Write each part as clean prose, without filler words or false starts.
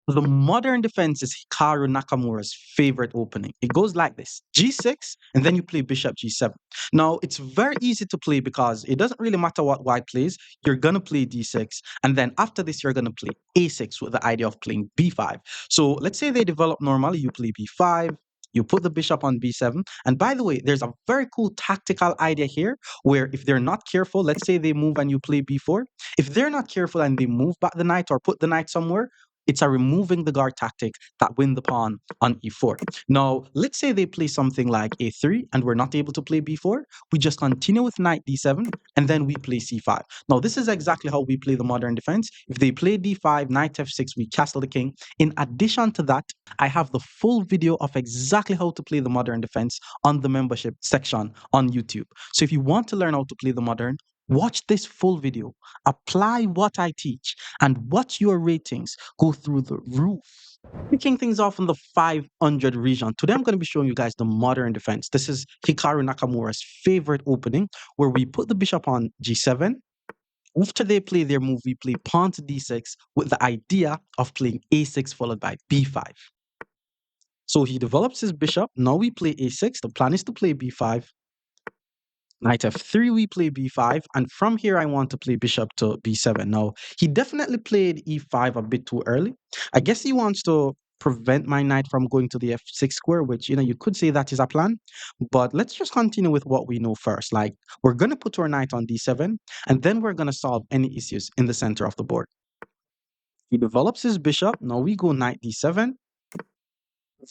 The modern defense is Hikaru Nakamura's favorite opening. It goes like this: g6, and then you play bishop g7. Now, it's very easy to play because it doesn't really matter what white plays. You're going to play d6, and then after this, you're going to play a6 with the idea of playing b5. So let's say they develop normally, you play b5. You put the bishop on b7. And by the way, there's a very cool tactical idea here where if they're not careful, let's say they move and you play b4. If they're not careful and they move back the knight or put the knight somewhere, it's a removing the guard tactic that win the pawn on e4. Now, let's say they play something like a3 and we're not able to play b4. We just continue with knight d7 and then we play c5. Now, this is exactly how we play the modern defense. If they play d5, knight f6, we castle the king. In addition to that, I have the full video of exactly how to play the modern defense on the membership section on YouTube. So if you want to learn how to play the modern, watch this full video, apply what I teach, and watch your ratings go through the roof. Kicking things off in the 500 region. Today I'm going to be showing you guys the modern defense. This is Hikaru Nakamura's favorite opening, where we put the bishop on g7. After they play their move, we play pawn to d6 with the idea of playing a6 followed by b5. So he develops his bishop. Now we play a6. The plan is to play b5. Knight f3, we play b5, and from here I want to play bishop to b7. Now, he definitely played e5 a bit too early. I guess he wants to prevent my knight from going to the f6 square, which, you could say that is a plan. But let's just continue with what we know first. Like, we're going to put our knight on d7, and then we're going to solve any issues in the center of the board. He develops his bishop. Now we go knight d7.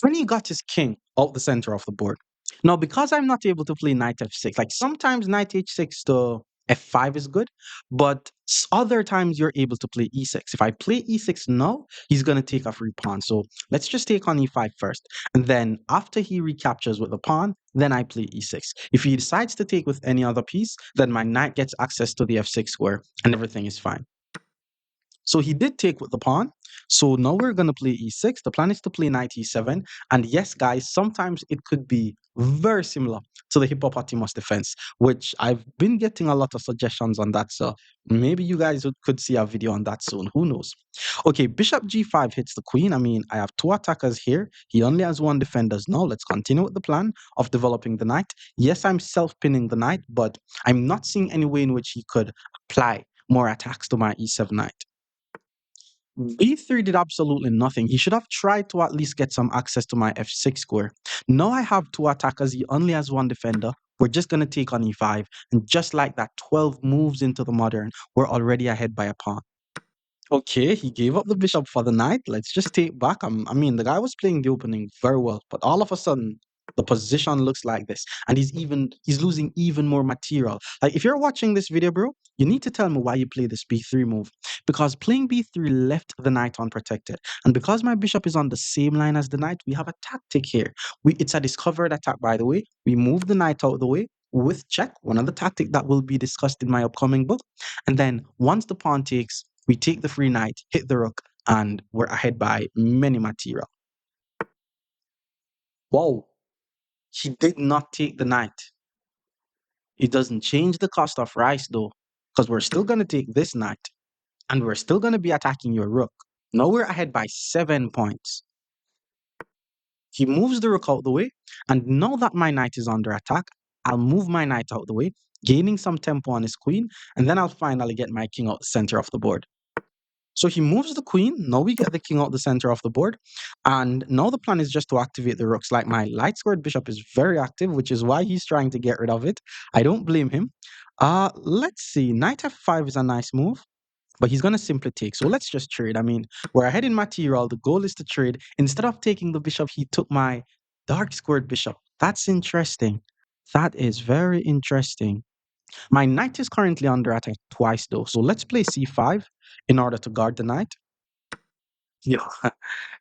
Then he got his king out the center of the board. Now, because I'm not able to play knight f6, like sometimes knight h6 to f5 is good, but other times you're able to play e6. If I play e6 now, he's going to take a free pawn. So let's just take on e5 first. And then after he recaptures with the pawn, then I play e6. If he decides to take with any other piece, then my knight gets access to the f6 square and everything is fine. So he did take with the pawn. So now we're going to play e6. The plan is to play knight e7. And yes, guys, sometimes it could be very similar to the hippopotamus defense, which I've been getting a lot of suggestions on that. So maybe you guys could see a video on that soon. Who knows? Okay, bishop g5 hits the queen. I mean, I have two attackers here. He only has one defender now. Let's continue with the plan of developing the knight. Yes, I'm self-pinning the knight, but I'm not seeing any way in which he could apply more attacks to my e7 knight. B3 did absolutely nothing. He should have tried to at least get some access to my f6 square. Now I have two attackers. He only has one defender. We're just going to take on e5. And just like that, 12 moves into the modern. We're already ahead by a pawn. Okay, he gave up the bishop for the knight. Let's just take back. I mean, the guy was playing the opening very well, but all of a sudden, the position looks like this, and he's losing even more material. Like if you're watching this video, bro, you need to tell me why you play this b3 move, because playing b3 left the knight unprotected, and because my bishop is on the same line as the knight, we have a tactic here. It's a discovered attack, by the way. We move the knight out of the way with check, one of the tactics that will be discussed in my upcoming book, and then once the pawn takes, we take the free knight, hit the rook, and we're ahead by many material. Whoa, he did not take the knight. It doesn't change the cost of rice though, because we're still going to take this knight, and we're still going to be attacking your rook. Now we're ahead by 7 points. He moves the rook out the way, and now that my knight is under attack, I'll move my knight out the way, gaining some tempo on his queen, and then I'll finally get my king out the center of the board. So he moves the queen. Now we get the king out the center of the board. And now the plan is just to activate the rooks. Like my light squared bishop is very active, which is why he's trying to get rid of it. I don't blame him. Let's see. Knight f5 is a nice move, but he's going to simply take. So let's just trade. I mean, we're ahead in material. The goal is to trade. Instead of taking the bishop, he took my dark squared bishop. That's interesting. That is very interesting. My knight is currently under attack twice though. So let's play c5 in order to guard the knight. Yeah,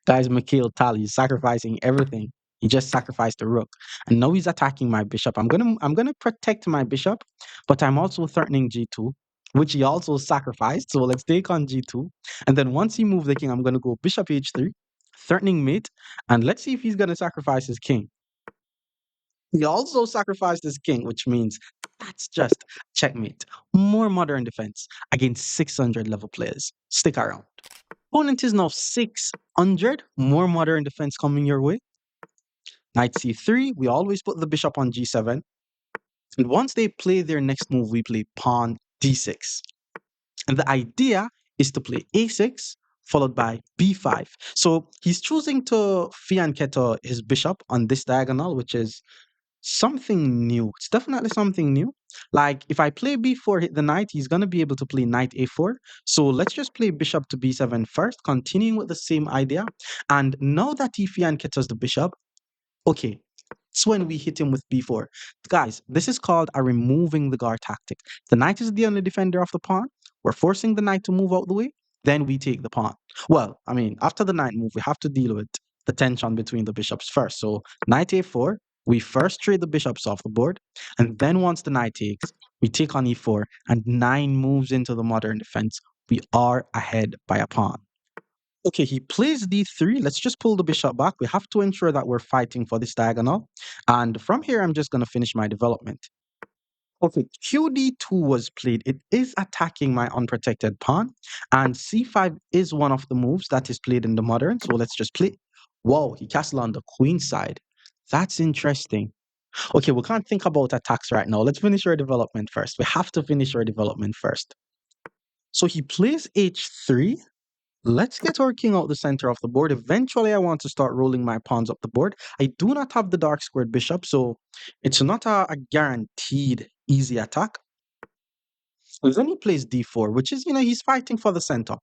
guys, Mikhail Tal, he's sacrificing everything. He just sacrificed the rook. And now he's attacking my bishop. I'm gonna protect my bishop, but I'm also threatening g2, which he also sacrificed. So let's take on g2. And then once he moves the king, I'm gonna go bishop h3, threatening mate. And let's see if he's gonna sacrifice his king. He also sacrificed his king, which means that's just checkmate. More modern defense against 600 level players. Stick around. Opponent is now 600. More modern defense coming your way. Knight c3. We always put the bishop on g7. And once they play their next move, we play pawn d6. And the idea is to play a6 followed by b5. So he's choosing to fianchetto his bishop on this diagonal, which is something new. It's definitely something new. Like if I play b4, hit the knight, he's going to be able to play knight a4. So let's just play bishop to b7 first, continuing with the same idea. And now that he fianchettos the bishop, okay, it's when we hit him with b4. Guys, this is called a removing the guard tactic. The knight is the only defender of the pawn. We're forcing the knight to move out the way. Then we take the pawn. Well, I mean, after the knight move, we have to deal with the tension between the bishops first. So knight a4, we first trade the bishops off the board. And then once the knight takes, we take on e4 and 9 moves into the modern defense. We are ahead by a pawn. Okay, he plays d3. Let's just pull the bishop back. We have to ensure that we're fighting for this diagonal. And from here, I'm just going to finish my development. Okay, qd2 was played. It is attacking my unprotected pawn. And c5 is one of the moves that is played in the modern. So let's just play. Whoa, he castled on the queen side. That's interesting. Okay, we can't think about attacks right now. Let's finish our development first. We have to finish our development first. So he plays h3. Let's get our king out the center of the board. Eventually, I want to start rolling my pawns up the board. I do not have the dark squared bishop, so it's not a guaranteed easy attack. And then he plays d4, which is, he's fighting for the center.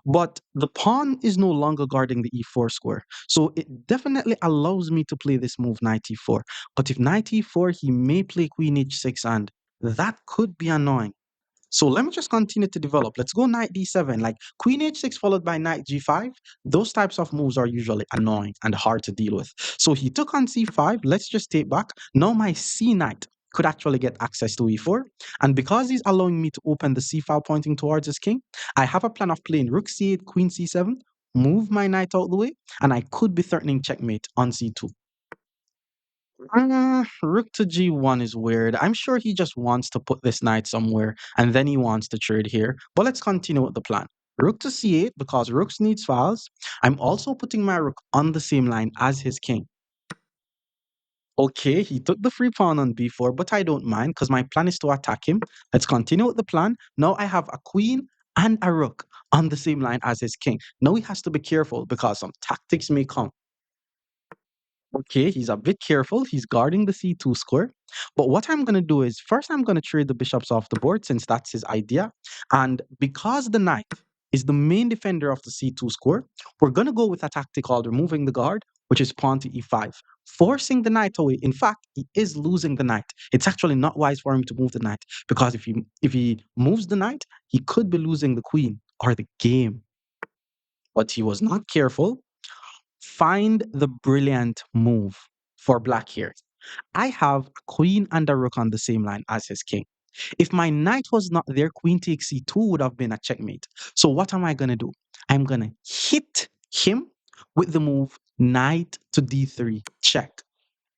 But the pawn is no longer guarding the e4 square. So it definitely allows me to play this move knight e4. But if knight e4, he may play queen h6, and that could be annoying. So let me just continue to develop. Let's go knight d7, like queen h6 followed by knight g5. Those types of moves are usually annoying and hard to deal with. So he took on c5. Let's just take back. Now my c knight could actually get access to e4. And because he's allowing me to open the c file pointing towards his king, I have a plan of playing rook c8, queen c7, move my knight out the way, and I could be threatening checkmate on c2. Rook to g1 is weird. I'm sure he just wants to put this knight somewhere and then he wants to trade here. But let's continue with the plan. Rook to c8 because rooks needs files. I'm also putting my rook on the same line as his king. Okay, he took the free pawn on b4, but I don't mind because my plan is to attack him. Let's continue with the plan. Now I have a queen and a rook on the same line as his king. Now he has to be careful because some tactics may come. Okay, he's a bit careful. He's guarding the c2 square. But what I'm going to do is first I'm going to trade the bishops off the board since that's his idea. And because the knight is the main defender of the c2 square, we're going to go with a tactic called removing the guard, which is pawn to e5, forcing the knight away. In fact, he is losing the knight. It's actually not wise for him to move the knight because if he moves the knight, he could be losing the queen or the game. But he was not careful. Find the brilliant move for black here. I have a queen and a rook on the same line as his king. If my knight was not there, queen takes c2 would have been a checkmate. So what am I going to do? I'm going to hit him with the move knight to d3 check.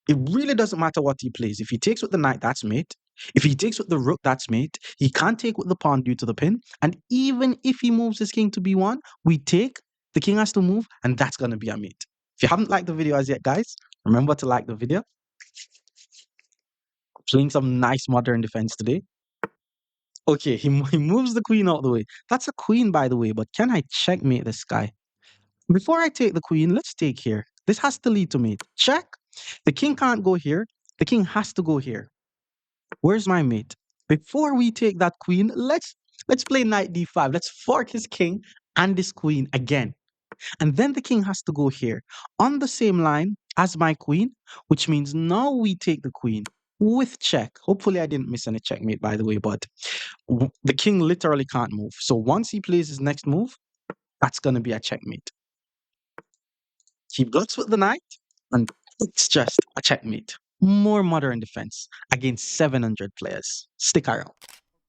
It really doesn't matter what he plays. If he takes with the knight, that's mate. If he takes with the rook, that's mate. He can't take with the pawn due to the pin. And even if he moves his king to b1, we take, the king has to move, and that's going to be a mate. If you haven't liked the video as yet, guys, remember to like the video. Playing some nice modern defense today. Okay, he moves the queen out the way. That's a queen, by the way, but can I checkmate this guy? Before I take the queen, let's take here. This has to lead to mate. Check. The king can't go here. The king has to go here. Where's my mate? Before we take that queen, let's play knight d5. Let's fork his king and his queen again. And then the king has to go here on the same line as my queen, which means now we take the queen with check. Hopefully I didn't miss any checkmate, by the way, but the king literally can't move. So once he plays his next move, that's going to be a checkmate. He blocks with the knight, and it's just a checkmate. More modern defense against 700 players. Stick around.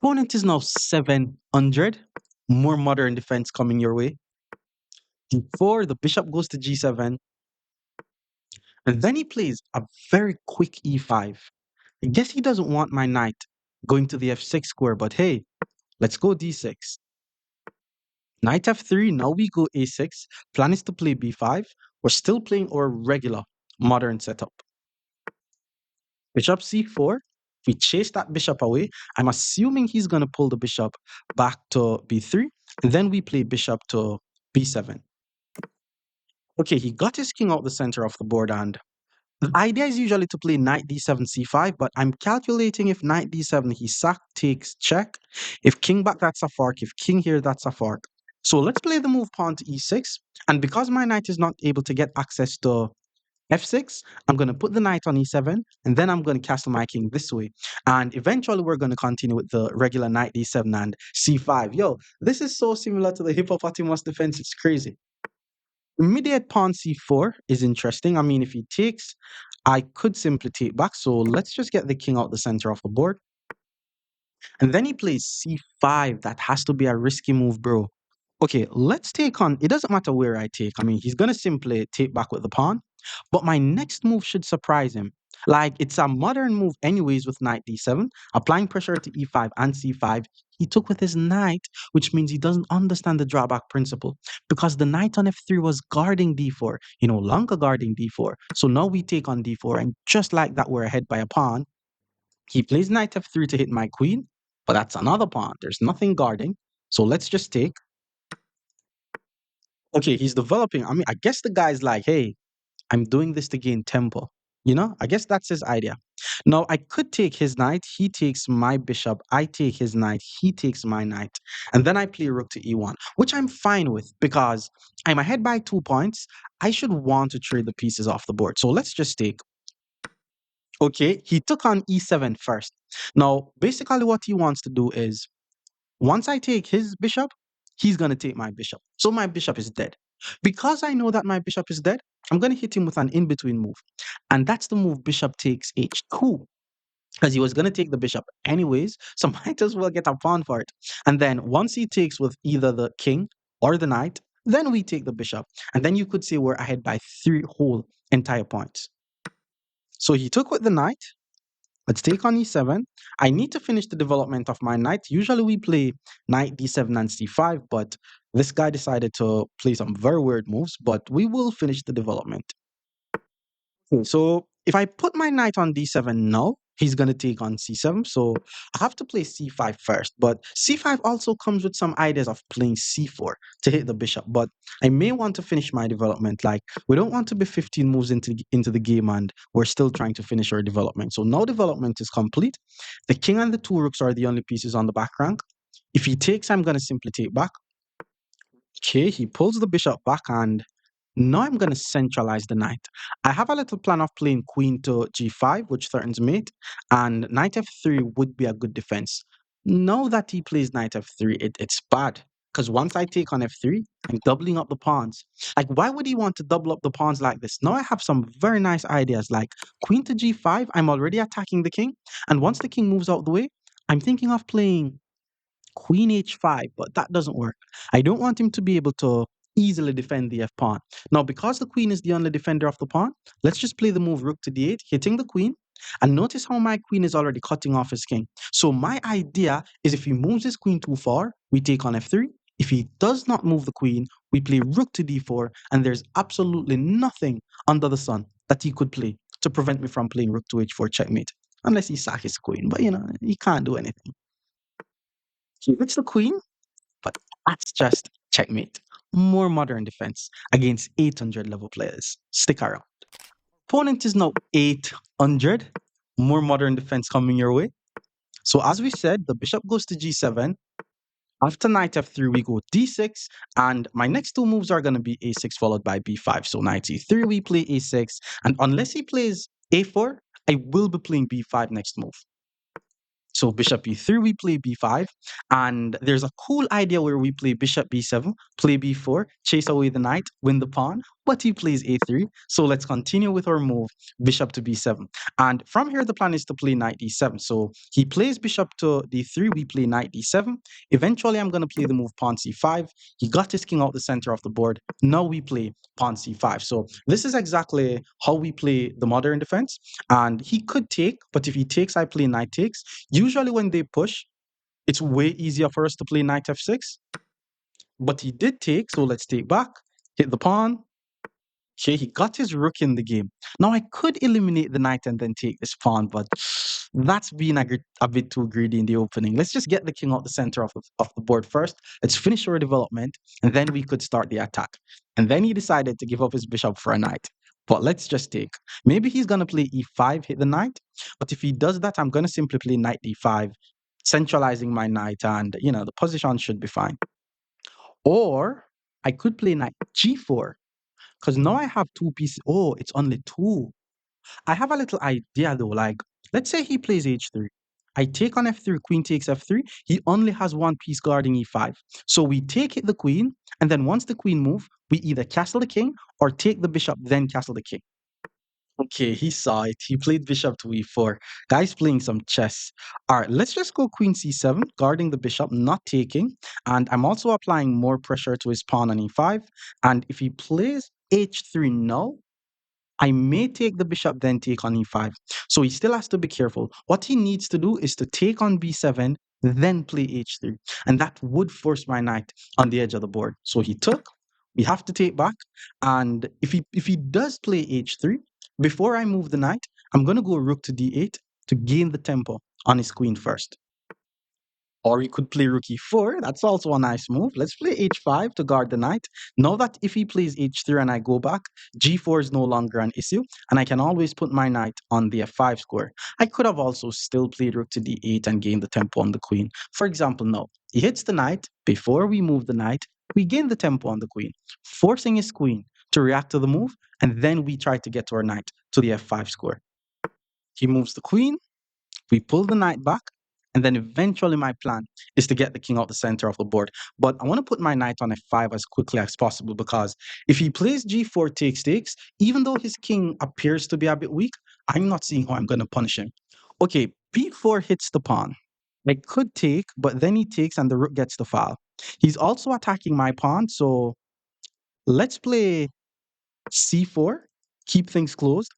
Opponent is now 700. More modern defense coming your way. D4, the bishop goes to g7. And then he plays a very quick e5. I guess he doesn't want my knight going to the f6 square, but hey, let's go d6. Knight f3, now we go a6. Plan is to play b5. We're still playing our regular modern setup. Bishop c4. We chase that bishop away. I'm assuming he's going to pull the bishop back to b3. And then we play bishop to b7. Okay, he got his king out the center of the board, and the idea is usually to play knight d7 c5, but I'm calculating if knight d7 he sack takes check. If king back, that's a fork. If king here, that's a fork. So let's play the move pawn to e6. And because my knight is not able to get access to f6, I'm going to put the knight on e7, and then I'm going to castle my king this way. And eventually we're going to continue with the regular knight d7 and c5. Yo, this is so similar to the hippopotamus defense. It's crazy. Immediate pawn c4 is interesting. I mean, if he takes, I could simply take back. So let's just get the king out the center of the board. And then he plays c5. That has to be a risky move, bro. Okay, let's take on. It doesn't matter where I take. I mean, he's going to simply take back with the pawn. But my next move should surprise him. Like, it's a modern move, anyways, with knight d7, applying pressure to e5 and c5. He took with his knight, which means he doesn't understand the drawback principle because the knight on f3 was guarding d4, longer guarding d4. So now we take on d4, and just like that, we're ahead by a pawn. He plays knight f3 to hit my queen, but that's another pawn. There's nothing guarding. So let's just take. Okay, he's developing. I mean, I guess the guy's like, hey, I'm doing this to gain tempo. I guess that's his idea. Now, I could take his knight. He takes my bishop. I take his knight. He takes my knight. And then I play rook to e1, which I'm fine with because I'm ahead by 2 points. I should want to trade the pieces off the board. So let's just take. Okay, he took on e7 first. Now, basically, what he wants to do is once I take his bishop, he's going to take my bishop. So my bishop is dead. Because I know that my bishop is dead, I'm going to hit him with an in between move. And that's the move bishop takes h2. Because he was going to take the bishop anyways, so might as well get a pawn for it. And then once he takes with either the king or the knight, then we take the bishop. And then you could say we're ahead by 3 whole entire points. So he took with the knight. Let's take on e7. I need to finish the development of my knight. Usually we play knight d7 and c5, but this guy decided to play some very weird moves, but we will finish the development. So if I put my knight on d7 now, he's going to take on c7. So I have to play c5 first. But c5 also comes with some ideas of playing c4 to hit the bishop. But I may want to finish my development. Like, we don't want to be 15 moves into the game and we're still trying to finish our development. So now development is complete. The king and the two rooks are the only pieces on the back rank. If he takes, I'm going to simply take back. Okay, he pulls the bishop back, and now I'm going to centralize the knight. I have a little plan of playing queen to g5, which threatens mate, and knight f3 would be a good defense. Now that he plays knight f3, it's bad. Because once I take on f3, I'm doubling up the pawns. Like, why would he want to double up the pawns like this? Now I have some very nice ideas, like queen to g5, I'm already attacking the king. And once the king moves out the way, I'm thinking of playing queen h5, but that doesn't work. I don't want him to be able to easily defend the f pawn. Now, because the queen is the only defender of the pawn, let's just play the move rook to d8, hitting the queen. And notice how my queen is already cutting off his king. So my idea is if he moves his queen too far, we take on f3. If he does not move the queen, we play rook to d4, and there's absolutely nothing under the sun that he could play to prevent me from playing rook to h4 checkmate. Unless he sack his queen, but he can't do anything. He hits the queen, but that's just checkmate. More modern defense against 800 level players. Stick around. Opponent is now 800. More modern defense coming your way. So as we said, the bishop goes to g7. After knight f3, we go d6. And my next two moves are going to be a6 followed by b5. So knight e3, we play a6. And unless he plays a4, I will be playing b5 next move. So bishop e3, we play b5, and there's a cool idea where we play bishop b7, play b4, chase away the knight, win the pawn, but he plays a3. So let's continue with our move, bishop to b7. And from here, the plan is to play knight d7. So he plays bishop to d3, we play knight d7. Eventually, I'm going to play the move pawn c5. He got his king out the center of the board. Now we play pawn c5. So this is exactly how we play the modern defense. And he could take, but if he takes, I play knight takes. Usually when they push, it's way easier for us to play knight f6. But he did take, so let's take back. Hit the pawn. Okay, he got his rook in the game. Now I could eliminate the knight and then take this pawn, but that's being a bit too greedy in the opening. Let's just get the king out the center of the board first. Let's finish our development, and then we could start the attack. And then he decided to give up his bishop for a knight. But let's just take. Maybe he's gonna play e5, hit the knight. But if he does that, I'm gonna simply play knight d5, centralizing my knight, and the position should be fine. Or I could play knight g4 because now I have two pieces. Oh, it's only two. I have a little idea though. Like, let's say he plays h3. I take on f3, queen takes f3. He only has one piece guarding e5. So we take it the queen, and then once the queen move, we either castle the king or take the bishop, then castle the king. Okay, he saw it. He played bishop to e4. Guy's playing some chess. All right, let's just go queen c7, guarding the bishop, not taking. And I'm also applying more pressure to his pawn on e5. And if he plays h3 now, I may take the bishop, then take on e5. So he still has to be careful. What he needs to do is to take on b7, then play h3. And that would force my knight on the edge of the board. So he took, we have to take back. And if he does play h3, before I move the knight, I'm going to go rook to d8 to gain the tempo on his queen first. Or he could play rook e4. That's also a nice move. Let's play h5 to guard the knight. Know that if he plays h3 and I go back, g4 is no longer an issue, and I can always put my knight on the f5 square. I could have also still played rook to d8 and gained the tempo on the queen. For example, no. He hits the knight. Before we move the knight, we gain the tempo on the queen, forcing his queen to react to the move, and then we try to get our knight to the f5 square. He moves the queen, we pull the knight back, and then eventually my plan is to get the king out the center of the board. But I want to put my knight on f5 as quickly as possible because if he plays g4 takes, even though his king appears to be a bit weak, I'm not seeing how I'm going to punish him. Okay, b4 hits the pawn. I could take, but then he takes and the rook gets the file. He's also attacking my pawn, so let's play c4, keep things closed.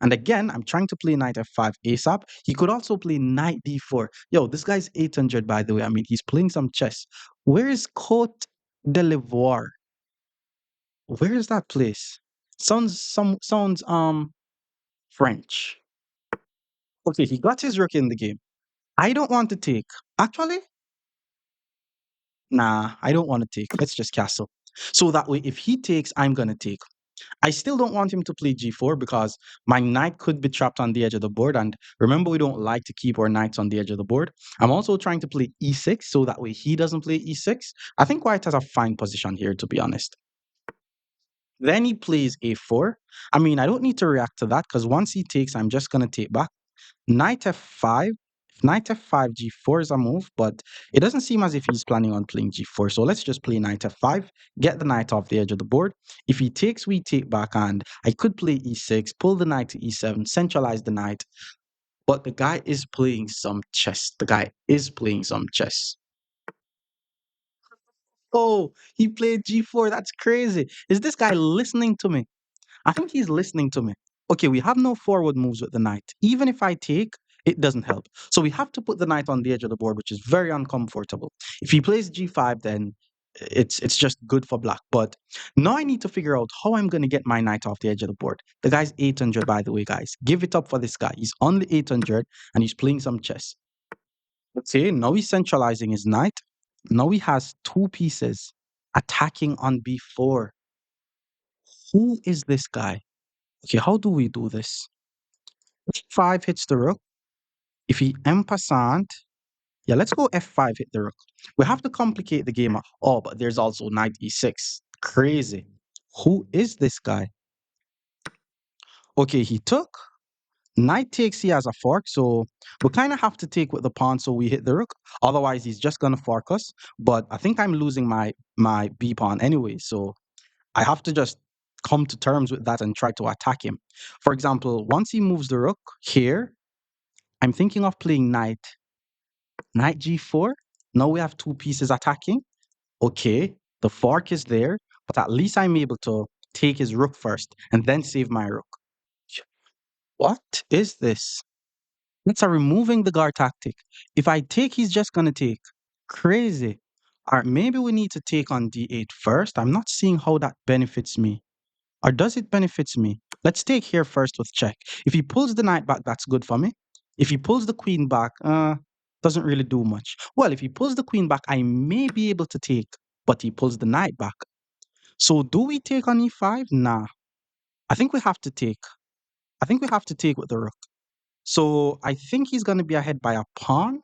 And again, I'm trying to play knight f5 ASAP. He could also play knight d4. Yo, this guy's 800, by the way. I mean, he's playing some chess. Where is Cote d'Ivoire? Where is that place? Sounds French. Okay, he got his rook in the game. I don't want to take. Actually, nah, I don't want to take. Let's just castle. So that way, if he takes, I'm gonna take. I still don't want him to play g4 because my knight could be trapped on the edge of the board. And remember, we don't like to keep our knights on the edge of the board. I'm also trying to play e6 so that way he doesn't play e6. I think white has a fine position here, to be honest. Then he plays a4. I mean, I don't need to react to that because once he takes, I'm just going to take back. Knight f5. If knight f5, g4 is a move, but it doesn't seem as if he's planning on playing g4. So let's just play knight f5, get the knight off the edge of the board. If he takes, we take back, and I could play e6, pull the knight to e7, centralize the knight. But the guy is playing some chess. The guy is playing some chess. Oh, he played g4. That's crazy. Is this guy listening to me? I think he's listening to me. Okay, we have no forward moves with the knight. Even if I take, it doesn't help. So we have to put the knight on the edge of the board, which is very uncomfortable. If he plays g5, then it's just good for black. But now I need to figure out how I'm going to get my knight off the edge of the board. The guy's 800, by the way, guys. Give it up for this guy. He's only 800 and he's playing some chess. Okay, now he's centralizing his knight. Now he has two pieces attacking on b4. Who is this guy? Okay, how do we do this? F5 hits the rook. If he en passant, yeah, let's go f5 hit the rook. We have to complicate the game. Oh, but there's also knight e6. Crazy. Who is this guy? Okay, he took. Knight takes, he has a fork, so we kind of have to take with the pawn so we hit the rook. Otherwise, he's just going to fork us. But I think I'm losing my b pawn anyway, so I have to just come to terms with that and try to attack him. For example, once he moves the rook here, I'm thinking of playing knight g4. Now we have two pieces attacking. Okay, the fork is there, but at least I'm able to take his rook first and then save my rook. What is this? It's a removing the guard tactic. If I take, he's just gonna take. Crazy. All right, maybe we need to take on d8 first. I'm not seeing how that benefits me. Or does it benefits me? Let's take here first with check. If he pulls the knight back, that's good for me. If he pulls the queen back, doesn't really do much. Well, if he pulls the queen back, I may be able to take, but he pulls the knight back. So do we take on e5? Nah. I think we have to take. I think we have to take with the rook. So I think he's going to be ahead by a pawn.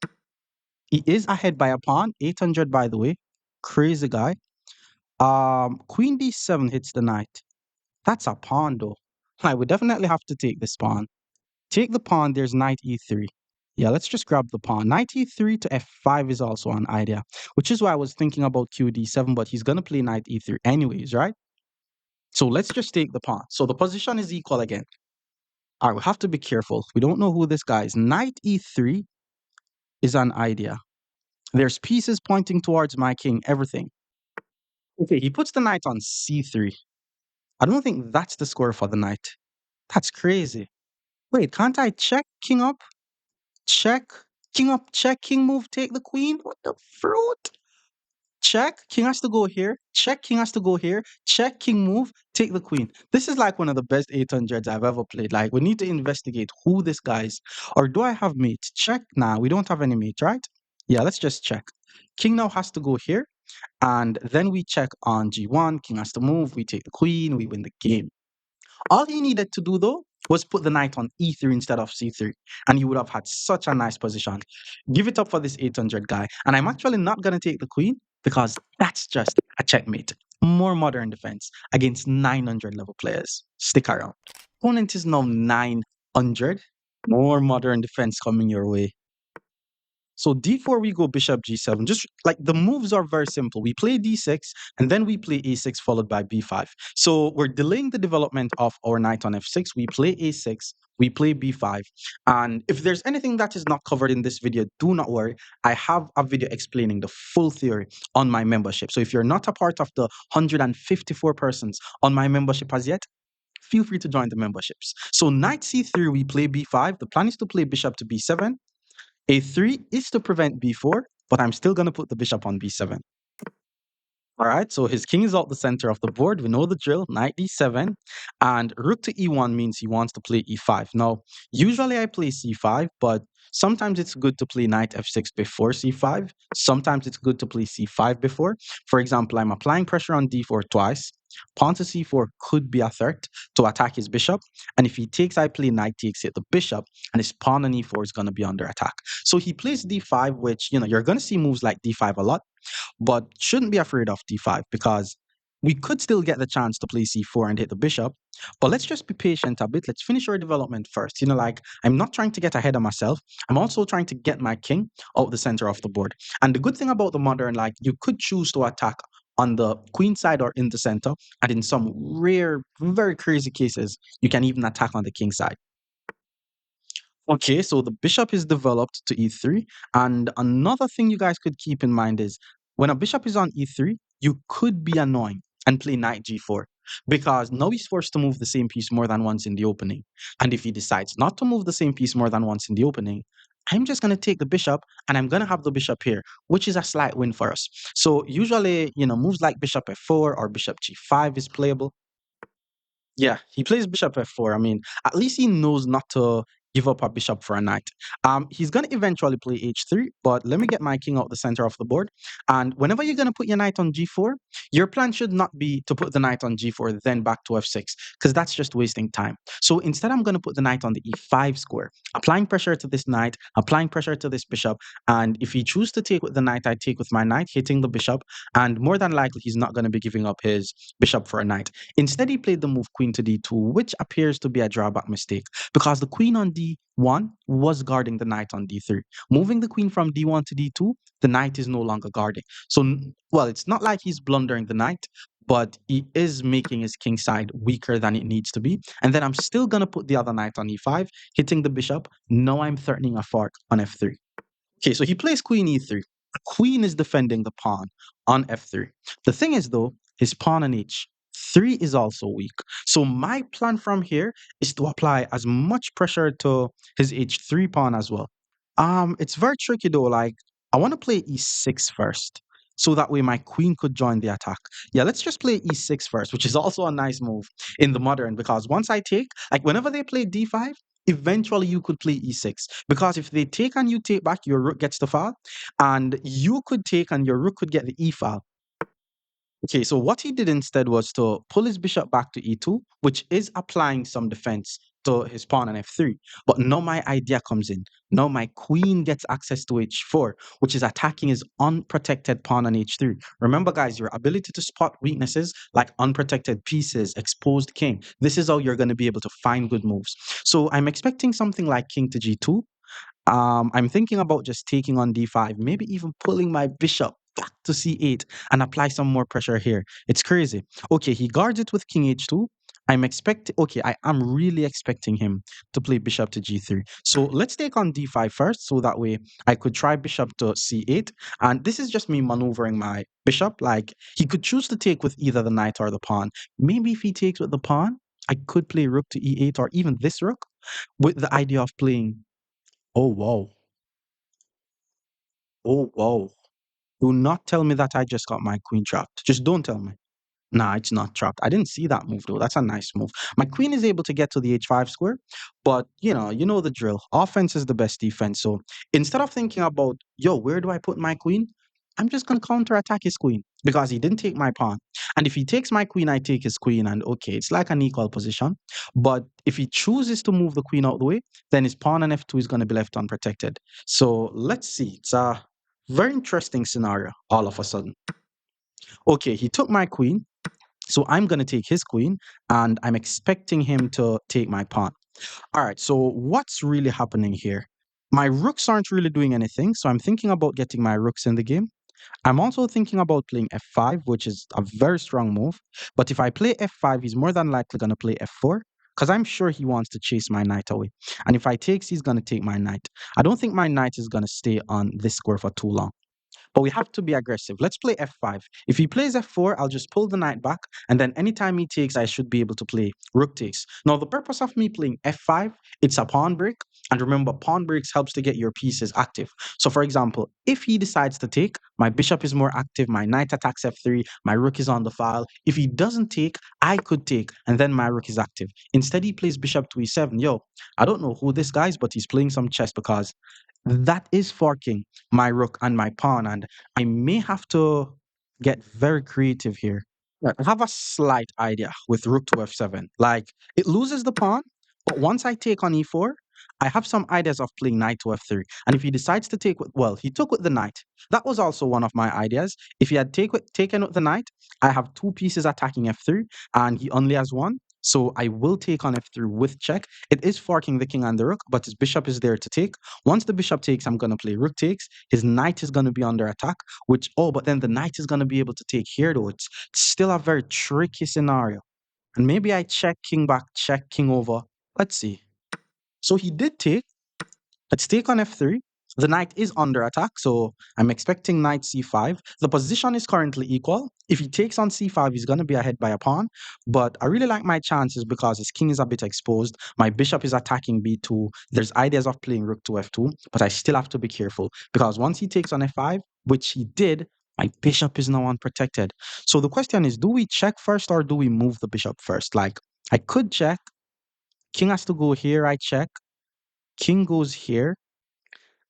He is ahead by a pawn, 800 by the way. Crazy guy. Queen d7 hits the knight. That's a pawn though. I would definitely have to take this pawn. Take the pawn, there's knight e3. Yeah, let's just grab the pawn. Knight e3 to f5 is also an idea, which is why I was thinking about qd7, but he's going to play knight e3 anyways, right? So let's just take the pawn. So the position is equal again. All right, we have to be careful. We don't know who this guy is. Knight e3 is an idea. There's pieces pointing towards my king, everything. Okay, he puts the knight on c3. I don't think that's the score for the knight. That's crazy. Wait, can't I check king up? Check, king up, check, king move, take the queen? What the fruit? Check, king has to go here. Check, king has to go here. Check, king move, take the queen. This is like one of the best 800s I've ever played. Like, we need to investigate who this guy is. Or do I have mates? Check. Nah, we don't have any mates, right? Yeah, let's just check. King now has to go here. And then we check on g1. King has to move. We take the queen. We win the game. All he needed to do, though, was put the knight on e3 instead of c3, and he would have had such a nice position. Give it up for this 800 guy. And I'm actually not going to take the queen because that's just a checkmate. More modern defense against 900 level players. Stick around. Opponent is now 900. More modern defense coming your way. So d4, we go bishop g7. Just like the moves are very simple. We play d6 and then we play a6 followed by b5. So we're delaying the development of our knight on f6. We play a6, we play b5. And if there's anything that is not covered in this video, do not worry. I have a video explaining the full theory on my membership. So if you're not a part of the 154 persons on my membership as yet, feel free to join the memberships. So knight c3, we play b5. The plan is to play bishop to b7. A3 is to prevent b4, but I'm still going to put the bishop on b7. All right, so his king is out the center of the board. We know the drill, knight d7. And rook to e1 means he wants to play e5. Now, usually I play c5, but sometimes it's good to play knight f6 before c5. Sometimes it's good to play c5 before. For example, I'm applying pressure on d4 twice. Pawn to c4 could be a threat to attack his bishop. And if he takes, I play knight takes, hit the bishop, and his pawn on e4 is going to be under attack. So he plays d5, which, you're going to see moves like d5 a lot, but shouldn't be afraid of d5 because we could still get the chance to play c4 and hit the bishop. But let's just be patient a bit. Let's finish our development first. Like, I'm not trying to get ahead of myself. I'm also trying to get my king out the center of the board. And the good thing about the modern, like, you could choose to attack on the queen side or in the center. And in some rare, very crazy cases, you can even attack on the king side. Okay, so the bishop is developed to e3. And another thing you guys could keep in mind is when a bishop is on e3, you could be annoying and play knight g4 because now he's forced to move the same piece more than once in the opening. And if he decides not to move the same piece more than once in the opening, I'm just going to take the bishop and I'm going to have the bishop here, which is a slight win for us. So usually, moves like bishop f4 or bishop g5 is playable. Yeah, he plays bishop f4. I mean, at least he knows not to give up a bishop for a knight. He's going to eventually play h3, but let me get my king out the center of the board. And whenever you're going to put your knight on g4, your plan should not be to put the knight on g4, then back to f6, because that's just wasting time. So instead, I'm going to put the knight on the e5 square, applying pressure to this knight, applying pressure to this bishop. And if he chooses to take with the knight, I take with my knight, hitting the bishop. And more than likely, he's not going to be giving up his bishop for a knight. Instead, he played the move queen to d2, which appears to be a drawback mistake because the queen on d1 was guarding the knight on d3. Moving the queen from d1 to d2, the knight is no longer guarding. So, well, it's not like he's blundering the knight, but he is making his king side weaker than it needs to be. And then I'm still going to put the other knight on e5, hitting the bishop. Now I'm threatening a fork on f3. Okay, so he plays queen e3. Queen is defending the pawn on f3. The thing is, though, his pawn on h3 is also weak. So my plan from here is to apply as much pressure to his h3 pawn as well. It's very tricky though. Like, I want to play e6 first. so that way my queen could join the attack. Yeah, let's just play e6 first, which is also a nice move in the modern, because once I take, like whenever they play d5, eventually you could play e6, because if they take and you take back, your rook gets the file, and you could take and your rook could get the e file. Okay, so what he did instead was to pull his bishop back to e2, which is applying some defense to his pawn on f3. But now my idea comes in. Now my queen gets access to h4, which is attacking his unprotected pawn on h3. Remember, guys, your ability to spot weaknesses like unprotected pieces, exposed king. This is how you're going to be able to find good moves. So I'm expecting something like king to g2. I'm thinking about just taking on d5, maybe even pulling my bishop back to c8 and apply some more pressure here. It's crazy. Okay, he guards it with king h2. I'm expecting, okay, I am really expecting him to play bishop to g3. So let's take on d5 first, so that way I could try bishop to c8. And this is just me maneuvering my bishop. Like, he could choose to take with either the knight or the pawn. Maybe if he takes with the pawn, I could play rook to e8 or even this rook, with the idea of playing. Oh, wow. Oh, wow. Do not tell me that I just got my queen trapped. Just don't tell me. Nah, it's not trapped. I didn't see that move though. That's a nice move. My queen is able to get to the h5 square, but you know the drill. Offense is the best defense. So instead of thinking about, yo, where do I put my queen? I'm just gonna counterattack his queen because he didn't take my pawn. And if he takes my queen, I take his queen, and okay, it's like an equal position. But if he chooses to move the queen out the way, then his pawn on f2 is gonna be left unprotected. So let's see. It's a very interesting scenario all of a sudden. Okay, he took my queen. So I'm going to take his queen, and I'm expecting him to take my pawn. All right, so what's really happening here? My rooks aren't really doing anything, so I'm thinking about getting my rooks in the game. I'm also thinking about playing f5, which is a very strong move. But if I play f5, he's more than likely going to play f4, because I'm sure he wants to chase my knight away. And if I takes, he's going to take my knight. I don't think my knight is going to stay on this square for too long. But we have to be aggressive. Let's play f5. If he plays f4, I'll just pull the knight back, and then anytime he takes, I should be able to play rook takes. Now, the purpose of me playing f5, it's a pawn break, and remember, pawn breaks helps to get your pieces active. So, for example, if he decides to take, my bishop is more active, my knight attacks f3, my rook is on the file. If he doesn't take, I could take, and then my rook is active. Instead, he plays bishop to e7. Yo, I don't know who this guy is, but he's playing some chess, because that is forking my rook and my pawn, and I may have to get very creative here. Right, I have a slight idea with rook to f7. Like, it loses the pawn, but once I take on e4, I have some ideas of playing knight to f3. And if he decides to take with, well, he took with the knight. That was also one of my ideas. If he had taken with the knight, I have two pieces attacking f3, and he only has one. So I will take on f3 with check. It is forking the king and the rook, but his bishop is there to take. Once the bishop takes, I'm going to play rook takes. His knight is going to be under attack, which, oh, but then the knight is going to be able to take here, though. It's still a very tricky scenario. And maybe I check king back, check king over. Let's see. So he did take. Let's take on f3. The knight is under attack, so I'm expecting knight c5. The position is currently equal. If he takes on c5, he's going to be ahead by a pawn. But I really like my chances because his king is a bit exposed. My bishop is attacking b2. There's ideas of playing rook to f2, but I still have to be careful because once he takes on f5, which he did, my bishop is now unprotected. So the question is, do we check first or do we move the bishop first? Like, I could check. King has to go here, I check. King goes here,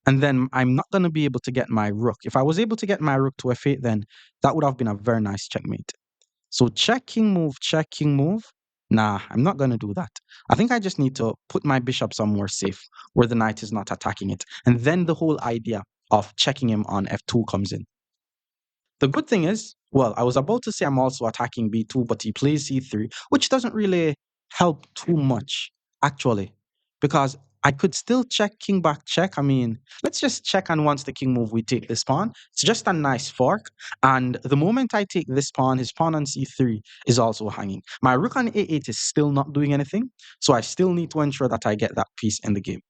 and then I'm not going to be able to get my rook. If I was able to get my rook to f8, then that would have been a very nice checkmate. So check, king move, check, king move. Nah, I'm not going to do that. I think I just need to put my bishop somewhere safe where the knight is not attacking it. And then the whole idea of checking him on f2 comes in. The good thing is, well, I was about to say I'm also attacking b2, but he plays c3, which doesn't really help too much, actually, because I could still check king back check. I mean, let's just check, and once the king move, we take this pawn. It's just a nice fork. And the moment I take this pawn, his pawn on c3 is also hanging. My rook on a8 is still not doing anything, so I still need to ensure that I get that piece in the game.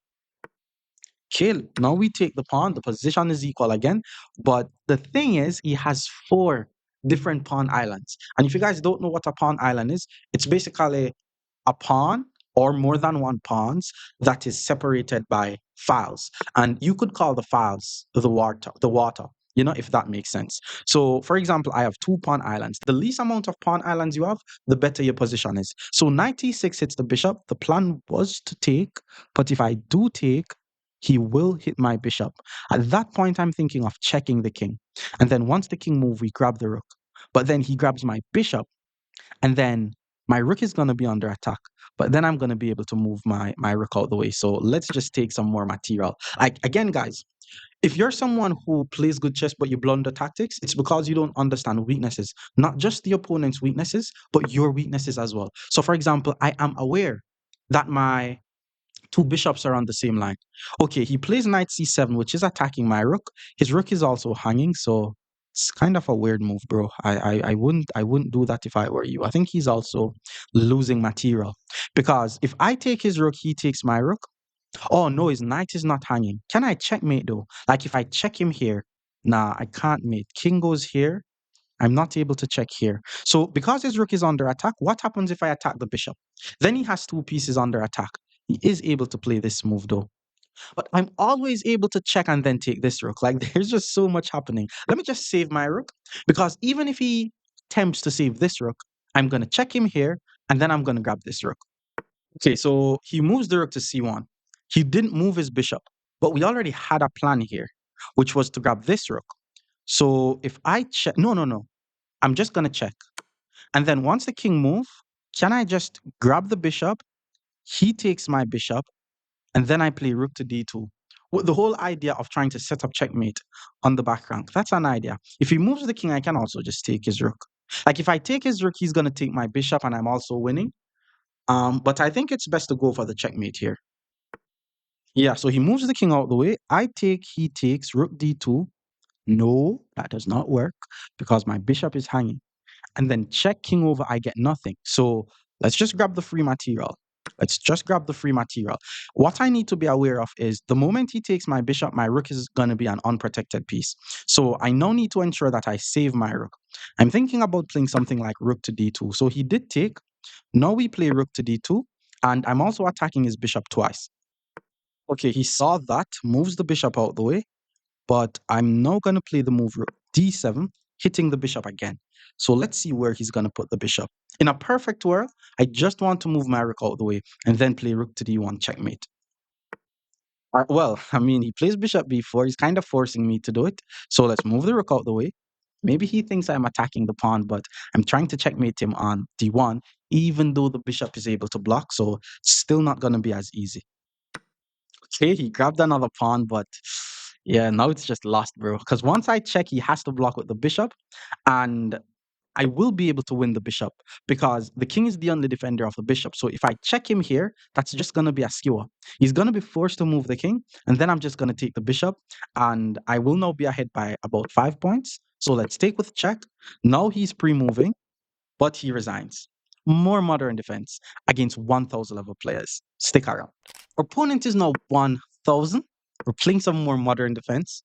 Okay, now we take the pawn. The position is equal again. But the thing is, he has four different pawn islands. And if you guys don't know what a pawn island is, it's basically a pawn or more than one pawns that is separated by files. And you could call the files the water, the water. if that makes sense. So, for example, I have two pawn islands. The least amount of pawn islands you have, the better your position is. So, knight e6 hits the bishop. The plan was to take, but if I do take, he will hit my bishop. At that point, I'm thinking of checking the king. And then once the king moves, we grab the rook. But then he grabs my bishop, and then my rook is going to be under attack. But then I'm going to be able to move my rook out the way. So let's just take some more material. Like, again, guys, if you're someone who plays good chess but you blunder tactics, it's because you don't understand weaknesses, not just the opponent's weaknesses, but your weaknesses as well. So, for example, I am aware that my two bishops are on the same line. Okay, he plays knight c7, which is attacking my rook. His rook is also hanging, so it's kind of a weird move, bro. I wouldn't do that if I were you. I think he's also losing material because if I take his rook, he takes my rook. Oh no, his knight is not hanging. Can I checkmate though? Like if I check him here, nah, I can't mate. King goes here. I'm not able to check here. So because his rook is under attack, what happens if I attack the bishop? Then he has two pieces under attack. He is able to play this move though. But I'm always able to check and then take this rook. Like there's just so much happening. Let me just save my rook because even if he attempts to save this rook, I'm going to check him here and then I'm going to grab this rook. Okay, so he moves the rook to c1. He didn't move his bishop, but we already had a plan here, which was to grab this rook. So if I check, no, no, no, I'm just gonna check. And then once the king move, can I just grab the bishop? He takes my bishop, and then I play rook to d2. With the whole idea of trying to set up checkmate on the background. That's an idea. If he moves the king, I can also just take his rook. Like if I take his rook, he's gonna take my bishop, and I'm also winning. But I think it's best to go for the checkmate here. Yeah, so he moves the king out the way. I take, he takes, rook d2. No, that does not work because my bishop is hanging. And then check king over, I get nothing. So let's just grab the free material. Let's just grab the free material. What I need to be aware of is the moment he takes my bishop, my rook is going to be an unprotected piece. So I now need to ensure that I save my rook. I'm thinking about playing something like rook to d2. So he did take. Now we play rook to d2. And I'm also attacking his bishop twice. Okay, he saw that, moves the bishop out the way, but I'm now going to play the move rook d7, hitting the bishop again. So let's see where he's going to put the bishop. In a perfect world, I just want to move my rook out the way and then play rook to d1 checkmate. Well, I mean, he plays bishop b4. He's kind of forcing me to do it. So let's move the rook out the way. Maybe he thinks I'm attacking the pawn, but I'm trying to checkmate him on d1, even though the bishop is able to block. So it's still not going to be as easy. Okay, he grabbed another pawn, but yeah, now it's just lost, bro. Because once I check, he has to block with the bishop, and I will be able to win the bishop because the king is the only defender of the bishop. So if I check him here, that's just going to be a skewer. He's going to be forced to move the king, and then I'm just going to take the bishop, and I will now be ahead by about 5 points. So let's take with check. Now he's pre-moving, but he resigns. More modern defense against 1,000 level players. Stick around. Opponent is now 1,000. We're playing some more modern defense.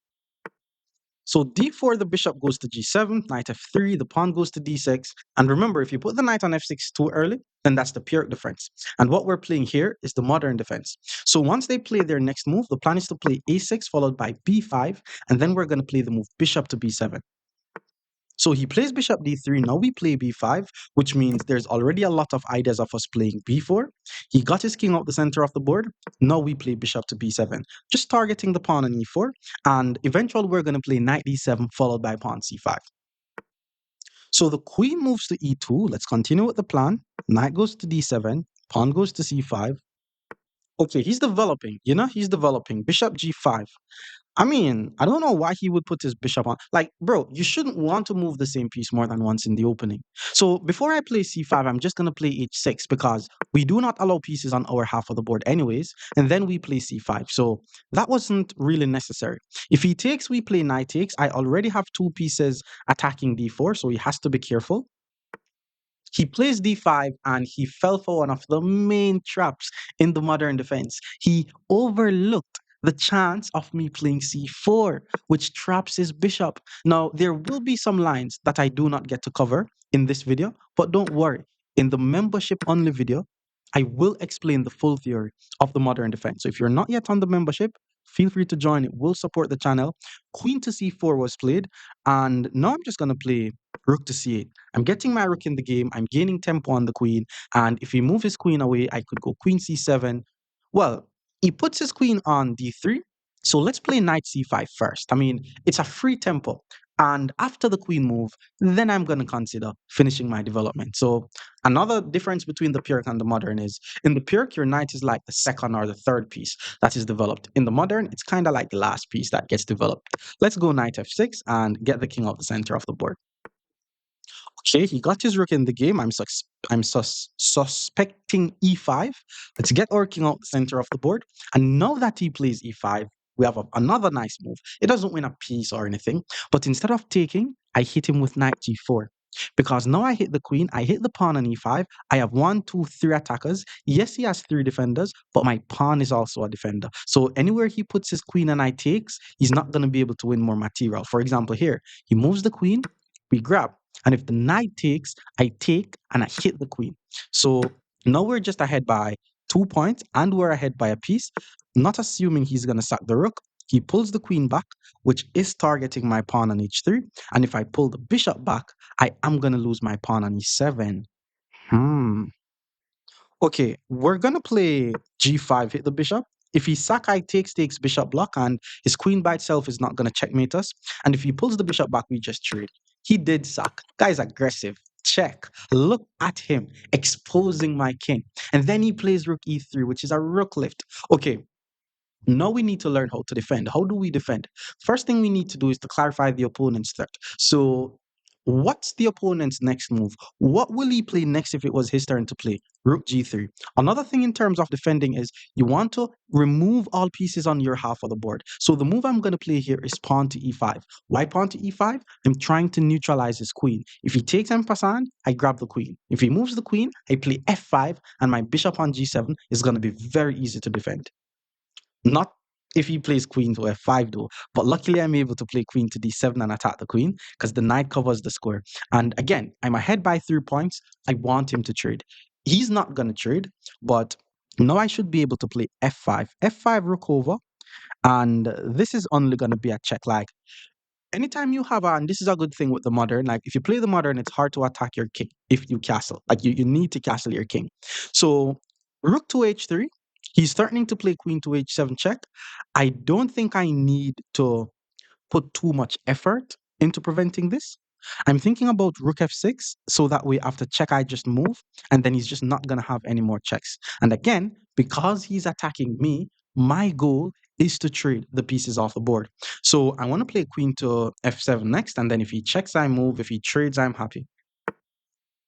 So d4, the bishop goes to g7, knight f3, the pawn goes to d6. And remember, if you put the knight on f6 too early, then that's the pure defense. And what we're playing here is the modern defense. So once they play their next move, the plan is to play a6 followed by b5, and then we're going to play the move bishop to b7. So he plays bishop d3. Now we play b5, which means there's already a lot of ideas of us playing b4. He got his king out the center of the board. Now we play bishop to b7, just targeting the pawn on e4. And eventually we're going to play knight d7 followed by pawn c5. So the queen moves to e2. Let's continue with the plan. Knight goes to d7. Pawn goes to c5. Okay, he's developing. He's developing. Bishop g5. I mean, I don't know why he would put his bishop on. Like, bro, you shouldn't want to move the same piece more than once in the opening. So before I play c5, I'm just going to play h6 because we do not allow pieces on our half of the board anyways. And then we play c5. So that wasn't really necessary. If he takes, we play knight takes. I already have two pieces attacking d4, so he has to be careful. He plays d5 and he fell for one of the main traps in the modern defense. He overlooked the chance of me playing c4, which traps his bishop. Now, there will be some lines that I do not get to cover in this video, but don't worry. In the membership only video, I will explain the full theory of the modern defense. So if you're not yet on the membership, feel free to join. It will support the channel. Queen to c4 was played, and now I'm just going to play rook to c8. I'm getting my rook in the game. I'm gaining tempo on the queen, and if he moves his queen away, I could go queen c7. Well, he puts his queen on d3, so let's play knight c5 first. I mean, it's a free tempo, and after the queen move, then I'm going to consider finishing my development. So another difference between the Pyrrhic and the modern is in the Pyrrhic, your knight is like the second or the third piece that is developed. In the modern, it's kind of like the last piece that gets developed. Let's go knight f6 and get the king off the center of the board. Okay, he got his rook in the game. I'm suspecting e5. Let's get our king out the center of the board. And now that he plays e5, we have another nice move. It doesn't win a piece or anything, but instead of taking, I hit him with knight g4. Because now I hit the queen, I hit the pawn on e5. I have one, two, three attackers. Yes, he has three defenders, but my pawn is also a defender. So anywhere he puts his queen and I takes, he's not going to be able to win more material. For example, here, he moves the queen, we grab. And if the knight takes, I take and I hit the queen. So now we're just ahead by 2 points and we're ahead by a piece. Not assuming he's going to sack the rook. He pulls the queen back, which is targeting my pawn on h3. And if I pull the bishop back, I am going to lose my pawn on e7. Hmm. Okay, we're gonna play g5, hit the bishop. If he sack, I takes bishop block, and his queen by itself is not gonna checkmate us. And if he pulls the bishop back, we just trade. He did sack. Guy's aggressive. Check. Look at him exposing my king. And then he plays rook e3, which is a rook lift. Okay, now we need to learn how to defend. How do we defend? First thing we need to do is to clarify the opponent's threat. So, what's the opponent's next move? What will he play next if it was his turn to play? Rook g3. Another thing in terms of defending is you want to remove all pieces on your half of the board. So, the move I'm going to play here is pawn to e5. Why pawn to e5? I'm trying to neutralize his queen. If he takes en passant, I grab the queen. If he moves the queen, I play f5, and my bishop on g7 is going to be very easy to defend. Not if he plays queen to f5 though, but luckily I'm able to play queen to d7 and attack the queen because the knight covers the square. And again, I'm ahead by 3 points. I want him to trade. He's not going to trade, but now I should be able to play f5. f5 rook over, and this is only going to be a check. Like anytime you have and this is a good thing with the modern, like if you play the modern, it's hard to attack your king if you castle. Like you need to castle your king. So rook to h3, he's threatening to play queen to h7 check. I don't think I need to put too much effort into preventing this. I'm thinking about rook f6 so that way after check I just move and then he's just not going to have any more checks. And again, because he's attacking me, my goal is to trade the pieces off the board. So I want to play queen to f7 next, and then if he checks, I move. If he trades, I'm happy.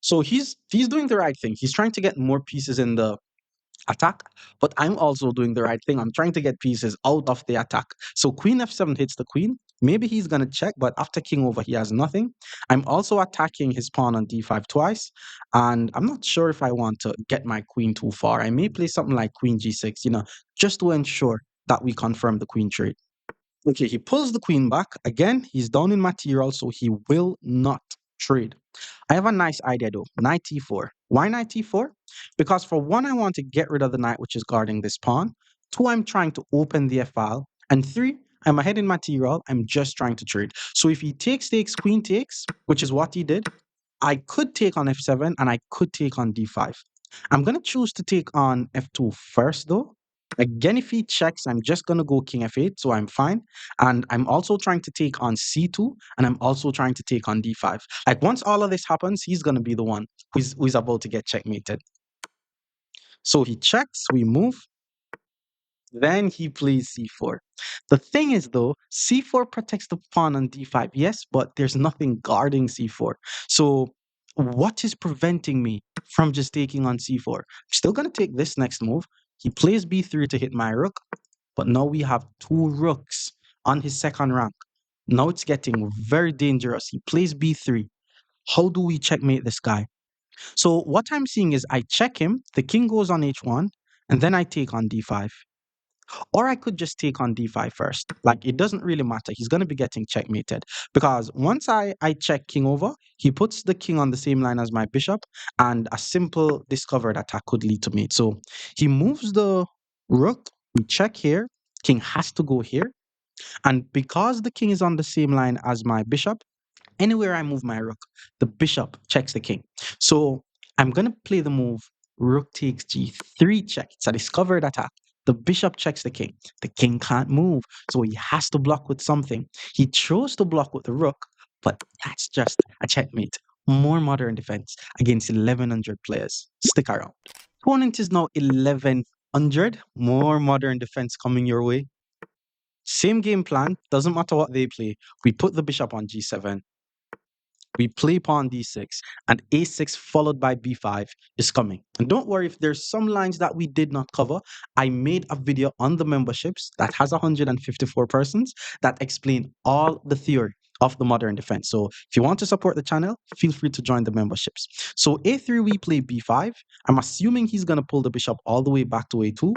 So he's doing the right thing. He's trying to get more pieces in the attack, but I'm also doing the right thing. I'm trying to get pieces out of the attack. So queen f7 hits the queen. Maybe he's going to check, but after king over, he has nothing. I'm also attacking his pawn on d5 twice, and I'm not sure if I want to get my queen too far. I may play something like queen g6, just to ensure that we confirm the queen trade. Okay, he pulls the queen back. Again, he's down in material, so he will not trade. I have a nice idea though. Knight e4. Why knight e4? Because for one, I want to get rid of the knight which is guarding this pawn. Two, I'm trying to open the f-file. And three, I'm ahead in material. I'm just trying to trade. So if he takes, queen takes, which is what he did, I could take on f7 and I could take on d5. I'm going to choose to take on f2 first though. Again, if he checks, I'm just going to go king f8, so I'm fine. And I'm also trying to take on c2, and I'm also trying to take on d5. Like once all of this happens, he's going to be the one who's about to get checkmated. So he checks, we move. Then he plays c4. The thing is, though, c4 protects the pawn on d5, yes, but there's nothing guarding c4. So what is preventing me from just taking on c4? I'm still going to take this next move. He plays b3 to hit my rook, but now we have two rooks on his second rank. Now it's getting very dangerous. He plays b3. How do we checkmate this guy? So what I'm seeing is I check him, the king goes on h1, and then I take on d5. Or I could just take on d5 first. Like it doesn't really matter. He's going to be getting checkmated because once I check king over, he puts the king on the same line as my bishop, and a simple discovered attack could lead to mate. So he moves the rook. We check here. king has to go here. And because the king is on the same line as my bishop, anywhere I move my rook, the bishop checks the king. So I'm going to play the move rook takes g3 check. It's a discovered attack. The bishop checks the king. The king can't move, so he has to block with something. He chose to block with the rook, but that's just a checkmate. More modern defense against 1100 players. Stick around. Opponent is now 1100. More modern defense coming your way. Same game plan, doesn't matter what they play. We put the bishop on g7. We play pawn d6, and a6 followed by b5 is coming. And don't worry if there's some lines that we did not cover. I made a video on the memberships that has 154 persons that explain all the theory of the modern defense. So if you want to support the channel, feel free to join the memberships. So a3, we play b5. I'm assuming he's going to pull the bishop all the way back to a2.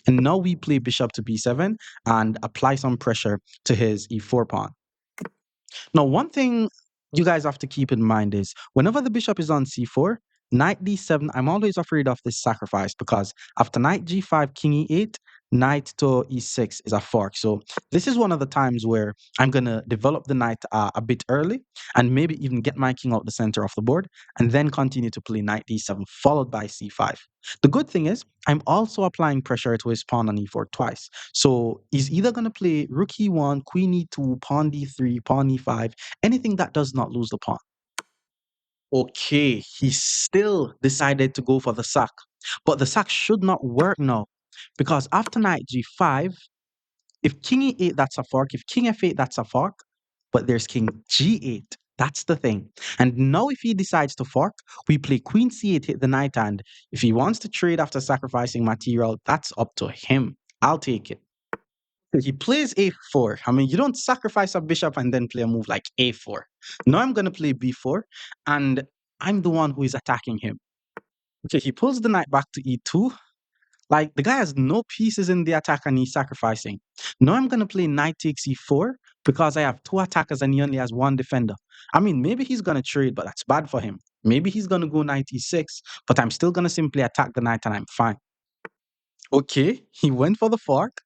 And now we play bishop to b7 and apply some pressure to his e4 pawn. Now, one thing you guys have to keep in mind is whenever the bishop is on c4, knight d7, I'm always afraid of this sacrifice because after knight g5, king e8, knight to e6 is a fork. So this is one of the times where I'm going to develop the knight a bit early and maybe even get my king out the center of the board and then continue to play knight d7 followed by c5. The good thing is I'm also applying pressure to his pawn on e4 twice. So he's either going to play rook e1, queen e2, pawn d3, pawn e5, anything that does not lose the pawn. Okay, he still decided to go for the sack. But the sack should not work now because after knight g5, if king e8, that's a fork. If king f8, that's a fork. But there's king g8. That's the thing. And now if he decides to fork, we play queen c8, hit the knight. And if he wants to trade after sacrificing material, that's up to him. I'll take it. He plays a4. I mean, you don't sacrifice a bishop and then play a move like a4. Now I'm going to play b4, and I'm the one who is attacking him. Okay, he pulls the knight back to e2. Like, the guy has no pieces in the attack and he's sacrificing. Now I'm going to play knight takes e4 because I have two attackers and he only has one defender. I mean, maybe he's going to trade, but that's bad for him. Maybe he's going to go knight e6, but I'm still going to simply attack the knight and I'm fine. Okay, he went for the fork.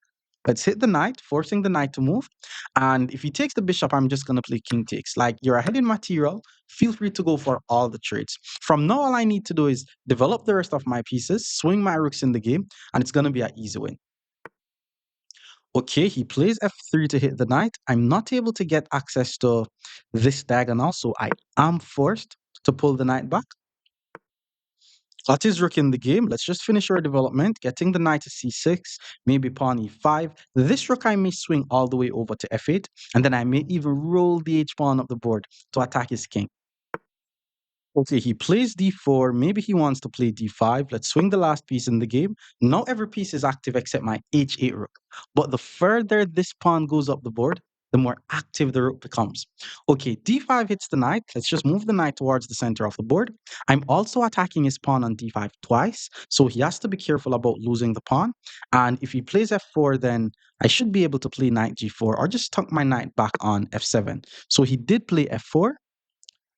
Let's hit the knight, forcing the knight to move. And if he takes the bishop, I'm just going to play king takes. Like, you're ahead in material. Feel free to go for all the trades. From now, all I need to do is develop the rest of my pieces, swing my rooks in the game, and it's going to be an easy win. Okay, he plays f3 to hit the knight. I'm not able to get access to this diagonal, so I am forced to pull the knight back. Got his rook in the game. Let's just finish our development, getting the knight to c6, maybe pawn e5. This rook I may swing all the way over to f8, and then I may even roll the h-pawn up the board to attack his king. Okay, he plays d4. Maybe he wants to play d5. Let's swing the last piece in the game. Now every piece is active except my h8 rook. But the further this pawn goes up the board, the more active the rook becomes. Okay, d5 hits the knight. Let's just move the knight towards the center of the board. I'm also attacking his pawn on d5 twice, so he has to be careful about losing the pawn. And if he plays f4, then I should be able to play knight g4 or just tuck my knight back on f7. So he did play f4.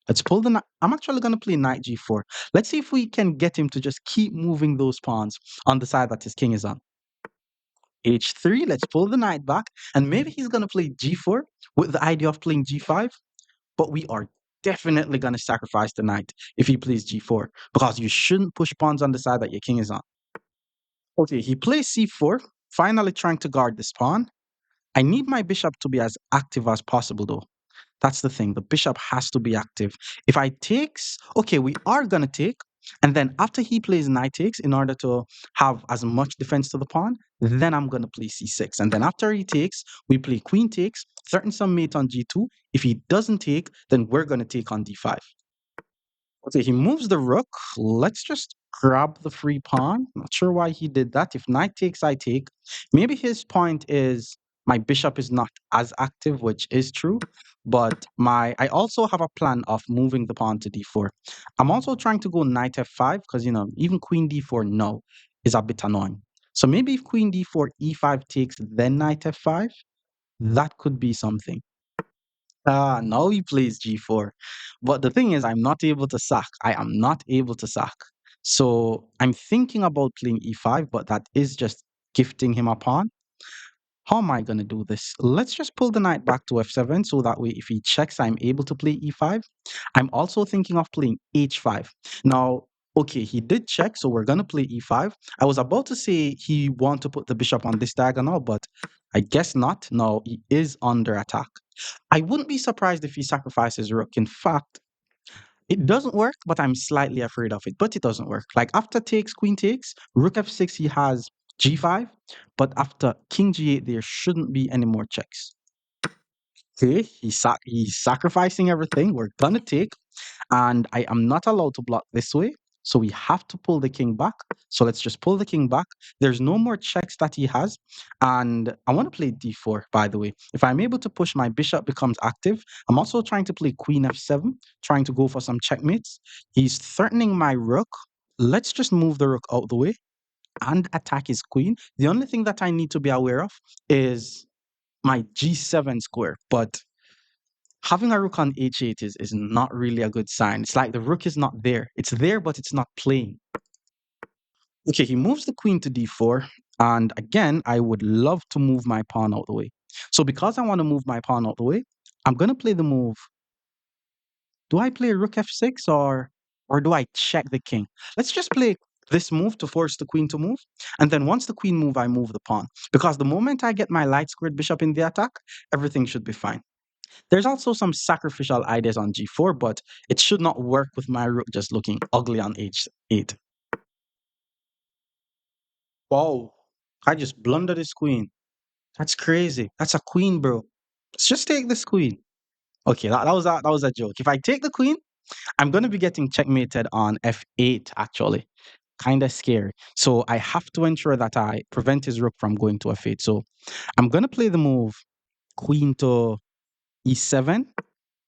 Let's pull the knight. I'm actually going to play knight g4. Let's see if we can get him to just keep moving those pawns on the side that his king is on. h3, let's pull the knight back. And maybe he's going to play g4 with the idea of playing g5. But we are definitely going to sacrifice the knight if he plays g4 because you shouldn't push pawns on the side that your king is on. Okay, he plays c4, finally trying to guard this pawn. I need my bishop to be as active as possible though. That's the thing. The bishop has to be active. If I takes, okay, we are going to take. And then after he plays knight takes, in order to have as much defense to the pawn, then I'm going to play c6. And then after he takes, we play queen takes, threaten some mate on g2. If he doesn't take, then we're going to take on d5. Okay, he moves the rook. Let's just grab the free pawn. Not sure why he did that. If knight takes, I take. Maybe his point is my bishop is not as active, which is true. But I also have a plan of moving the pawn to d4. I'm also trying to go knight f5 because, even queen d4 no is a bit annoying. So maybe if queen d4, e5 takes, then knight f5, that could be something. Now he plays g4. But the thing is, I'm not able to sack. I am not able to sack. So I'm thinking about playing e5, but that is just gifting him a pawn. How am I going to do this? Let's just pull the knight back to f7 so that way if he checks, I'm able to play e5. I'm also thinking of playing h5. Now, okay, he did check, so we're going to play e5. I was about to say he want to put the bishop on this diagonal, but I guess not. No, he is under attack. I wouldn't be surprised if he sacrifices rook. In fact, it doesn't work, but I'm slightly afraid of it. But it doesn't work. Like after takes, queen takes, rook f6, he has g5. But after king g8, there shouldn't be any more checks. Okay, he's sacrificing everything. We're gonna take, and I am not allowed to block this way. So we have to pull the king back. So let's just pull the king back. There's no more checks that he has. And I want to play d4, by the way. If I'm able to push, my bishop becomes active. I'm also trying to play queen f7, trying to go for some checkmates. He's threatening my rook. Let's just move the rook out the way and attack his queen. The only thing that I need to be aware of is my g7 square. But having a rook on h8 is not really a good sign. It's like the rook is not there. It's there, but it's not playing. Okay, he moves the queen to d4. And again, I would love to move my pawn out the way. So because I want to move my pawn out the way, I'm going to play the move. Do I play rook f6 or do I check the king? Let's just play this move to force the queen to move. And then once the queen move, I move the pawn. Because the moment I get my light squared bishop in the attack, everything should be fine. There's also some sacrificial ideas on g4, but it should not work with my rook just looking ugly on h8. Wow, I just blundered his queen. That's crazy. That's a queen, bro. Let's just take this queen. Okay, that was a joke. If I take the queen, I'm gonna be getting checkmated on f8, actually. Kinda scary. So I have to ensure that I prevent his rook from going to f8. So I'm gonna play the move queen to e7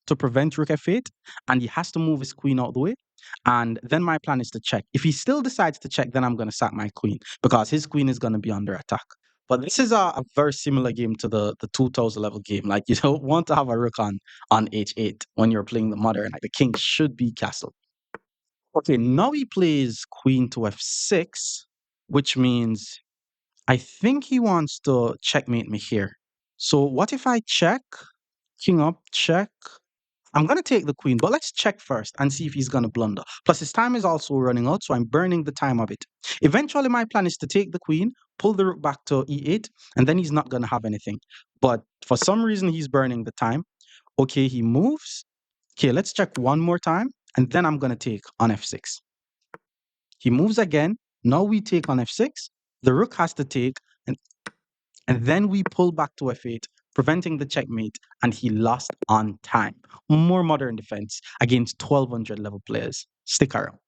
to prevent rook f8, and he has to move his queen out the way. And then my plan is to check. If he still decides to check, then I'm going to sack my queen because his queen is going to be under attack. But this is a very similar game to the 2000 level game. Like you don't want to have a rook on h8 when you're playing the modern. Like the king should be castled. Okay, now he plays queen to f6, which means I think he wants to checkmate me here. So what if I check? King up, check. I'm going to take the queen, but let's check first and see if he's going to blunder. Plus, his time is also running out, so I'm burning the time of it. Eventually, my plan is to take the queen, pull the rook back to e8, and then he's not going to have anything. But for some reason, he's burning the time. Okay, he moves. Okay, let's check one more time, and then I'm going to take on f6. He moves again. Now we take on f6. The rook has to take, and and then we pull back to f8, preventing the checkmate, and he lost on time. More modern defense against 1200 level players. Stick around.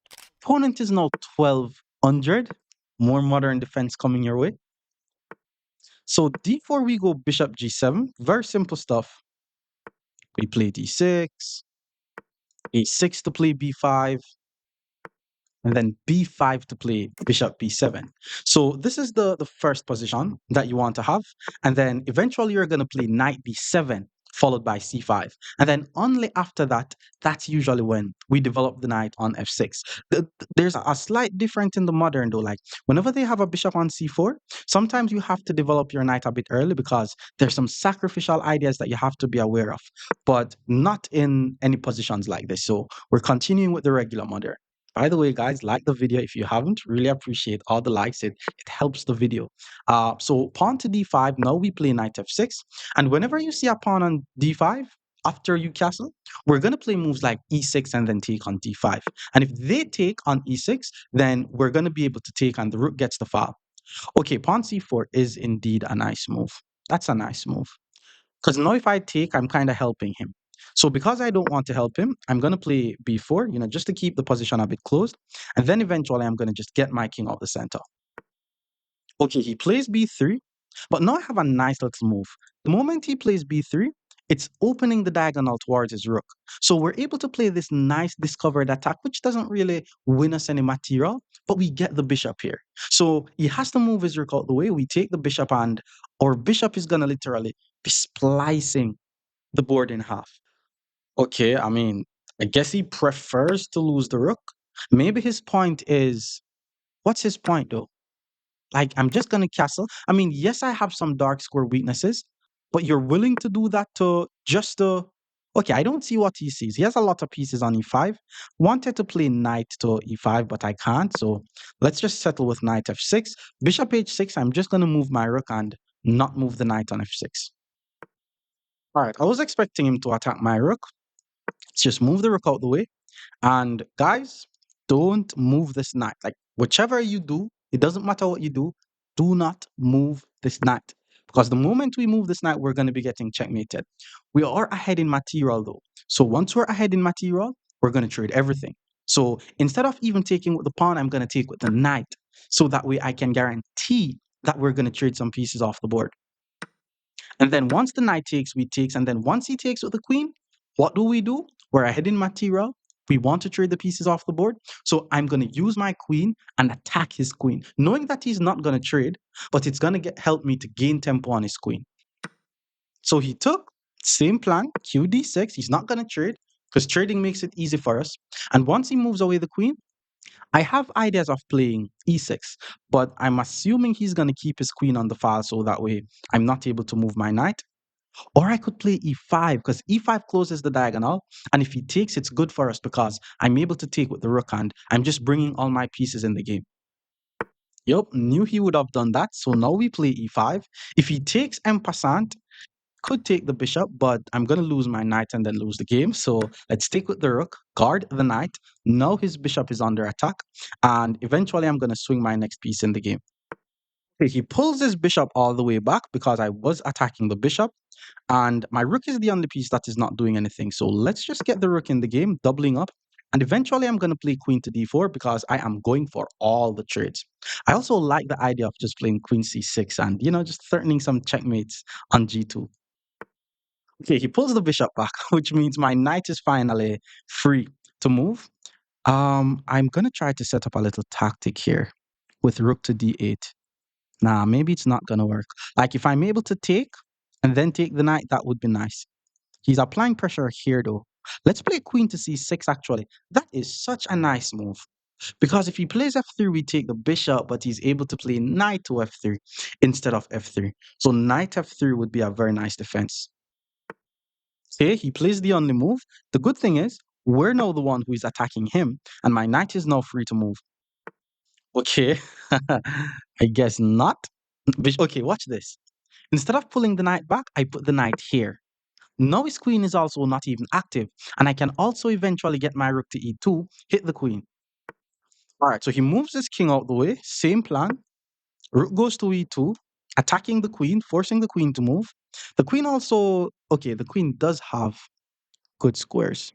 Opponent is now 1200. More modern defense coming your way. So d4, we go bishop g7. Very simple stuff. We play d6, a6 to play b5, and then b5 to play bishop b7. So this is the first position that you want to have. And then eventually you're going to play knight b7 followed by c5. And then only after that, that's usually when we develop the knight on f6. There's a slight difference in the modern though. Like whenever they have a bishop on c4, sometimes you have to develop your knight a bit early because there's some sacrificial ideas that you have to be aware of, but not in any positions like this. So we're continuing with the regular modern. By the way, guys, like the video if you haven't. Really appreciate all the likes. It helps the video. So pawn to d5. Now we play knight f6. And whenever you see a pawn on d5, after you castle, we're going to play moves like e6 and then take on d5. And if they take on e6, then we're going to be able to take and the rook gets the file. Okay, pawn c4 is indeed a nice move. That's a nice move. Because now if I take, I'm kind of helping him. So because I don't want to help him, I'm going to play b4, just to keep the position a bit closed. And then eventually I'm going to just get my king out the center. Okay, he plays b3, but now I have a nice little move. The moment he plays b3, it's opening the diagonal towards his rook. So we're able to play this nice discovered attack, which doesn't really win us any material, but we get the bishop here. So he has to move his rook out the way. We take the bishop and our bishop is going to literally be splicing the board in half. Okay, I mean, I guess he prefers to lose the rook. Maybe his point is, what's his point though? Like, I'm just gonna castle. I mean, yes, I have some dark square weaknesses, but you're willing to do that to just to. Okay, I don't see what he sees. He has a lot of pieces on e5. Wanted to play knight to e5, but I can't. So let's just settle with knight f6. Bishop h6, I'm just gonna move my rook and not move the knight on f6. All right, I was expecting him to attack my rook. Let's just move the rook out the way. And guys, don't move this knight. Like, whichever you do, it doesn't matter what you do not move this knight. Because the moment we move this knight, we're going to be getting checkmated. We are ahead in material though. So once we're ahead in material, we're going to trade everything. So instead of even taking with the pawn, I'm going to take with the knight. So that way I can guarantee that we're going to trade some pieces off the board. And then once the knight takes, we takes, and then once he takes with the queen, what do? We're ahead in material. We want to trade the pieces off the board. So I'm going to use my queen and attack his queen, knowing that he's not going to trade, but it's going to help me to gain tempo on his queen. So he took same plan, qd6. He's not going to trade because trading makes it easy for us. And once he moves away the queen, I have ideas of playing e6, but I'm assuming he's going to keep his queen on the file so that way I'm not able to move my knight. Or I could play e5 because e5 closes the diagonal. And if he takes, it's good for us because I'm able to take with the rook and I'm just bringing all my pieces in the game. Yup, knew he would have done that. So now we play e5. If he takes en passant, could take the bishop, but I'm going to lose my knight and then lose the game. So let's take with the rook, guard the knight. Now his bishop is under attack. And eventually I'm going to swing my next piece in the game. Okay, he pulls his bishop all the way back because I was attacking the bishop. And my rook is the only piece that is not doing anything. So let's just get the rook in the game, doubling up. And eventually I'm going to play queen to d4 because I am going for all the trades. I also like the idea of just playing queen c6 and, just threatening some checkmates on g2. Okay, he pulls the bishop back, which means my knight is finally free to move. I'm going to try to set up a little tactic here with rook to d8. Nah, maybe it's not going to work. Like if I'm able to take and then take the knight, that would be nice. He's applying pressure here, though. Let's play queen to c6, actually. That is such a nice move. Because if he plays f3, we take the bishop, but he's able to play knight to f3 instead of f3. So knight f3 would be a very nice defense. Okay, he plays the only move. The good thing is, we're now the one who is attacking him, and my knight is now free to move. Okay, I guess not. Okay, watch this. Instead of pulling the knight back, I put the knight here. Now his queen is also not even active, and I can also eventually get my rook to e2, hit the queen. All right, so he moves his king out the way, same plan. Rook goes to e2, attacking the queen, forcing the queen to move. The queen also, okay, the queen does have good squares.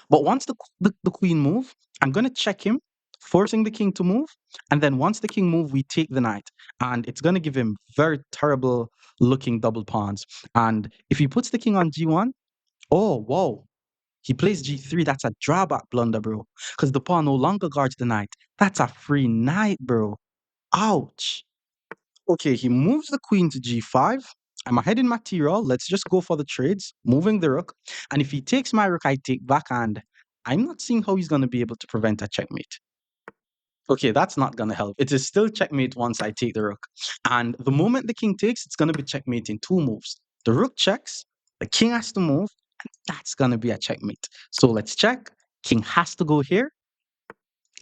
But once the queen move, I'm going to check him, forcing the king to move. And then once the king move, we take the knight. And it's going to give him very terrible looking double pawns. And if he puts the king on g1, oh, whoa. He plays g3. That's a drawback blunder, bro. Because the pawn no longer guards the knight. That's a free knight, bro. Ouch. Okay, he moves the queen to g5. I'm ahead in material. Let's just go for the trades, moving the rook. And if he takes my rook, I take backhand. I'm not seeing how he's going to be able to prevent a checkmate. Okay, that's not going to help. It is still checkmate once I take the rook. And the moment the king takes, it's going to be checkmate in two moves. The rook checks, the king has to move, and that's going to be a checkmate. So let's check. King has to go here,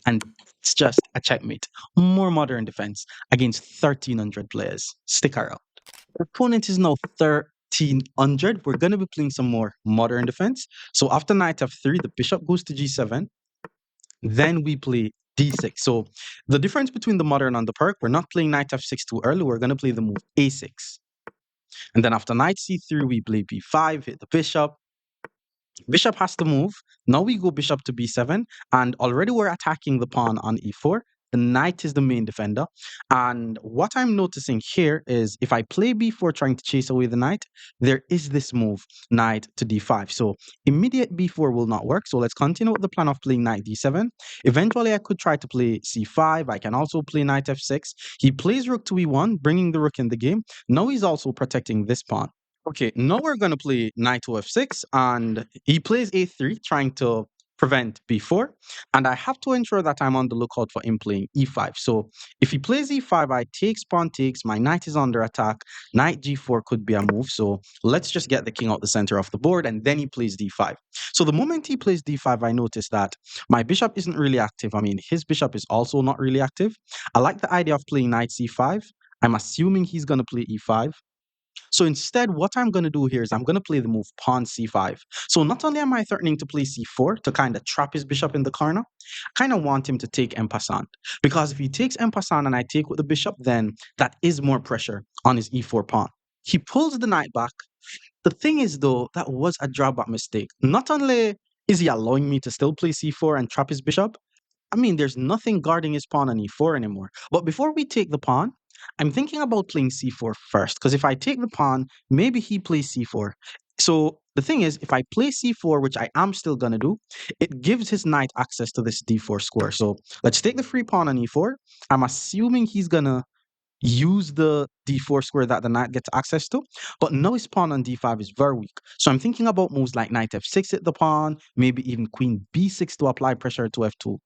and it's just a checkmate. More modern defense against 1,300 players. Stick around. Opponent is now 1,300. We're going to be playing some more modern defense. So after knight f3, the bishop goes to g7. Then we play d6. So the difference between the modern and the perk, we're not playing knight f6 too early. We're going to play the move a6. And then after knight c3, we play b5, hit the bishop. Bishop has to move. Now we go bishop to b7, and already we're attacking the pawn on e4. The knight is the main defender. And what I'm noticing here is if I play b4 trying to chase away the knight, there is this move, knight to d5. So immediate b4 will not work. So let's continue with the plan of playing knight d7. Eventually, I could try to play c5. I can also play knight f6. He plays rook to e1, bringing the rook in the game. Now he's also protecting this pawn. Okay, now we're going to play knight to f6, and he plays a3, trying to prevent b4, and I have to ensure that I'm on the lookout for him playing e5. So if he plays e5, I take pawn takes, my knight is under attack, knight g4 could be a move. So let's just get the king out the center of the board, and then he plays d5. So the moment he plays d5, I notice that my bishop isn't really active. I mean, his bishop is also not really active. I like the idea of playing knight c5. I'm assuming he's going to play e5. So instead, what I'm going to do here is I'm going to play the move pawn c5. So not only am I threatening to play c4 to kind of trap his bishop in the corner, I kind of want him to take en passant. Because if he takes en passant and I take with the bishop, then that is more pressure on his e4 pawn. He pulls the knight back. The thing is, though, that was a drawback mistake. Not only is he allowing me to still play c4 and trap his bishop, I mean, there's nothing guarding his pawn on e4 anymore. But before we take the pawn, I'm thinking about playing c4 first, because if I take the pawn, maybe he plays c4. So the thing is, if I play c4, which I am still going to do, it gives his knight access to this d4 square. So let's take the free pawn on e4. I'm assuming he's going to use the d4 square that the knight gets access to, but now his pawn on d5 is very weak. So I'm thinking about moves like knight f6 at the pawn, maybe even queen b6 to apply pressure to f2.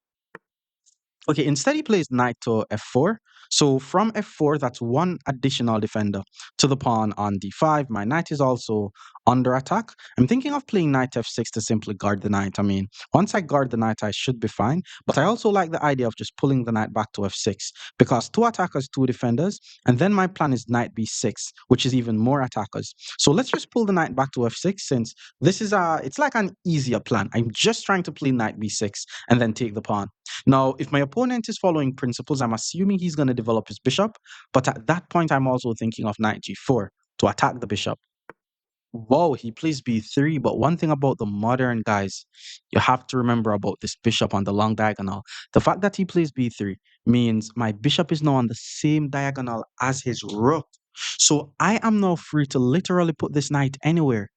Okay, instead he plays knight to f4. So from f4, that's one additional defender to the pawn on d5. My knight is also under attack. I'm thinking of playing knight f6 to simply guard the knight. I mean, once I guard the knight, I should be fine. But I also like the idea of just pulling the knight back to f6 because two attackers, two defenders. And then my plan is knight b6, which is even more attackers. So let's just pull the knight back to f6 since this is it's like an easier plan. I'm just trying to play knight b6 and then take the pawn. Now, if my opponent is following principles, I'm assuming he's going to develop his bishop. But at that point, I'm also thinking of knight g4 to attack the bishop. Whoa, he plays b3. But one thing about the modern guys, you have to remember about this bishop on the long diagonal. The fact that he plays b3 means my bishop is now on the same diagonal as his rook. So I am now free to literally put this knight anywhere.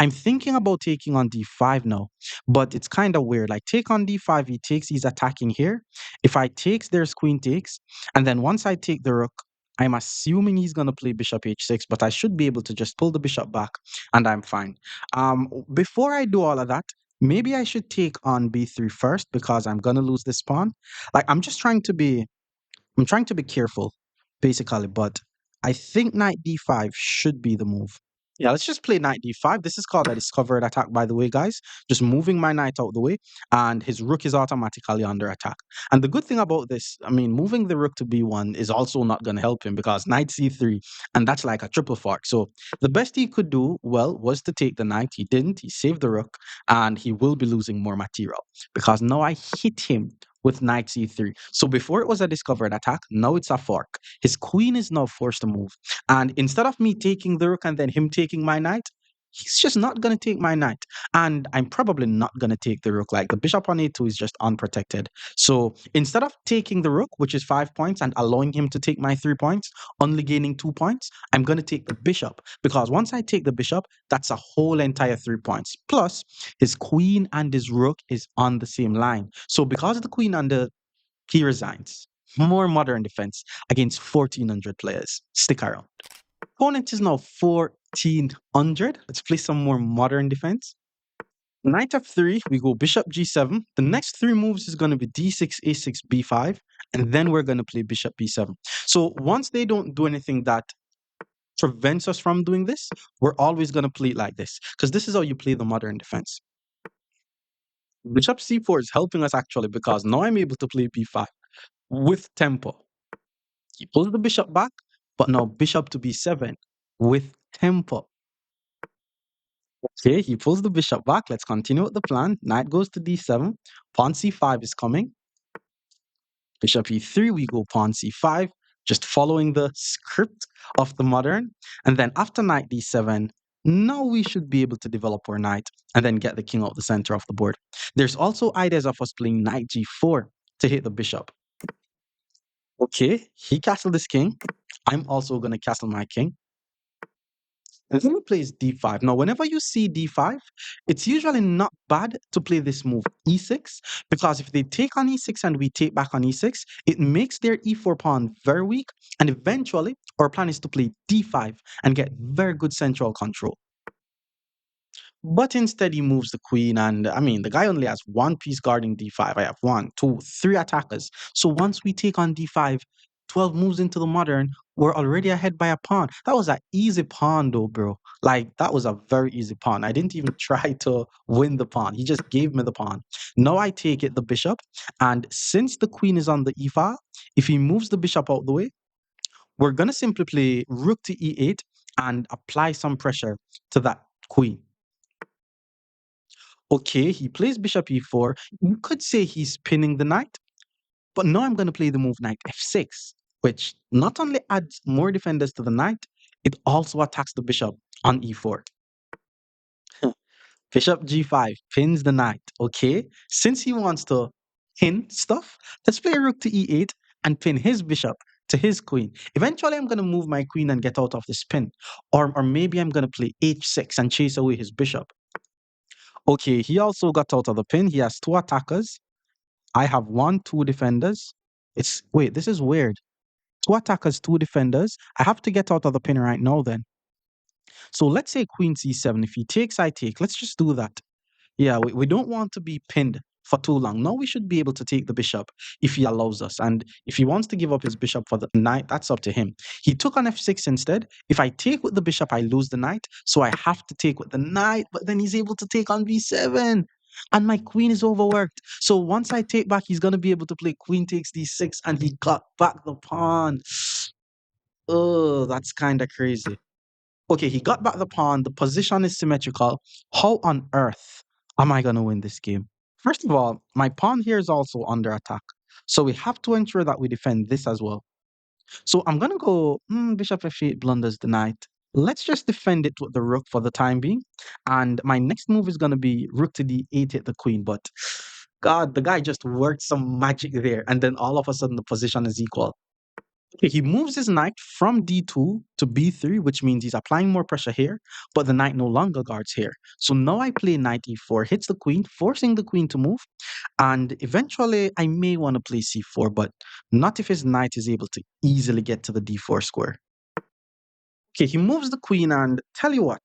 I'm thinking about taking on d5 now, but it's kind of weird. Like take on d5, he takes, he's attacking here. If I takes, there's queen takes, and then once I take the rook, I'm assuming he's gonna play bishop h6, but I should be able to just pull the bishop back, and I'm fine. Before I do all of that, maybe I should take on b3 first because I'm gonna lose this pawn. Like I'm trying to be careful, basically, but I think knight d5 should be the move. Yeah, let's just play knight d5. This is called a discovered attack, by the way, guys. Just moving my knight out the way, and his rook is automatically under attack. And the good thing about this, I mean, moving the rook to b1 is also not going to help him because knight c3, and that's like a triple fork. So the best he could do, well, was to take the knight. He didn't. He saved the rook, and he will be losing more material because now I hit him with knight c3. So before it was a discovered attack, now it's a fork. His queen is now forced to move. And instead of me taking the rook and then him taking my knight, he's just not going to take my knight. And I'm probably not going to take the rook. Like the bishop on a2 is just unprotected. So instead of taking the rook, which is 5 points, and allowing him to take my 3 points, only gaining 2 points, I'm going to take the bishop. Because once I take the bishop, that's a whole entire 3 points. Plus, his queen and his rook is on the same line. So because the queen and the he resigns. More modern defense against 1400 players. Stick around. Opponent is now 1400. Let's play some more modern defense. Knight f3, we go bishop g7. The next three moves is going to be d6, a6, b5, and then we're going to play bishop b7. So once they don't do anything that prevents us from doing this, we're always going to play it like this because this is how you play the modern defense. Bishop c4 is helping us actually because now I'm able to play b5 with tempo. He pulls the bishop back, but now bishop to b7 with tempo. Okay, he pulls the bishop back. Let's continue with the plan. Knight goes to d7. Pawn c5 is coming. Bishop e3, we go pawn c5, just following the script of the modern. And then after knight d7, now we should be able to develop our knight and then get the king out the center of the board. There's also ideas of us playing knight g4 to hit the bishop. Okay, he castled his king. I'm also going to castle my king. And then he plays d5. Now, whenever you see d5, it's usually not bad to play this move e6 because if they take on e6 and we take back on e6, it makes their e4 pawn very weak. And eventually, our plan is to play d5 and get very good central control. But instead, he moves the queen, and I mean, the guy only has one piece guarding d5. I have one, two, three attackers. So once we take on d5, 12 moves into the modern, we're already ahead by a pawn. That was an easy pawn, though, bro. Like, that was a very easy pawn. I didn't even try to win the pawn. He just gave me the pawn. Now I take it, the bishop, and since the queen is on the e file, if he moves the bishop out the way, we're going to simply play rook to e8 and apply some pressure to that queen. Okay, he plays bishop e4. You could say he's pinning the knight, but now I'm going to play the move knight f6, which not only adds more defenders to the knight, it also attacks the bishop on e4. Bishop g5 pins the knight. Okay, since he wants to pin stuff, let's play rook to e8 and pin his bishop to his queen. Eventually, I'm going to move my queen and get out of this pin. Or maybe I'm going to play h6 and chase away his bishop. Okay, he also got out of the pin. He has two attackers. I have one, two defenders. Wait, this is weird. Two attackers, two defenders. I have to get out of the pin right now then. So let's say queen c7. If he takes, I take. Let's just do that. Yeah, we don't want to be pinned for too long. Now we should be able to take the bishop if he allows us. And if he wants to give up his bishop for the knight, that's up to him. He took on f6 instead. If I take with the bishop, I lose the knight. So I have to take with the knight, but then he's able to take on b7. And my queen is overworked. So once I take back, he's going to be able to play queen takes d6 and he got back the pawn. Oh, that's kind of crazy. Okay, he got back the pawn. The position is symmetrical. How on earth am I going to win this game? First of all, my pawn here is also under attack. So we have to ensure that we defend this as well. So I'm going to go bishop f8 blunders the knight. Let's just defend it with the rook for the time being. And my next move is going to be rook to d8 hit the queen. But God, the guy just worked some magic there. And then all of a sudden the position is equal. Okay, he moves his knight from d2 to b3, which means he's applying more pressure here, but the knight no longer guards here. So now I play knight e4, hits the queen, forcing the queen to move, and eventually I may want to play c4, but not if his knight is able to easily get to the d4 square. Okay, he moves the queen, and tell you what,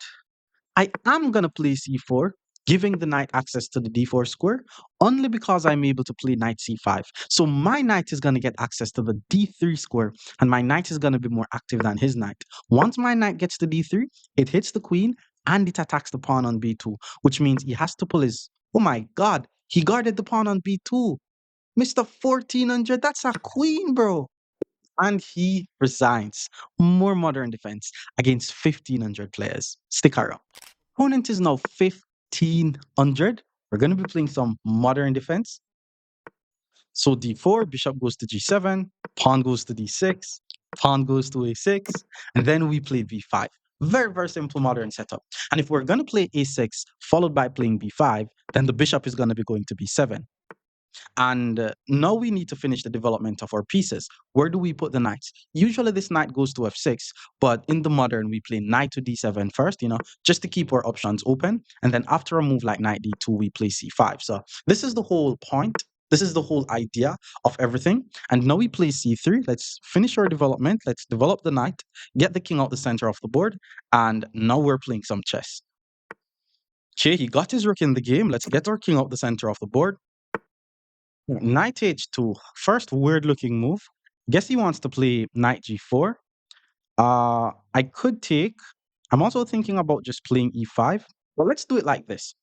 I am going to play c4, giving the knight access to the d4 square, only because I'm able to play knight c5. So my knight is going to get access to the d3 square, and my knight is going to be more active than his knight. Once my knight gets to d3, it hits the queen, and it attacks the pawn on b2, which means he has to pull his... Oh my god, he guarded the pawn on b2. Mr. 1400, that's a queen, bro. And he resigns. More modern defense against 1500 players. Stick around. Opponent is now 1500. We're going to be playing some modern defense. So d4, bishop goes to g7, pawn goes to d6, pawn goes to a6, and then we play b5. Very, very simple modern setup. And if we're going to play a6 followed by playing b5, then the bishop is going to be going to b7. And now we need to finish the development of our pieces. Where do we put the knights? Usually this knight goes to f6, but in the modern, we play knight to d7 first, just to keep our options open. And then after a move like knight d2, we play c5. So this is the whole point. This is the whole idea of everything. And now we play c3. Let's finish our development. Let's develop the knight, get the king out the center of the board. And now we're playing some chess. Okay, he got his rook in the game. Let's get our king out the center of the board. Knight h2. First weird looking move. Guess he wants to play knight g4. I could take. I'm also thinking about just playing e5. But let's do it like this.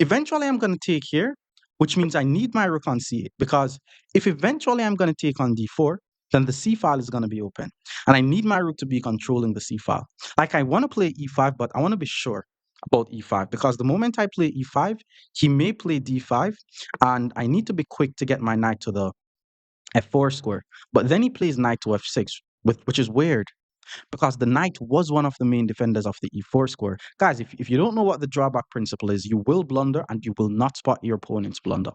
Eventually I'm going to take here, which means I need my rook on c8, because if eventually I'm going to take on d4, then the c file is going to be open. And I need my rook to be controlling the c file. Like, I want to play e5, but I want to be sure about e5, because the moment I play e5, he may play d5, and I need to be quick to get my knight to the f4 square. But then he plays knight to f6, which is weird, because the knight was one of the main defenders of the e4 square. Guys, if you don't know what the drawback principle is, you will blunder and you will not spot your opponent's blunder.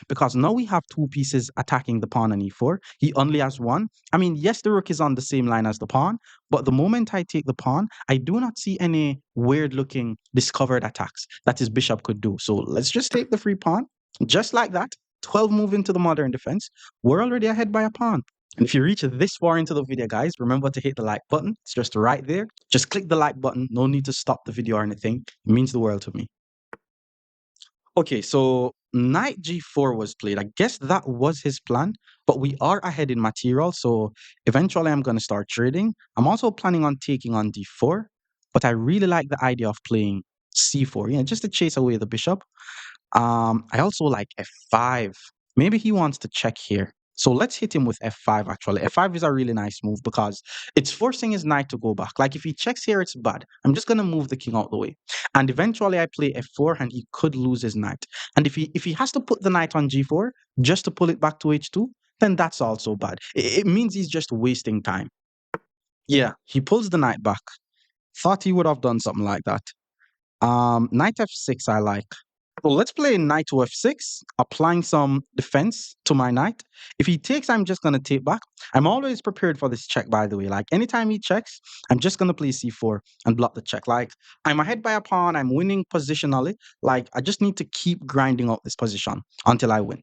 Because now we have two pieces attacking the pawn on e4. He only has one. I mean, yes, the rook is on the same line as the pawn, but the moment I take the pawn, I do not see any weird-looking discovered attacks that his bishop could do. So let's just take the free pawn, just like that. 12 move into the modern defense. We're already ahead by a pawn. And if you reach this far into the video, guys, remember to hit the like button. It's just right there. Just click the like button. No need to stop the video or anything. It means the world to me. Okay, so knight g4 was played. I guess that was his plan, but we are ahead in material, so eventually I'm going to start trading. I'm also planning on taking on d4, but I really like the idea of playing c4, just to chase away the bishop. I also like f5. Maybe he wants to check here. So let's hit him with f5 actually. F5 is a really nice move because it's forcing his knight to go back. Like if he checks here, it's bad. I'm just gonna move the king out the way. And eventually I play f4 and he could lose his knight. And if he has to put the knight on g4 just to pull it back to h2, then that's also bad. It means he's just wasting time. Yeah, he pulls the knight back. Thought he would have done something like that. Knight f6 I like. So let's play knight to f6, applying some defense to my knight. If he takes, I'm just going to take back. I'm always prepared for this check, by the way. Like anytime he checks, I'm just going to play c4 and block the check. Like I'm ahead by a pawn, I'm winning positionally. Like I just need to keep grinding out this position until I win.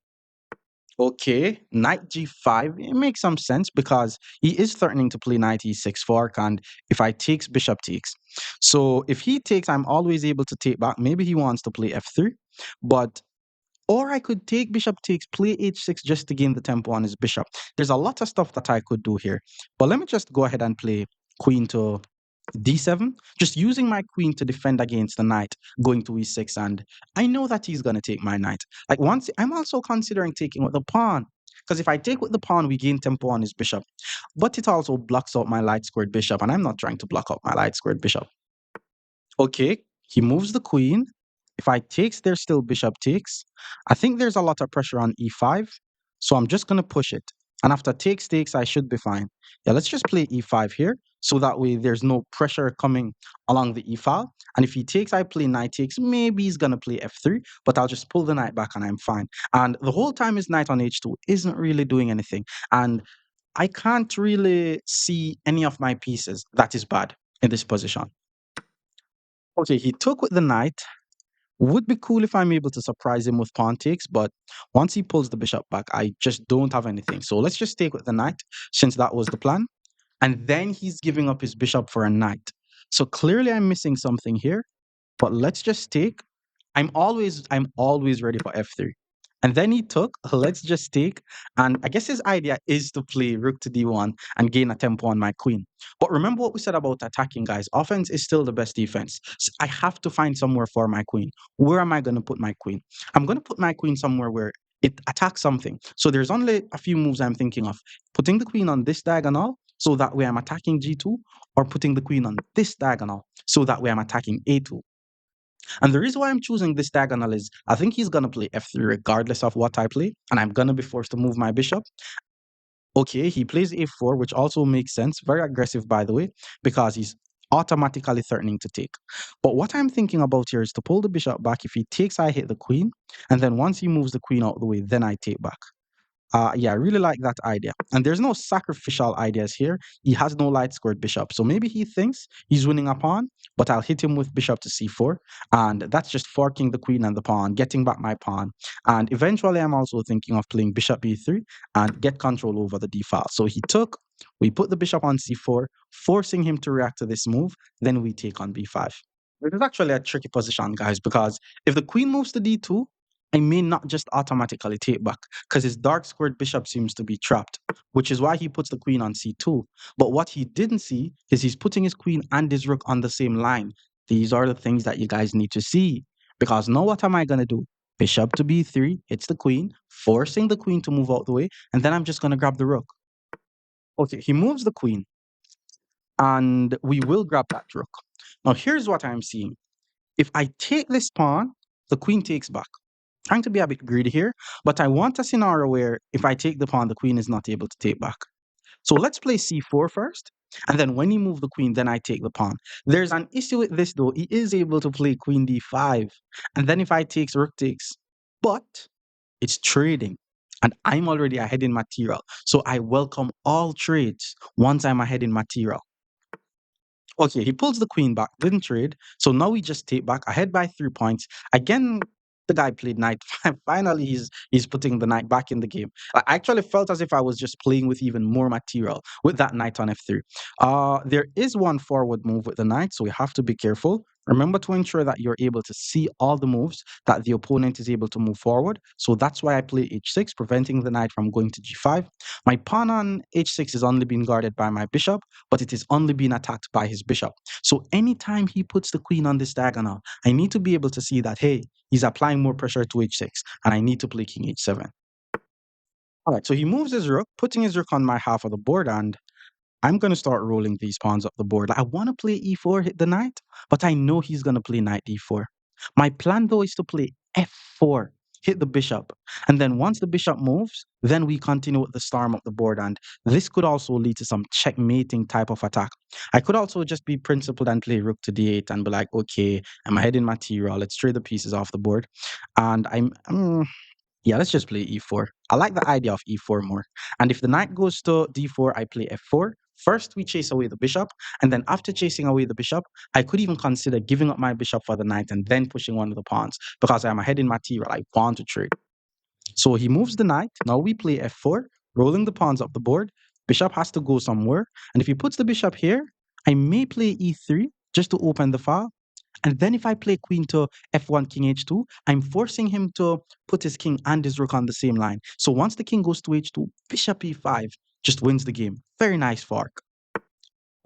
Okay, knight g5. It makes some sense because he is threatening to play knight e6 fork, and if I takes, bishop takes. So if he takes, I'm always able to take back. Maybe he wants to play f3, but or I could take bishop takes, play h6 just to gain the tempo on his bishop. There's a lot of stuff that I could do here, but let me just go ahead and play queen to d7, just using my queen to defend against the knight going to e6, and I know that he's going to take my knight. Like once I'm also considering taking with the pawn, because if I take with the pawn we gain tempo on his bishop, but it also blocks out my light squared bishop, and I'm not trying to block out my light squared bishop. Okay, he moves the queen. If I takes, there's still bishop takes. I think there's a lot of pressure on e5, so I'm just going to push it. And after takes, I should be fine. Yeah, let's just play e5 here, so that way there's no pressure coming along the e file. And if he takes, I play knight takes. Maybe he's going to play f3, but I'll just pull the knight back and I'm fine. And the whole time his knight on h2 isn't really doing anything. And I can't really see any of my pieces that is bad in this position. Okay, he took with the knight. Would be cool if I'm able to surprise him with pawn takes, but once he pulls the bishop back, I just don't have anything. So let's just take with the knight, since that was the plan. And then he's giving up his bishop for a knight. So clearly I'm missing something here, but let's just take. I'm always ready for f3. And then he took, let's just take, and I guess his idea is to play rook to d1 and gain a tempo on my queen. But remember what we said about attacking, guys. Offense is still the best defense. So I have to find somewhere for my queen. Where am I going to put my queen? I'm going to put my queen somewhere where it attacks something. So there's only a few moves I'm thinking of. Putting the queen on this diagonal, so that way I'm attacking g2, or putting the queen on this diagonal, so that way I'm attacking a2. And the reason why I'm choosing this diagonal is I think he's going to play f3 regardless of what I play, and I'm going to be forced to move my bishop. Okay, he plays a4, which also makes sense. Very aggressive, by the way, because he's automatically threatening to take. But what I'm thinking about here is to pull the bishop back. If he takes, I hit the queen. And then once he moves the queen out of the way, then I take back. Yeah, I really like that idea. And there's no sacrificial ideas here. He has no light squared bishop. So maybe he thinks he's winning a pawn, but I'll hit him with bishop to c4. And that's just forking the queen and the pawn, getting back my pawn. And eventually, I'm also thinking of playing bishop b3 and get control over the d file. So he took, we put the bishop on c4, forcing him to react to this move. Then we take on b5. It is actually a tricky position, guys, because if the queen moves to d2, I may not just automatically take back because his dark squared bishop seems to be trapped, which is why he puts the queen on c2. But what he didn't see is he's putting his queen and his rook on the same line. These are the things that you guys need to see. Because now what am I going to do? Bishop to b3 hits the queen, forcing the queen to move out the way, and then I'm just going to grab the rook. Okay, he moves the queen, and we will grab that rook. Now here's what I'm seeing. If I take this pawn, the queen takes back. Trying to be a bit greedy here, but I want a scenario where if I take the pawn, the queen is not able to take back. So let's play c4 first, and then when he moves the queen, then I take the pawn. There's an issue with this though. He is able to play queen d5, and then if I takes, rook takes. But it's trading, and I'm already ahead in material. So I welcome all trades once I'm ahead in material. Okay, he pulls the queen back, didn't trade. So now we just take back ahead by 3 points. Again, the guy played knight. Finally, he's putting the knight back in the game. I actually felt as if I was just playing with even more material with that knight on f3. There is one forward move with the knight, so we have to be careful. Remember to ensure that you're able to see all the moves that the opponent is able to move forward. So that's why I play h6, preventing the knight from going to g5. My pawn on h6 is only being guarded by my bishop, but it is only being attacked by his bishop. So anytime he puts the queen on this diagonal, I need to be able to see that, hey, he's applying more pressure to h6, and I need to play king h7. All right, so he moves his rook, putting his rook on my half of the board, and I'm going to start rolling these pawns up the board. Like, I want to play e4, hit the knight, but I know he's going to play knight d4. My plan, though, is to play f4, hit the bishop. And then once the bishop moves, then we continue with the storm up the board. And this could also lead to some checkmating type of attack. I could also just be principled and play rook to d8 and be like, okay, I'm ahead in material. Let's trade the pieces off the board. And yeah, let's just play e4. I like the idea of e4 more. And if the knight goes to d4, I play f4. First, we chase away the bishop. And then after chasing away the bishop, I could even consider giving up my bishop for the knight and then pushing one of the pawns because I am ahead in material. I want to trade. So he moves the knight. Now we play f4, rolling the pawns up the board. Bishop has to go somewhere. And if he puts the bishop here, I may play e3 just to open the file. And then if I play queen to f1, king h2, I'm forcing him to put his king and his rook on the same line. So once the king goes to h2, bishop e5 just wins the game. Very nice fork.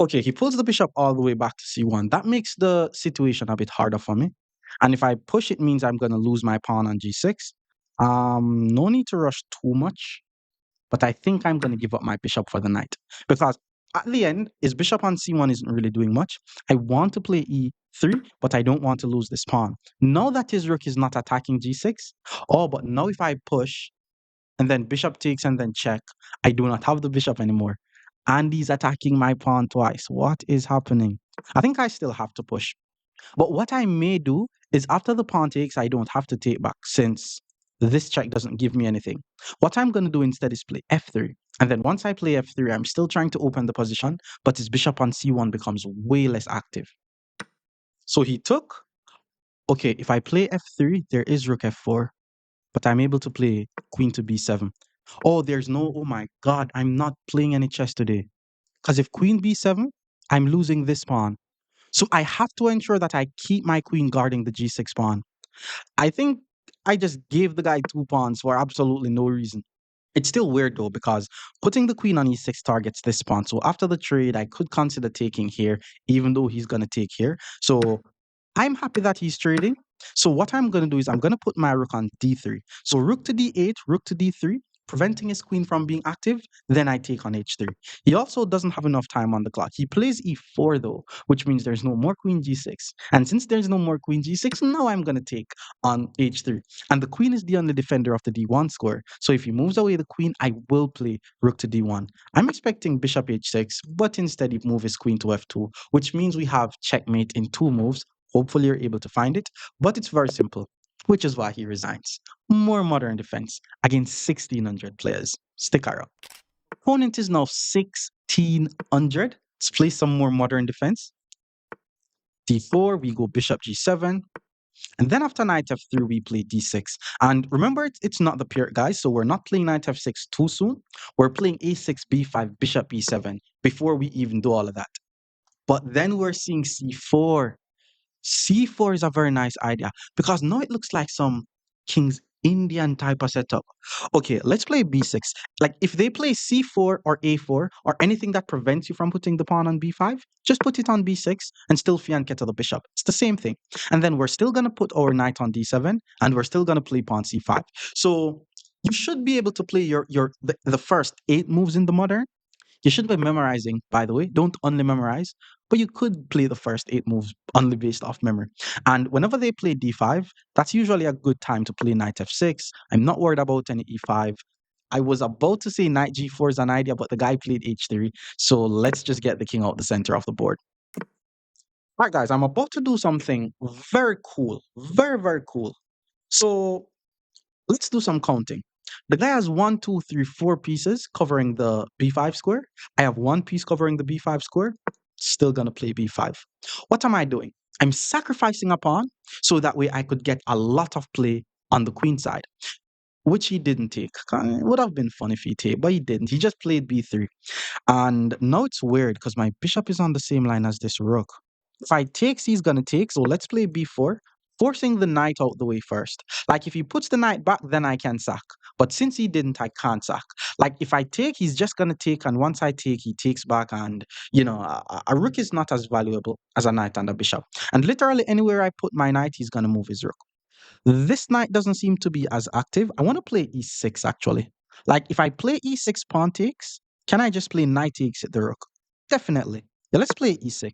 Okay, he pulls the bishop all the way back to c1. That makes the situation a bit harder for me. And if I push, it means I'm going to lose my pawn on g6. No need to rush too much, but I think I'm going to give up my bishop for the knight because at the end, his bishop on c1 isn't really doing much. I want to play e3, but I don't want to lose this pawn. Now that his rook is not attacking g6, oh, but now if I push and then bishop takes and then check, I do not have the bishop anymore. And he's attacking my pawn twice. What is happening? I think I still have to push. But what I may do is after the pawn takes, I don't have to take back since this check doesn't give me anything. What I'm going to do instead is play f3. And then once I play f3, I'm still trying to open the position, but his bishop on c1 becomes way less active. So he took, okay, if I play f3, there is rook f4, but I'm able to play queen to b7. Oh, there's no, oh my God, I'm not playing any chess today. Because if queen b7, I'm losing this pawn. So I have to ensure that I keep my queen guarding the g6 pawn. I think I just gave the guy two pawns for absolutely no reason. It's still weird though, because putting the queen on e6 targets this pawn. So after the trade, I could consider taking here, even though he's going to take here. So I'm happy that he's trading. So what I'm going to do is I'm going to put my rook on d3. So rook to d8, rook to d3, preventing his queen from being active. Then I take on h3. He also doesn't have enough time on the clock. He plays e4 though, which means there's no more queen g6. And since there's no more queen g6, now I'm going to take on h3. And the queen is the only defender of the d1 square. So if he moves away the queen, I will play rook to d1. I'm expecting bishop h6, but instead he moves his queen to f2, which means we have checkmate in two moves. Hopefully you're able to find it, but it's very simple, which is why he resigns. More modern defense against 1600 players. Stick around. Opponent is now 1600. Let's play some more modern defense. d4, we go bishop g7. And then after knight f3, we play d6. And remember, it's not the pair, guys. So we're not playing knight f6 too soon. We're playing a6, b5, bishop e7 before we even do all of that. But then we're seeing c4. C4 is a very nice idea because now it looks like some King's Indian type of setup. Okay, let's play b6. Like if they play c4 or a4 or anything that prevents you from putting the pawn on b5, just put it on b6 and still fianchet to the bishop. It's the same thing. And then we're still going to put our knight on d7 and we're still going to play pawn c5. So you should be able to play the first 8 moves in the modern. You shouldn't be memorizing, by the way. Don't only memorize, but you could play the first 8 moves only based off memory. And whenever they play d5, that's usually a good time to play knight f6. I'm not worried about any e5. I was about to say knight g4 is an idea, but the guy played h3. So let's just get the king out the center of the board. All right, guys, I'm about to do something very cool. Very, very cool. So let's do some counting. The guy has 1, 2, 3, 4 pieces covering the b5 square. I have one piece covering the b5 square. Still gonna play b5. What am I doing? I'm sacrificing a pawn so that way I could get a lot of play on the queen side, which he didn't take. It would have been fun if he take, but he didn't. He just played b3. And now it's weird because my bishop is on the same line as this rook. If I takes, he's gonna take. So let's play b4, forcing the knight out the way first. Like if he puts the knight back, then I can sack. But since he didn't, I can't sack. Like if I take, he's just gonna take, and once I take, he takes back, and a rook is not as valuable as a knight and a bishop. And literally anywhere I put my knight, he's gonna move his rook. This knight doesn't seem to be as active. I want to play e6 actually. Like if I play e6 pawn takes, can I just play knight takes at the rook? Definitely. Yeah, let's play e6.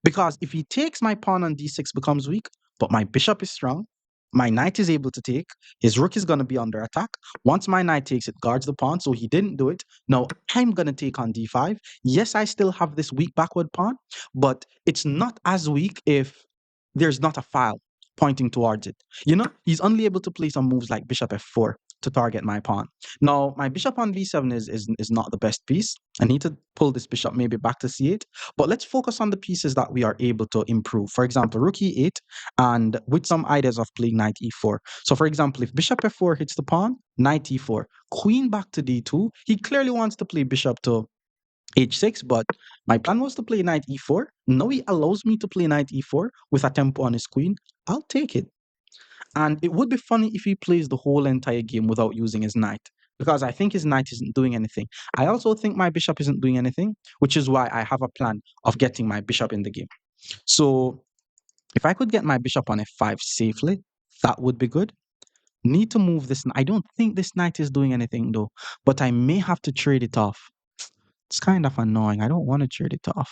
Because if he takes, my pawn on d6 becomes weak, but my bishop is strong. My knight is able to take. His rook is going to be under attack. Once my knight takes, it guards the pawn, so he didn't do it. Now I'm going to take on d5. Yes, I still have this weak backward pawn, but it's not as weak if there's not a file pointing towards it. He's only able to play some moves like bishop f4 to target my pawn. Now, my bishop on b7 is not the best piece. I need to pull this bishop maybe back to c8, but let's focus on the pieces that we are able to improve. For example, rook e8, and with some ideas of playing knight e4. So for example, if bishop f4 hits the pawn, knight e4, queen back to d2, he clearly wants to play bishop to h6, but my plan was to play knight e4. Now he allows me to play knight e4 with a tempo on his queen. I'll take it. And it would be funny if he plays the whole entire game without using his knight, because I think his knight isn't doing anything. I also think my bishop isn't doing anything, which is why I have a plan of getting my bishop in the game. So if I could get my bishop on f5 safely, that would be good. Need to move this. I don't think this knight is doing anything though, but I may have to trade it off. It's kind of annoying. I don't want to trade it off.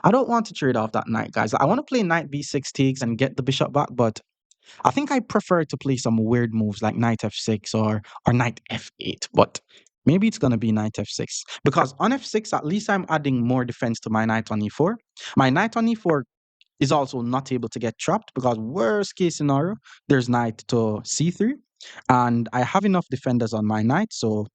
I don't want to trade off that knight, guys. I want to play knight b6 takes and get the bishop back, but I think I prefer to play some weird moves like knight f6 or knight f8. But maybe it's gonna be knight f6, because on f6 at least I'm adding more defense to my knight on e4. My knight on e4 is also not able to get trapped, because worst case scenario, there's knight to c3, and I have enough defenders on my knight, so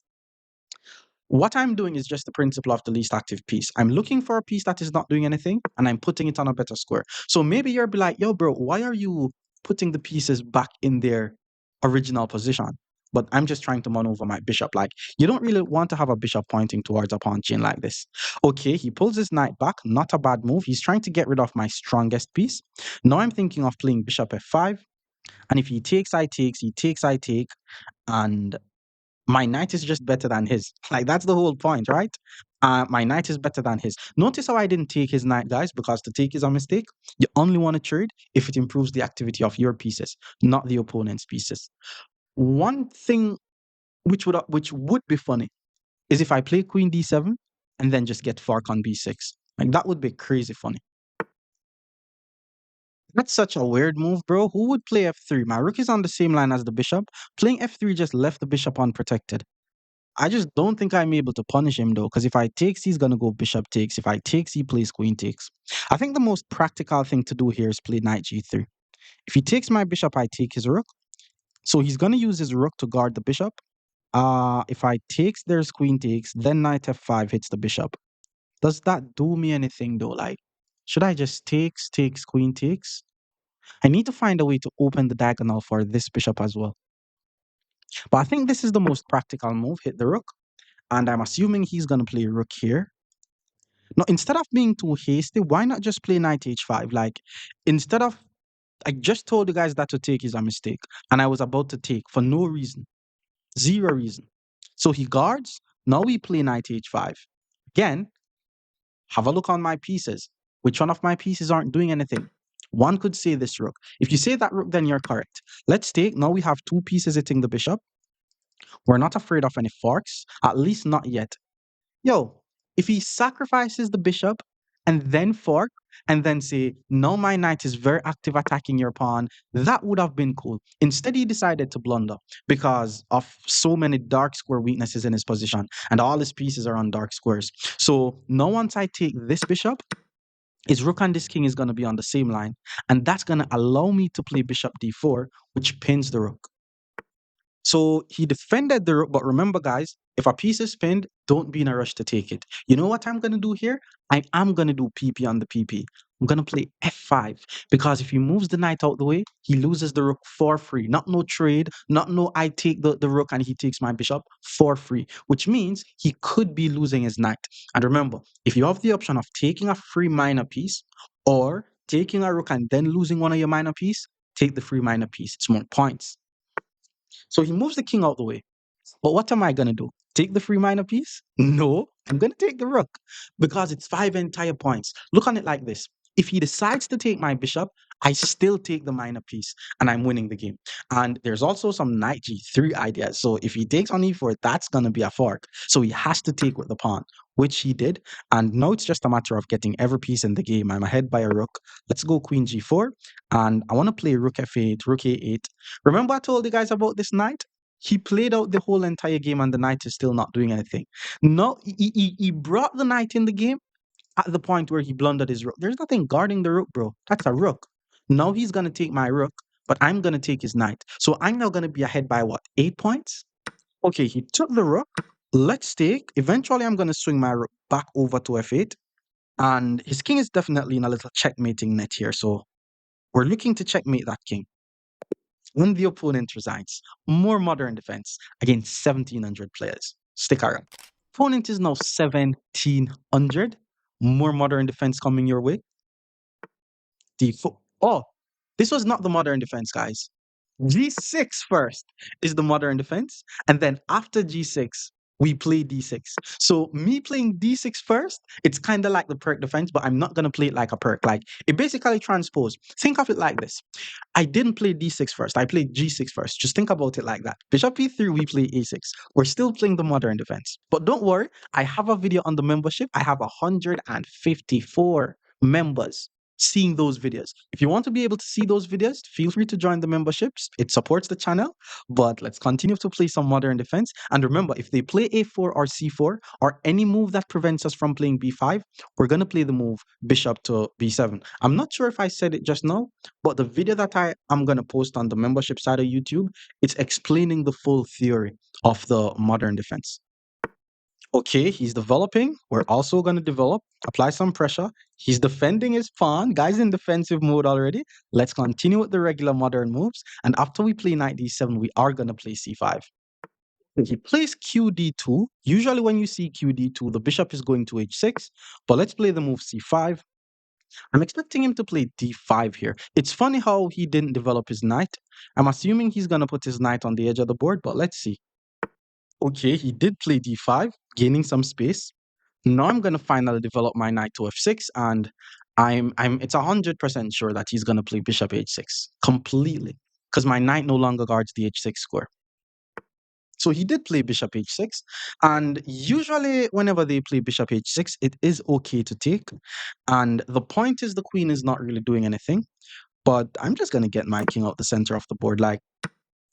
what I'm doing is just the principle of the least active piece. I'm looking for a piece that is not doing anything, and I'm putting it on a better square. So maybe you'll be like, yo, bro, why are you putting the pieces back in their original position? But I'm just trying to maneuver my bishop. Like, you don't really want to have a bishop pointing towards a pawn chain like this. Okay, he pulls his knight back. Not a bad move. He's trying to get rid of my strongest piece. Now I'm thinking of playing bishop f5. And if he takes, I takes, he takes, I take. And my knight is just better than his. Like that's the whole point, right? My knight is better than his. Notice how I didn't take his knight, guys, because to take is a mistake. You only want to trade if it improves the activity of your pieces, not the opponent's pieces. One thing which would be funny is if I play queen d7 and then just get fork on b6. Like that would be crazy funny. That's such a weird move, bro. Who would play f3? My rook is on the same line as the bishop. Playing f3 just left the bishop unprotected. I just don't think I'm able to punish him though, because if I takes, he's gonna go bishop takes. If I takes, he plays queen takes. I think the most practical thing to do here is play knight g3. If he takes my bishop, I take his rook. So he's gonna use his rook to guard the bishop. If I takes, there's queen takes, then knight f5 hits the bishop. Does that do me anything though? Like, should I just takes, queen takes? I need to find a way to open the diagonal for this bishop as well. But I think this is the most practical move. Hit the rook. And I'm assuming he's going to play rook here. Now, instead of being too hasty, why not just play knight h5? Like, instead of, I just told you guys that to take is a mistake. And I was about to take for no reason. Zero reason. So he guards. Now we play knight h5. Again, have a look on my pieces. Which one of my pieces aren't doing anything? One could say this rook. If you say that rook, then you're correct. Let's take, now we have two pieces hitting the bishop. We're not afraid of any forks, at least not yet. Yo, if he sacrifices the bishop and then fork and then say, no, my knight is very active attacking your pawn, that would have been cool. Instead, he decided to blunder because of so many dark square weaknesses in his position, and all his pieces are on dark squares. So now once I take this bishop, his rook and this king is going to be on the same line, and that's going to allow me to play bishop d4, which pins the rook. So he defended the rook, but remember, guys, if a piece is pinned, don't be in a rush to take it. You know what I'm going to do here? I am going to do PP on the PP. I'm going to play f5 because if he moves the knight out the way, he loses the rook for free. Not no trade, not no I take the rook and he takes my bishop for free, which means he could be losing his knight. And remember, if you have the option of taking a free minor piece or taking a rook and then losing one of your minor piece, take the free minor piece. It's more points. So he moves the king out the way. But what am I going to do? Take the free minor piece? No, I'm going to take the rook because it's 5 entire points. Look on it like this. If he decides to take my bishop, I still take the minor piece and I'm winning the game. And there's also some knight g3 ideas. So if he takes on e4, that's going to be a fork. So he has to take with the pawn, which he did. And now it's just a matter of getting every piece in the game. I'm ahead by a rook. Let's go queen g4. And I want to play rook f8, rook a8. Remember I told you guys about this knight? He played out the whole entire game and the knight is still not doing anything. No, he brought the knight in the game at the point where he blundered his rook. There's nothing guarding the rook, bro. That's a rook. Now he's going to take my rook, but I'm going to take his knight. So I'm now going to be ahead by what? 8 points? Okay, he took the rook. Let's take. Eventually, I'm going to swing my rook back over to f8. And his king is definitely in a little checkmating net here. So we're looking to checkmate that king when the opponent resigns. More modern defense against 1,700 players. Stick around. Opponent is now 1,700. More modern defense coming your way. Oh, this was not the modern defense, guys. G6 first is the modern defense. And then after G6, we play D6. So me playing D6 first, it's kind of like the perk defense, but I'm not going to play it like a perk. Like it basically transpose. Think of it like this. I didn't play D6 first. I played G6 first. Just think about it like that. Bishop E3, we play A6. We're still playing the modern defense. But don't worry, I have a video on the membership. I have 154 members seeing those videos. If you want to be able to see those videos, feel free to join the memberships. It supports the channel. But let's continue to play some modern defense. And remember, if they play A4 or C4 or any move that prevents us from playing B5, we're going to play the move bishop to B7. I'm not sure if I said it just now, but the video that I am going to post on the membership side of YouTube, it's explaining the full theory of the modern defense. Okay, he's developing. We're also going to develop, apply some pressure. He's defending his pawn. Guy's in defensive mode already. Let's continue with the regular modern moves. And after we play knight d7, we are going to play c5. He plays qd2. Usually when you see qd2, the bishop is going to h6. But let's play the move c5. I'm expecting him to play d5 here. It's funny how he didn't develop his knight. I'm assuming he's going to put his knight on the edge of the board, but let's see. Okay, he did play d5, gaining some space. Now I'm going to finally develop my knight to f6, and it's 100% sure that he's going to play bishop h6 completely, because my knight no longer guards the h6 square. So he did play bishop h6, and usually whenever they play bishop h6, it is okay to take. And the point is the queen is not really doing anything, but I'm just going to get my king out the center of the board. Like,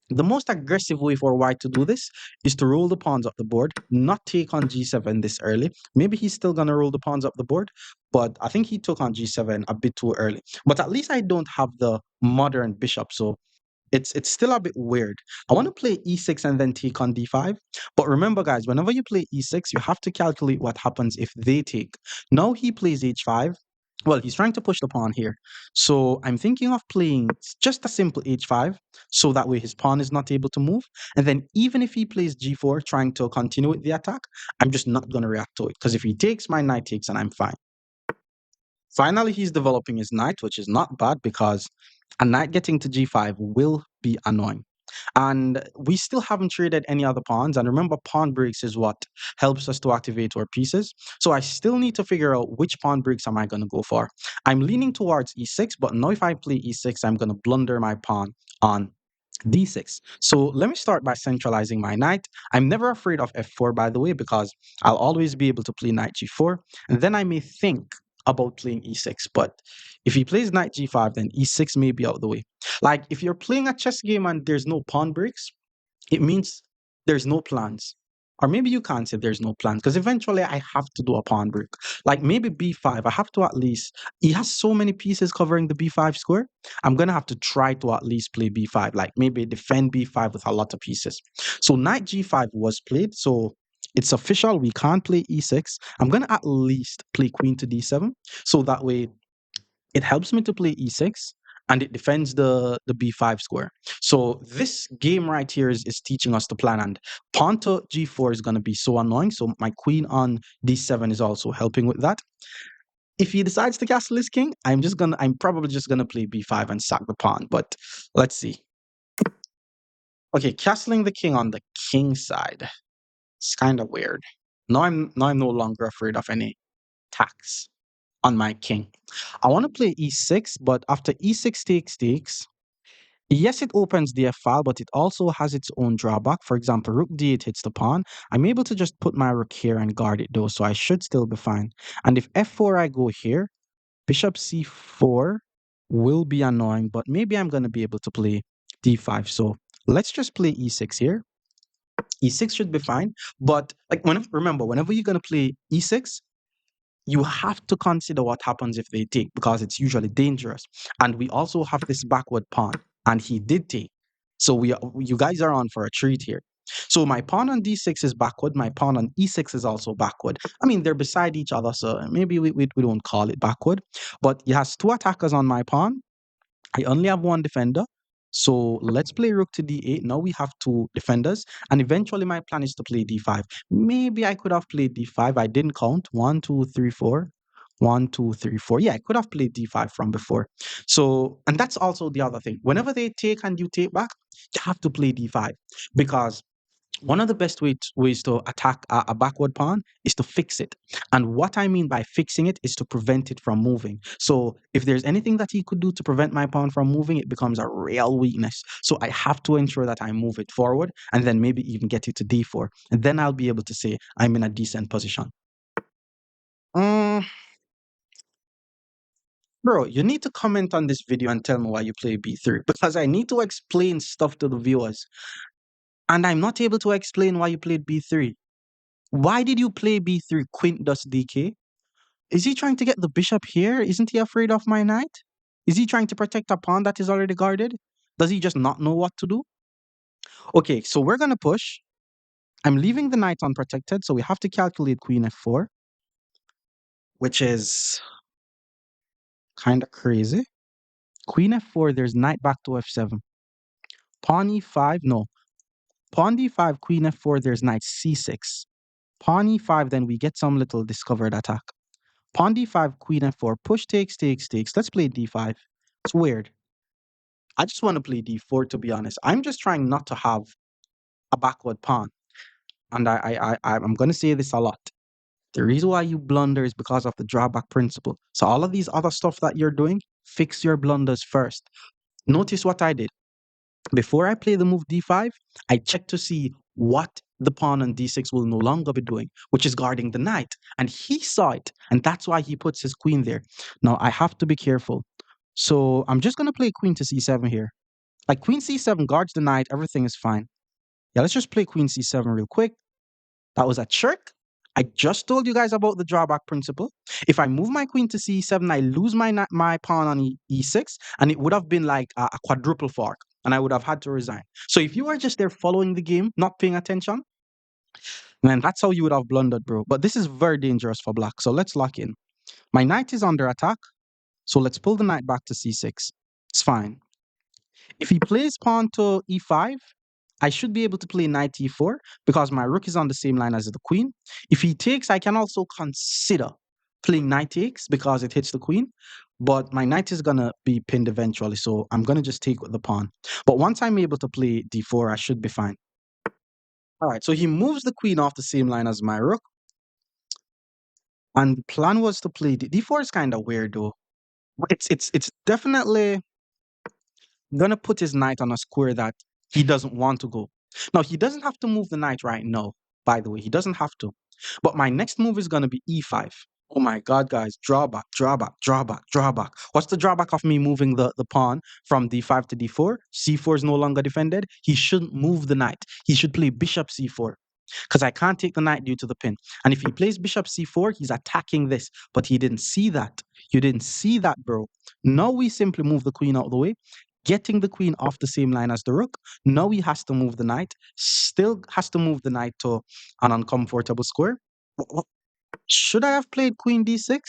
the most aggressive way for white to do this is to roll the pawns up the board, not take on g7 this early. Maybe he's still going to roll the pawns up the board, but I think he took on g7 a bit too early. But at least I don't have the modern bishop, so it's still a bit weird. I want to play e6 and then take on d5. But remember, guys, whenever you play e6, you have to calculate what happens if they take. Now he plays h5. Well, he's trying to push the pawn here. So I'm thinking of playing just a simple h5, so that way his pawn is not able to move. And then even if he plays g4, trying to continue with the attack, I'm just not going to react to it. Because if he takes, my knight takes, and I'm fine. Finally, he's developing his knight, which is not bad because a knight getting to g5 will be annoying. And we still haven't traded any other pawns. And remember, pawn breaks is what helps us to activate our pieces. So I still need to figure out which pawn breaks am I going to go for. I'm leaning towards e6, but now if I play e6, I'm going to blunder my pawn on d6. So let me start by centralizing my knight. I'm never afraid of f4, by the way, because I'll always be able to play knight g4. And then I may think about playing e6. But if he plays knight g5, then e6 may be out of the way. Like if you're playing a chess game and there's no pawn breaks, it means there's no plans. Or maybe you can't say there's no plans because eventually I have to do a pawn break. Like maybe b5, I have to at least, he has so many pieces covering the b5 square. I'm going to have to try to at least play b5, like maybe defend b5 with a lot of pieces. So knight g5 was played. So it's official. We can't play e6. I'm going to at least play queen to d7. So that way it helps me to play e6 and it defends the b5 square. So this game right here is teaching us to plan, and pawn to g4 is going to be so annoying. So my queen on d7 is also helping with that. If he decides to castle his king, I'm probably just gonna play b5 and sack the pawn. But let's see. Okay, castling the king on the king side. It's kind of weird. Now I'm no longer afraid of any attacks on my king. I want to play e6, but after e6 takes, yes, it opens the f file, but it also has its own drawback. For example, rook d8 hits the pawn. I'm able to just put my rook here and guard it though, so I should still be fine. And if f4 I go here, bishop c4 will be annoying, but maybe I'm going to be able to play d5. So let's just play e6 here. E6 should be fine, but like remember, whenever you're going to play e6, you have to consider what happens if they take because it's usually dangerous. And we also have this backward pawn, and he did take. So you guys are on for a treat here. So my pawn on d6 is backward. My pawn on e6 is also backward. I mean, they're beside each other, so maybe we don't call it backward. But he has two attackers on my pawn. I only have one defender. So let's play rook to d8. Now we have two defenders. And eventually my plan is to play d5. Maybe I could have played d5. I didn't count. 1, 2, 3, 4. 1, 2, 3, 4. Yeah, I could have played d5 from before. So, and that's also the other thing. Whenever they take and you take back, you have to play d5 because one of the best ways to attack a backward pawn is to fix it. And what I mean by fixing it is to prevent it from moving. So if there's anything that he could do to prevent my pawn from moving, it becomes a real weakness. So I have to ensure that I move it forward and then maybe even get it to d4. And then I'll be able to say I'm in a decent position. Mm, bro, you need to comment on this video and tell me why you play b3 because I need to explain stuff to the viewers. And I'm not able to explain why you played b3. Why did you play b3 queen does dk? Is he trying to get the bishop here? Isn't he afraid of my knight? Is he trying to protect a pawn that is already guarded? Does he just not know what to do? Okay, so we're gonna push. I'm leaving the knight unprotected, so we have to calculate queen f4, which is kind of crazy. Queen f4, there's knight back to f7. Pawn e5, no. Pawn d5, queen f4, there's knight c6. Pawn e5, then we get some little discovered attack. Pawn d5, queen f4, push takes. Let's play d5. It's weird. I just want to play d4 to be honest. I'm just trying not to have a backward pawn. And I'm gonna say this a lot. The reason why you blunder is because of the drawback principle. So all of these other stuff that you're doing, fix your blunders first. Notice what I did. Before I play the move d5, I check to see what the pawn on d6 will no longer be doing, which is guarding the knight. And he saw it, and that's why he puts his queen there. Now I have to be careful. So I'm just gonna play queen to c7 here. Like queen c7 guards the knight, everything is fine. Yeah, let's just play queen c7 real quick. That was a trick. I just told you guys about the drawback principle. If I move my queen to c7, I lose my pawn on e6, and it would have been like a quadruple fork, and I would have had to resign. So if you are just there following the game, not paying attention, then that's how you would have blundered, bro. But this is very dangerous for black, so let's lock in. My knight is under attack, so let's pull the knight back to c6. It's fine. If he plays pawn to e5, I should be able to play knight e4 because my rook is on the same line as the queen. If he takes, I can also consider playing knight takes because it hits the queen. But my knight is going to be pinned eventually, so I'm going to just take with the pawn. But once I'm able to play d4, I should be fine. All right, so he moves the queen off the same line as my rook. And the plan was to play d4 is kind of weird though. It's definitely gonna put his knight on a square that he doesn't want to go. Now he doesn't have to move the knight right now, by the way. He doesn't have to. But my next move is gonna be e5. Oh my god, guys, drawback. What's the drawback of me moving the pawn from d5 to d4? c4 is no longer defended. He shouldn't move the knight. He should play bishop c4 because I can't take the knight due to the pin. And if he plays bishop c4, he's attacking this, but he didn't see that. You didn't see that, bro. Now we simply move the queen out of the way, getting the queen off the same line as the rook. Now he has to move the knight, still has to move the knight to an uncomfortable square. Should I have played queen d6?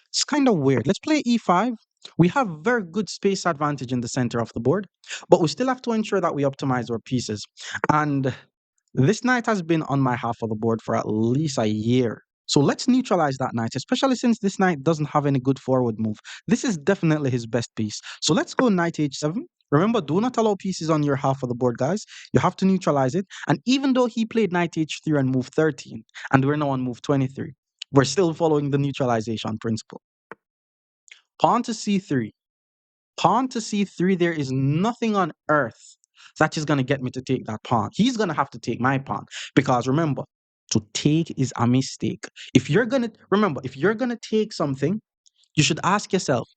It's kind of weird. Let's play e5. We have very good space advantage in the center of the board, but we still have to ensure that we optimize our pieces. And this knight has been on my half of the board for at least a year. So let's neutralize that knight, especially since this knight doesn't have any good forward move. This is definitely his best piece. So let's go knight h7. Remember, do not allow pieces on your half of the board, guys. You have to neutralize it. And even though he played knight h3 on move 13, and we're now on move 23, we're still following the neutralization principle. Pawn to c3. Pawn to c3, there is nothing on earth that is going to get me to take that pawn. He's going to have to take my pawn because remember, to take is a mistake. If you're going to, remember, if you're going to take something, you should ask yourself,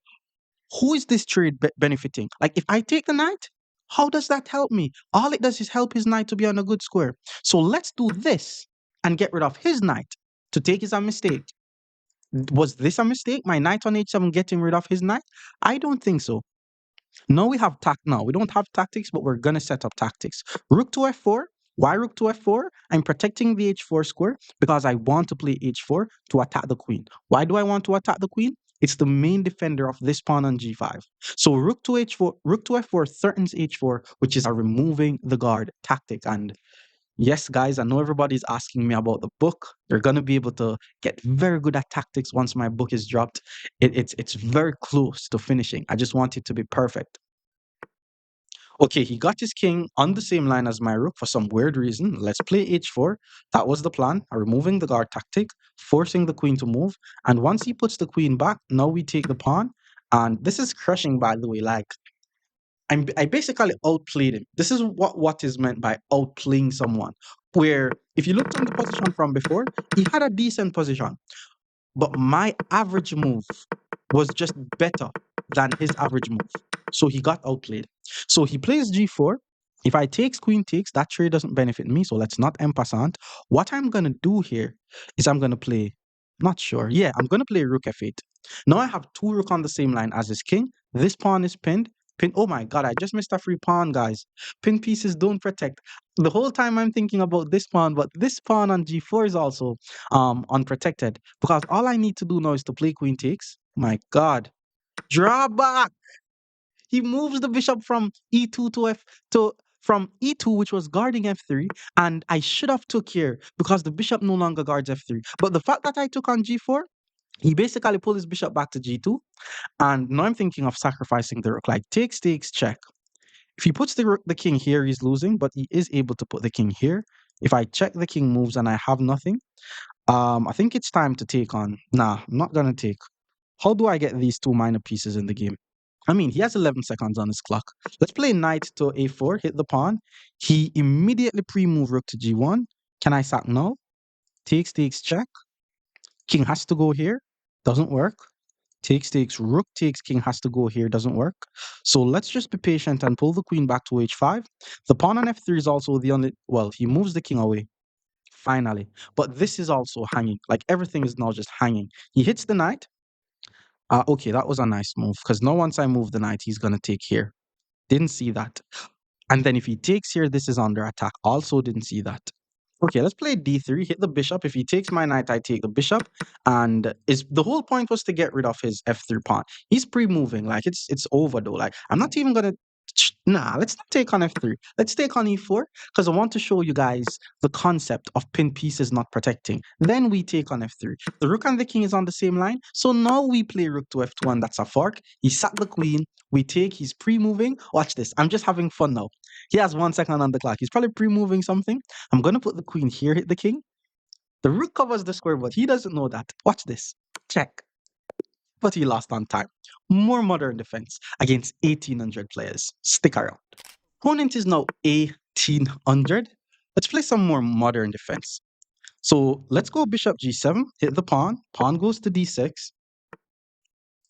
who is this trade benefiting? Like if I take the knight, how does that help me? All it does is help his knight to be on a good square. So let's do this and get rid of his knight. To take is a mistake. Was this a mistake? My knight on h7 getting rid of his knight? I don't think so. No, we have no, we don't have tactics, but we're gonna set up tactics. Rook to f4. Why rook to f4? I'm protecting the h4 square because I want to play h4 to attack the queen. Why do I want to attack the queen? It's the main defender of this pawn on g5. So rook to h4, rook to f4 threatens h4, which is a removing the guard tactic. And yes, guys, I know everybody's asking me about the book. You're gonna be able to get very good at tactics once my book is dropped. It's very close to finishing. I just want it to be perfect. Okay, he got his king on the same line as my rook for some weird reason. Let's play h4. That was the plan. Removing the guard tactic, forcing the queen to move. And once he puts the queen back, now we take the pawn. And this is crushing, by the way. Like, I basically outplayed him. This is what is meant by outplaying someone. Where if you looked on the position from before, he had a decent position. But my average move was just better than his average move. So he got outplayed. So he plays g4. If I takes queen takes, that trade doesn't benefit me. So let's not en passant. What I'm going to do here is I'm going to play, not sure. Yeah, I'm going to play rook f8. Now I have two rook on the same line as his king. This pawn is pinned. Pin. Oh my God, I just missed a free pawn, guys. Pin pieces don't protect. The whole time I'm thinking about this pawn, but this pawn on g4 is also unprotected because all I need to do now is to play queen takes. My God, draw back. He moves the bishop from e2 to f to from e2, which was guarding f3, and I should have took here because the bishop no longer guards f3. But the fact that I took on g4, he basically pulled his bishop back to g2, and now I'm thinking of sacrificing the rook, like takes, check. If he puts the king here, he's losing, but he is able to put the king here. If I check the king moves and I have nothing, I think it's time to take on. Nah, I'm not gonna take. How do I get these two minor pieces in the game? I mean, he has 11 seconds on his clock. Let's play knight to a4, hit the pawn. He immediately pre-move rook to g1. Can I sack now? Takes, check. King has to go here. Doesn't work. Takes, rook takes, king has to go here. Doesn't work. So let's just be patient and pull the queen back to h5. The pawn on f3 is also the only, well, he moves the king away. Finally. But this is also hanging. Like everything is now just hanging. He hits the knight. Okay, that was a nice move because now once I move the knight, he's going to take here. Didn't see that. And then if he takes here, this is under attack. Also didn't see that. Okay, let's play d3, hit the bishop. If he takes my knight, I take the bishop. And is the whole point was to get rid of his f3 pawn. He's pre-moving, like it's over though. Like I'm not even gonna nah, let's not take on f3. Let's take on e4 because I want to show you guys the concept of pin pieces not protecting. Then we take on f3. The rook and the king is on the same line. So now we play rook to f2 and that's a fork. He sat the queen. We take, he's pre-moving. Watch this. I'm just having fun now. He has 1 second on the clock. He's probably pre-moving something. I'm going to put the queen here, hit the king. The rook covers the square, but he doesn't know that. Watch this. Check. But he lost on time. More modern defense against 1800 players. Stick around. Opponent is now 1800. Let's play some more modern defense. So let's go bishop g7, hit the pawn. Pawn goes to d6.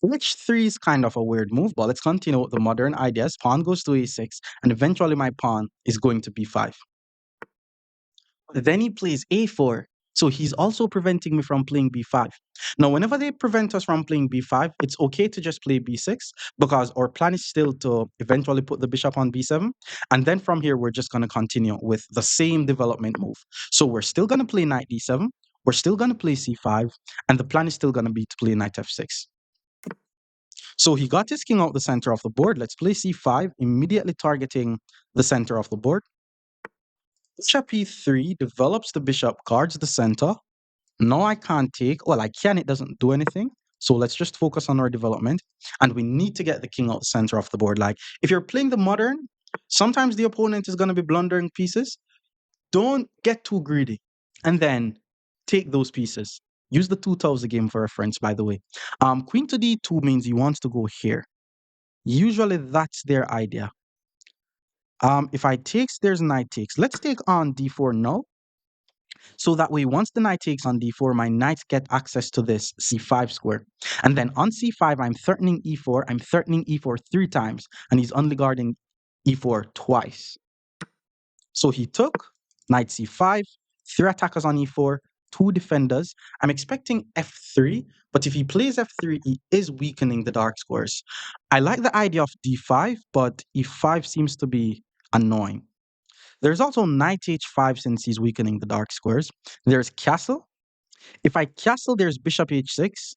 H3 is kind of a weird move, but let's continue with the modern ideas. Pawn goes to a6, and eventually my pawn is going to b5. Then he plays a4. So he's also preventing me from playing b5. Now, whenever they prevent us from playing b5, it's okay to just play b6 because our plan is still to eventually put the bishop on b7. And then from here, we're just going to continue with the same development move. So we're still going to play knight d7. We're still going to play c5. And the plan is still going to be to play knight f6. So he got his king out the center of the board. Let's play c5, immediately targeting the center of the board. Bishop e3 develops the bishop, guards the center. No, I can't take. Well, I can, it doesn't do anything. So let's just focus on our development. And we need to get the king out the center of the board. Like, if you're playing the modern, sometimes the opponent is going to be blundering pieces. Don't get too greedy. And then take those pieces. Use the two tiles game for reference, by the way. Queen to d2 means he wants to go here. Usually that's their idea. If I takes, there's knight takes. Let's take on d4 now. So that way, once the knight takes on d4, my knights get access to this c5 square. And then on c5, I'm threatening e4. I'm threatening e4 three times, and he's only guarding e4 twice. So he took knight c5, three attackers on e4, two defenders. I'm expecting f3, but if he plays f3, he is weakening the dark squares. I like the idea of d5, but e5 seems to be annoying. There's also knight h5 since he's weakening the dark squares. There's castle. If I castle, there's bishop h6.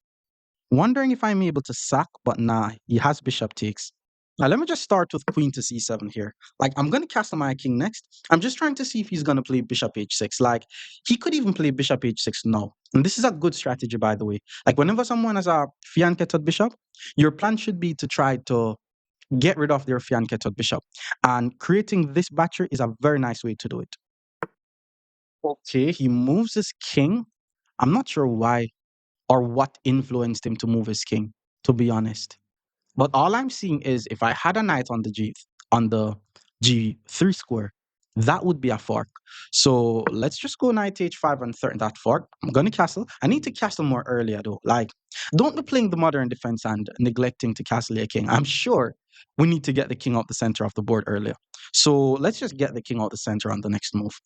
Wondering if I'm able to sack, but nah, he has bishop takes. Now let me just start with queen to c7 here. Like, I'm going to castle my king next. I'm just trying to see if he's going to play bishop h6. Like, he could even play bishop h6 now. And this is a good strategy, by the way. Like, whenever someone has a fianchetted bishop, your plan should be to try to get rid of their fianchetted bishop. And creating this battery is a very nice way to do it. Okay, he moves his king. I'm not sure why or what influenced him to move his king, to be honest. But all I'm seeing is if I had a knight on the G3 square, that would be a fork. So let's just go knight h5 and threaten that fork. I'm gonna castle. I need to castle more earlier though. Like, don't be playing the modern defense and neglecting to castle your king. I'm sure we need to get the king out the center of the board earlier. So let's just get the king out the center on the next move.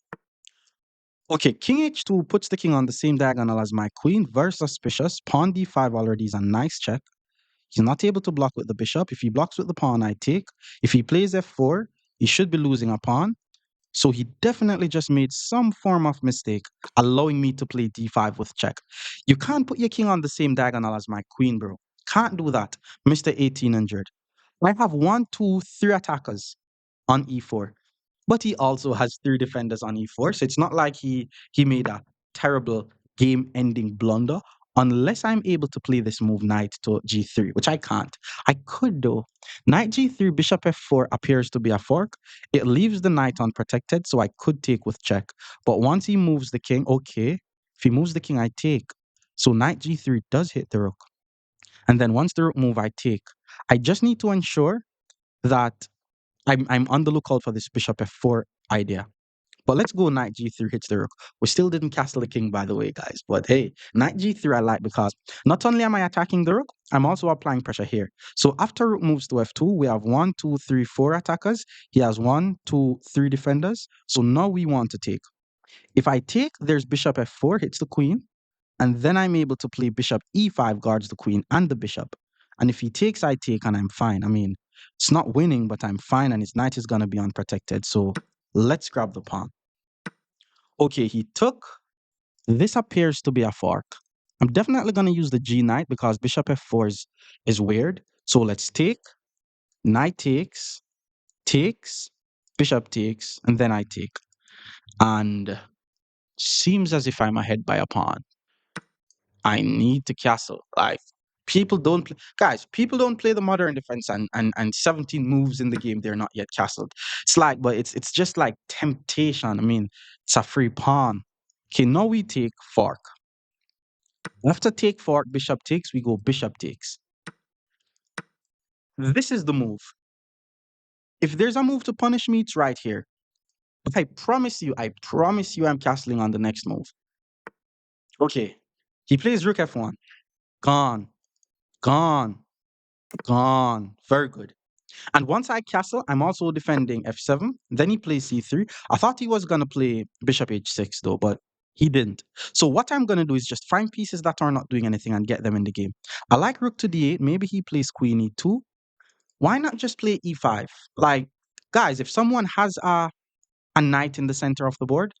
Okay, king h2 puts the king on the same diagonal as my queen. Very suspicious. Pawn d5 already is a nice check. He's not able to block with the bishop. If he blocks with the pawn, I take. If he plays f4, he should be losing a pawn. So he definitely just made some form of mistake, allowing me to play d5 with check. You can't put your king on the same diagonal as my queen, bro. Can't do that, Mr. 1800. I have one, two, three attackers on e4. But he also has three defenders on e4, so it's not like he made a terrible game-ending blunder. Unless I'm able to play this move knight to g3, which I can't. I could though. Knight g3, bishop f4 appears to be a fork. It leaves the knight unprotected, so I could take with check. But once he moves the king, okay. If he moves the king, I take. So knight g3 does hit the rook. And then once the rook move, I take. I just need to ensure that I'm on the lookout for this bishop f4 idea. But let's go knight g3 hits the rook. We still didn't castle the king, by the way, guys. But hey, knight g3 I like because not only am I attacking the rook, I'm also applying pressure here. So after rook moves to f2, we have one, two, three, four attackers. He has one, two, three defenders. So now we want to take. If I take, there's bishop f4 hits the queen. And then I'm able to play bishop e5 guards the queen and the bishop. And if he takes, I take, and I'm fine. I mean, it's not winning, but I'm fine, and his knight is going to be unprotected. So let's grab the pawn. Okay, he took. This appears to be a fork. I'm definitely going to use the g knight because bishop f4 is weird. So let's take. Knight takes, takes, bishop takes, and then I take. And seems as if I'm ahead by a pawn. I need to castle. Like, people don't play, guys, people don't play the modern defense and 17 moves in the game they're not yet castled. It's like, but it's just like temptation. I mean, it's a free pawn. Okay, now we take fork. After take fork, bishop takes, we go bishop takes. This is the move. If there's a move to punish me, it's right here. But I promise you, I'm castling on the next move. Okay. He plays rook f1. Gone. Gone. Gone. Very good. And once I castle, I'm also defending f7. Then he plays c3. I thought he was going to play bishop h6 though, but he didn't. So what I'm going to do is just find pieces that are not doing anything and get them in the game. I like rook to d8. Maybe he plays queen e2. Why not just play e5? Like, guys, if someone has a knight in the center of the board,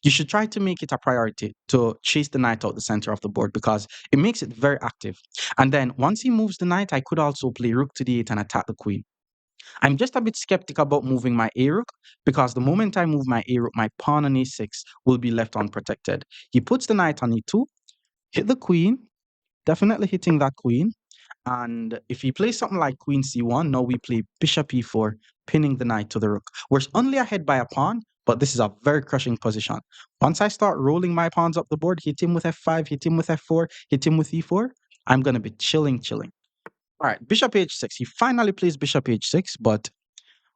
you should try to make it a priority to chase the knight out the center of the board because it makes it very active. And then once he moves the knight, I could also play rook to d8 and attack the queen. I'm just a bit skeptic about moving my a rook because the moment I move my a rook, my pawn on a6 will be left unprotected. He puts the knight on e2, hit the queen, definitely hitting that queen. And if he plays something like queen c1, now we play bishop e4, pinning the knight to the rook. We're only ahead by a pawn, but this is a very crushing position. Once I start rolling my pawns up the board, hit him with f5, hit him with f4, hit him with e4, I'm going to be chilling, chilling. All right, bishop h6. He finally plays bishop h6, but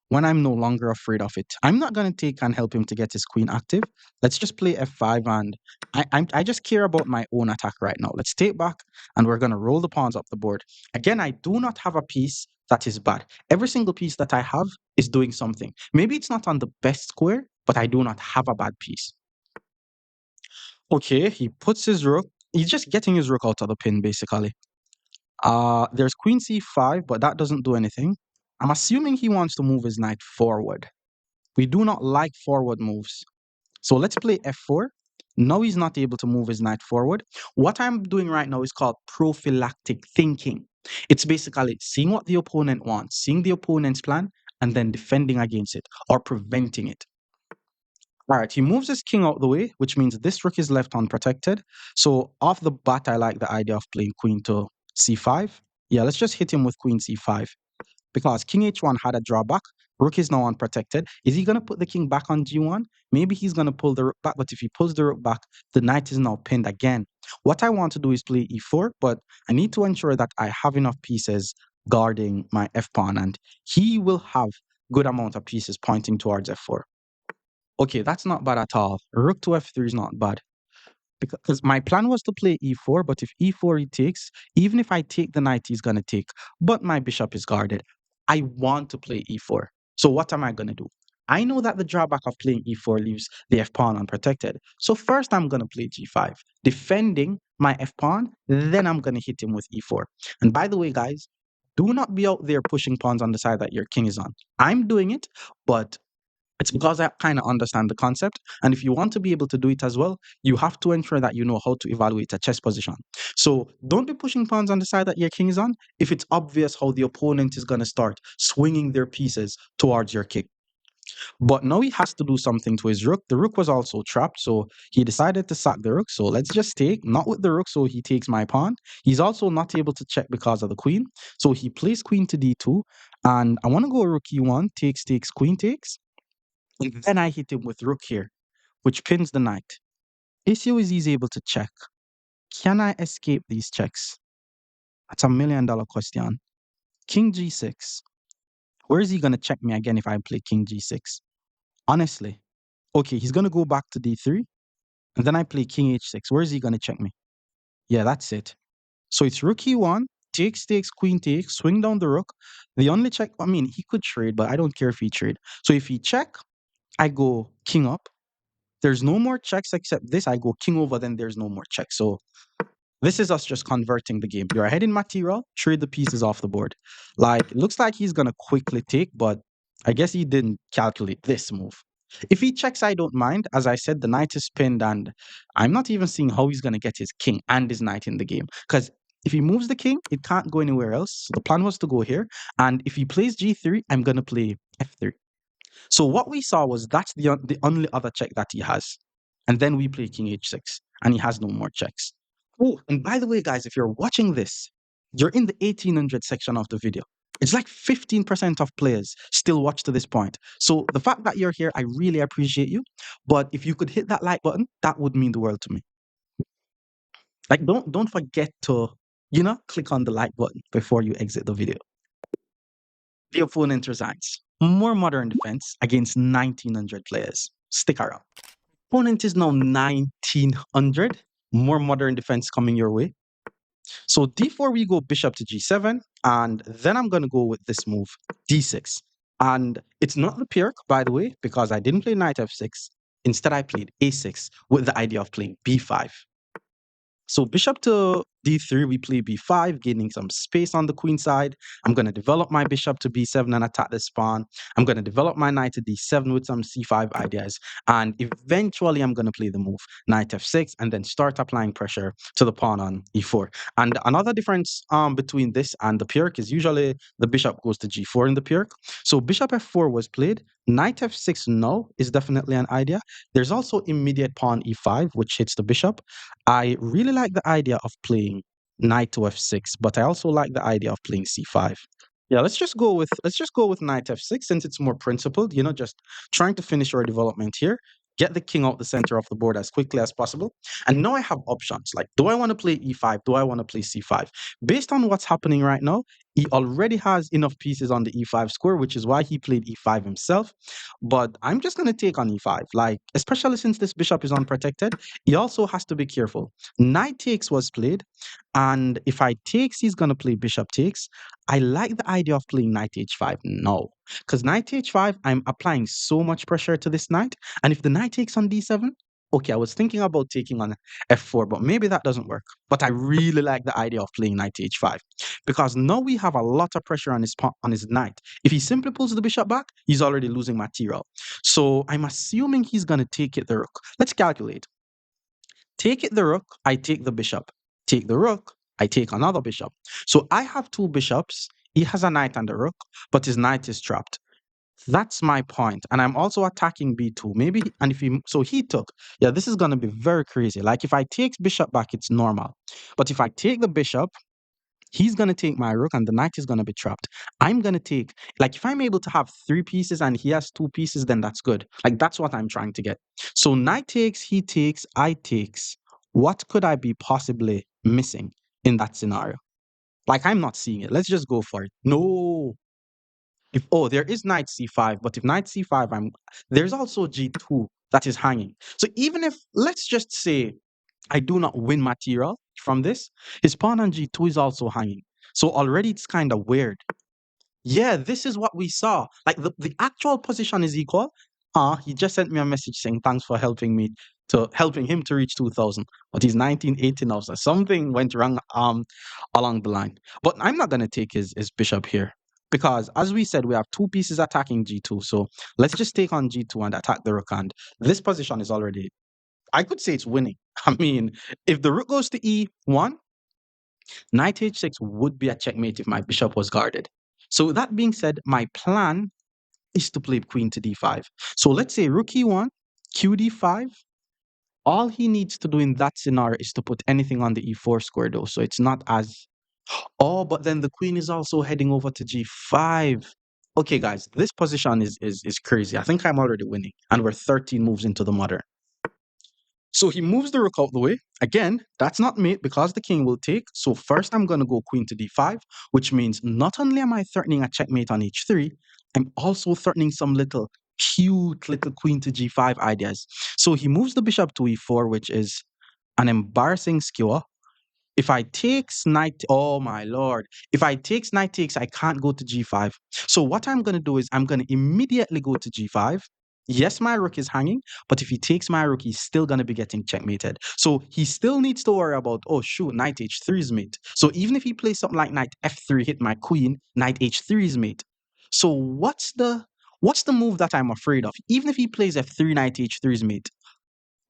when I'm no longer afraid of it, I'm not going to take and help him to get his queen active. Let's just play f5, and I just care about my own attack right now. Let's take back, and we're going to roll the pawns up the board. Again, I do not have a piece that is bad. Every single piece that I have is doing something. Maybe it's not on the best square, but I do not have a bad piece. Okay, he puts his rook. He's just getting his rook out of the pin, basically. There's queen c5, but that doesn't do anything. I'm assuming he wants to move his knight forward. We do not like forward moves. So let's play f4. Now he's not able to move his knight forward. What I'm doing right now is called prophylactic thinking. It's basically seeing what the opponent wants, seeing the opponent's plan, and then defending against it or preventing it. All right, he moves his king out the way, which means this rook is left unprotected. So off the bat, I like the idea of playing queen to c5. Yeah, let's just hit him with queen c5 because king h1 had a drawback. Rook is now unprotected. Is he going to put the king back on g1? Maybe he's going to pull the rook back, but if he pulls the rook back, the knight is now pinned again. What I want to do is play e4, but I need to ensure that I have enough pieces guarding my f-pawn, and he will have good amount of pieces pointing towards f4. Okay, that's not bad at all. Rook to f3 is not bad. Because my plan was to play e4, but if e4 he takes, even if I take the knight, he's going to take. But my bishop is guarded. I want to play e4. So what am I going to do? I know that the drawback of playing e4 leaves the f-pawn unprotected. So first I'm going to play g5, defending my f-pawn. Then I'm going to hit him with e4. And by the way, guys, do not be out there pushing pawns on the side that your king is on. I'm doing it, but it's because I kind of understand the concept. And if you want to be able to do it as well, you have to ensure that you know how to evaluate a chess position. So don't be pushing pawns on the side that your king is on if it's obvious how the opponent is going to start swinging their pieces towards your king. But now he has to do something to his rook. The rook was also trapped, so he decided to sack the rook. So let's just take, not with the rook, so he takes my pawn. He's also not able to check because of the queen. So he plays queen to d2. And I want to go rook e1, takes, queen takes. And then I hit him with rook here, which pins the knight. Issue is he's able to check. Can I escape these checks? That's $1 million question. King g6. Where is he going to check me again if I play king g6? Honestly. Okay, he's going to go back to d3. And then I play king h6. Where is he going to check me? Yeah, that's it. So it's rook e1, takes, queen takes, swing down the rook. The only check, I mean, he could trade, but I don't care if he trade. So if he check, I go king up. There's no more checks except this. I go king over, then there's no more checks. So this is us just converting the game. You're ahead in material, trade the pieces off the board. Like, it looks like he's going to quickly take, but I guess he didn't calculate this move. If he checks, I don't mind. As I said, the knight is pinned, and I'm not even seeing how he's going to get his king and his knight in the game. Because if he moves the king, it can't go anywhere else. So the plan was to go here. And if he plays g3, I'm going to play f3. So what we saw was that's the only other check that he has. And then we play king h6, and he has no more checks. Oh, and by the way, guys, if you're watching this, you're in the 1800 section of the video. It's like 15% of players still watch to this point. So the fact that you're here, I really appreciate you. But if you could hit that like button, that would mean the world to me. Like, don't forget to, click on the like button before you exit the video. The opponent resigns. More modern defense against 1900 players. Stick around. Opponent is now 1900. More modern defense coming your way. So d4, we go bishop to g7, and then I'm going to go with this move, d6. And it's not the Pirk, by the way, because I didn't play knight f6. Instead, I played a6 with the idea of playing b5. So bishop to d3, we play b5, gaining some space on the queen side. I'm going to develop my bishop to b7 and attack this pawn. I'm going to develop my knight to d7 with some c5 ideas. And eventually, I'm going to play the move knight f6 and then start applying pressure to the pawn on e4. And another difference between this and the Pyrrhic is usually the bishop goes to g4 in the Pyrrhic. So bishop f4 was played. Knight f6 no is definitely an idea. There's also immediate pawn e5, which hits the bishop. I really like the idea of playing knight to f6, but I also like the idea of playing c5. Yeah, let's just go with knight f6 since it's more principled, just trying to finish our development here, get the king out the center of the board as quickly as possible. And now I have options. Like, do I want to play e5? Do I want to play c5? Based on what's happening right now, he already has enough pieces on the e5 square, which is why he played e5 himself. But I'm just going to take on e5, like, especially since this bishop is unprotected. He also has to be careful. Knight takes was played, and if I takes, he's going to play bishop takes. I like the idea of playing knight h5 now, because knight h5, I'm applying so much pressure to this knight. And if the knight takes on d7, okay, I was thinking about taking on f4, but maybe that doesn't work. But I really like the idea of playing knight h5 because now we have a lot of pressure on his knight. If he simply pulls the bishop back, he's already losing material. So I'm assuming he's going to take it the rook. Let's calculate. Take it the rook, I take the bishop. Take the rook, I take another bishop. So I have two bishops. He has a knight and a rook, but his knight is trapped. That's my point. And I'm also attacking b2. Maybe, and if he took, yeah, this is going to be very crazy. Like if I take bishop back, it's normal. But if I take the bishop, he's going to take my rook and the knight is going to be trapped. I'm going to take, like, if I'm able to have three pieces and he has two pieces, then that's good. Like, that's what I'm trying to get. So, knight takes, he takes, I takes. What could I be possibly missing in that scenario? Like, I'm not seeing it. Let's just go for it. No. There is knight c5, but if knight c5, there's also g2 that is hanging. So, even if, let's just say, I do not win material from this, his pawn on g2 is also hanging. So already it's kind of weird. Yeah, this is what we saw. Like the actual position is equal. He just sent me a message saying thanks for helping him to reach 2000. But he's 1980 now, so something went wrong along the line. But I'm not gonna take his bishop here. Because as we said, we have two pieces attacking g2. So let's just take on g2 and attack the rook. And this position is already, I could say it's winning. I mean, if the rook goes to e1, knight h6 would be a checkmate if my bishop was guarded. So that being said, my plan is to play queen to d5. So let's say rook e1, q d5. All he needs to do in that scenario is to put anything on the e4 square though. So it's not as, oh, but then the queen is also heading over to g5. Okay, guys, this position is crazy. I think I'm already winning, and we're 13 moves into the modern. So he moves the rook out the way. Again, that's not mate because the king will take. So first I'm going to go queen to d5, which means not only am I threatening a checkmate on h3, I'm also threatening some little cute little queen to g5 ideas. So he moves the bishop to e4, which is an embarrassing skewer. If I takes knight, oh my lord. If I takes knight takes, I can't go to g5. So what I'm going to do is I'm going to immediately go to g5. Yes, my rook is hanging, but if he takes my rook, he's still going to be getting checkmated. So he still needs to worry about, oh shoot, knight h3 is mate. So even if he plays something like knight f3, hit my queen, knight h3 is mate. So what's the move that I'm afraid of? Even if he plays f3, knight h3 is mate.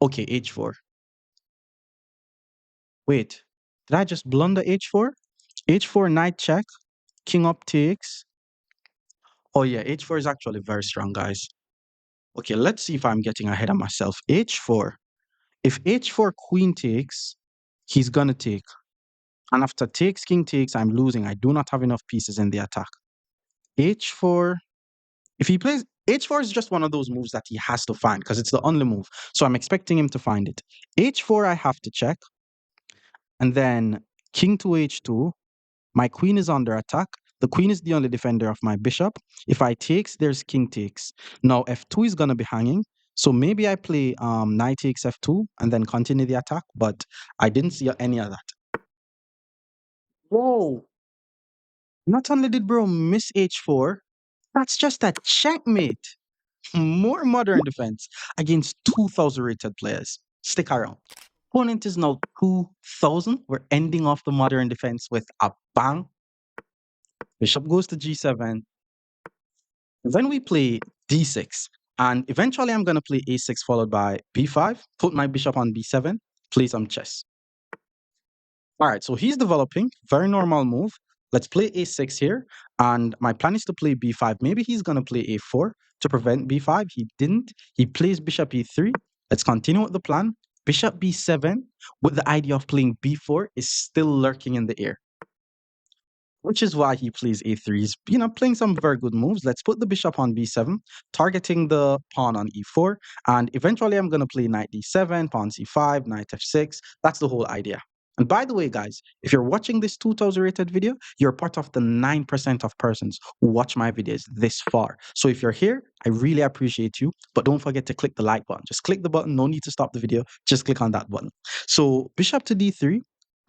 Okay, h4. Wait, did I just blunder h4? H4 knight check, king up takes. Oh yeah, h4 is actually very strong, guys. Okay, let's see if I'm getting ahead of myself. H4. If h4 queen takes, he's gonna take. And after takes, king takes, I'm losing. I do not have enough pieces in the attack. H4. If he plays h4 is just one of those moves that he has to find because it's the only move. So I'm expecting him to find it. H4 I have to check. And then king to h2. My queen is under attack. The queen is the only defender of my bishop. If I takes, there's king takes. Now f2 is gonna be hanging. So maybe I play knight takes f2 and then continue the attack, but I didn't see any of that. Whoa. Not only did bro miss h4, that's just a checkmate. More modern defense against 2000 rated players. Stick around. Opponent is now 2,000. We're ending off the modern defense with a bang. Bishop goes to g7. Then we play d6. And eventually I'm going to play a6 followed by b5, put my bishop on b7, play some chess. All right, so he's developing, very normal move. Let's play a6 here. And my plan is to play b5. Maybe he's going to play a4 to prevent b5. He didn't. He plays bishop e3. Let's continue with the plan. Bishop b7 with the idea of playing b4 is still lurking in the air, which is why he plays a3. He's, playing some very good moves. Let's put the bishop on b7, targeting the pawn on e4, and eventually I'm going to play knight d7, pawn c5, knight f6. That's the whole idea. And by the way, guys, if you're watching this 2000 rated video, you're part of the 9% of persons who watch my videos this far. So if you're here, I really appreciate you, but don't forget to click the like button. Just click the button, no need to stop the video, just click on that button. So bishop to d3,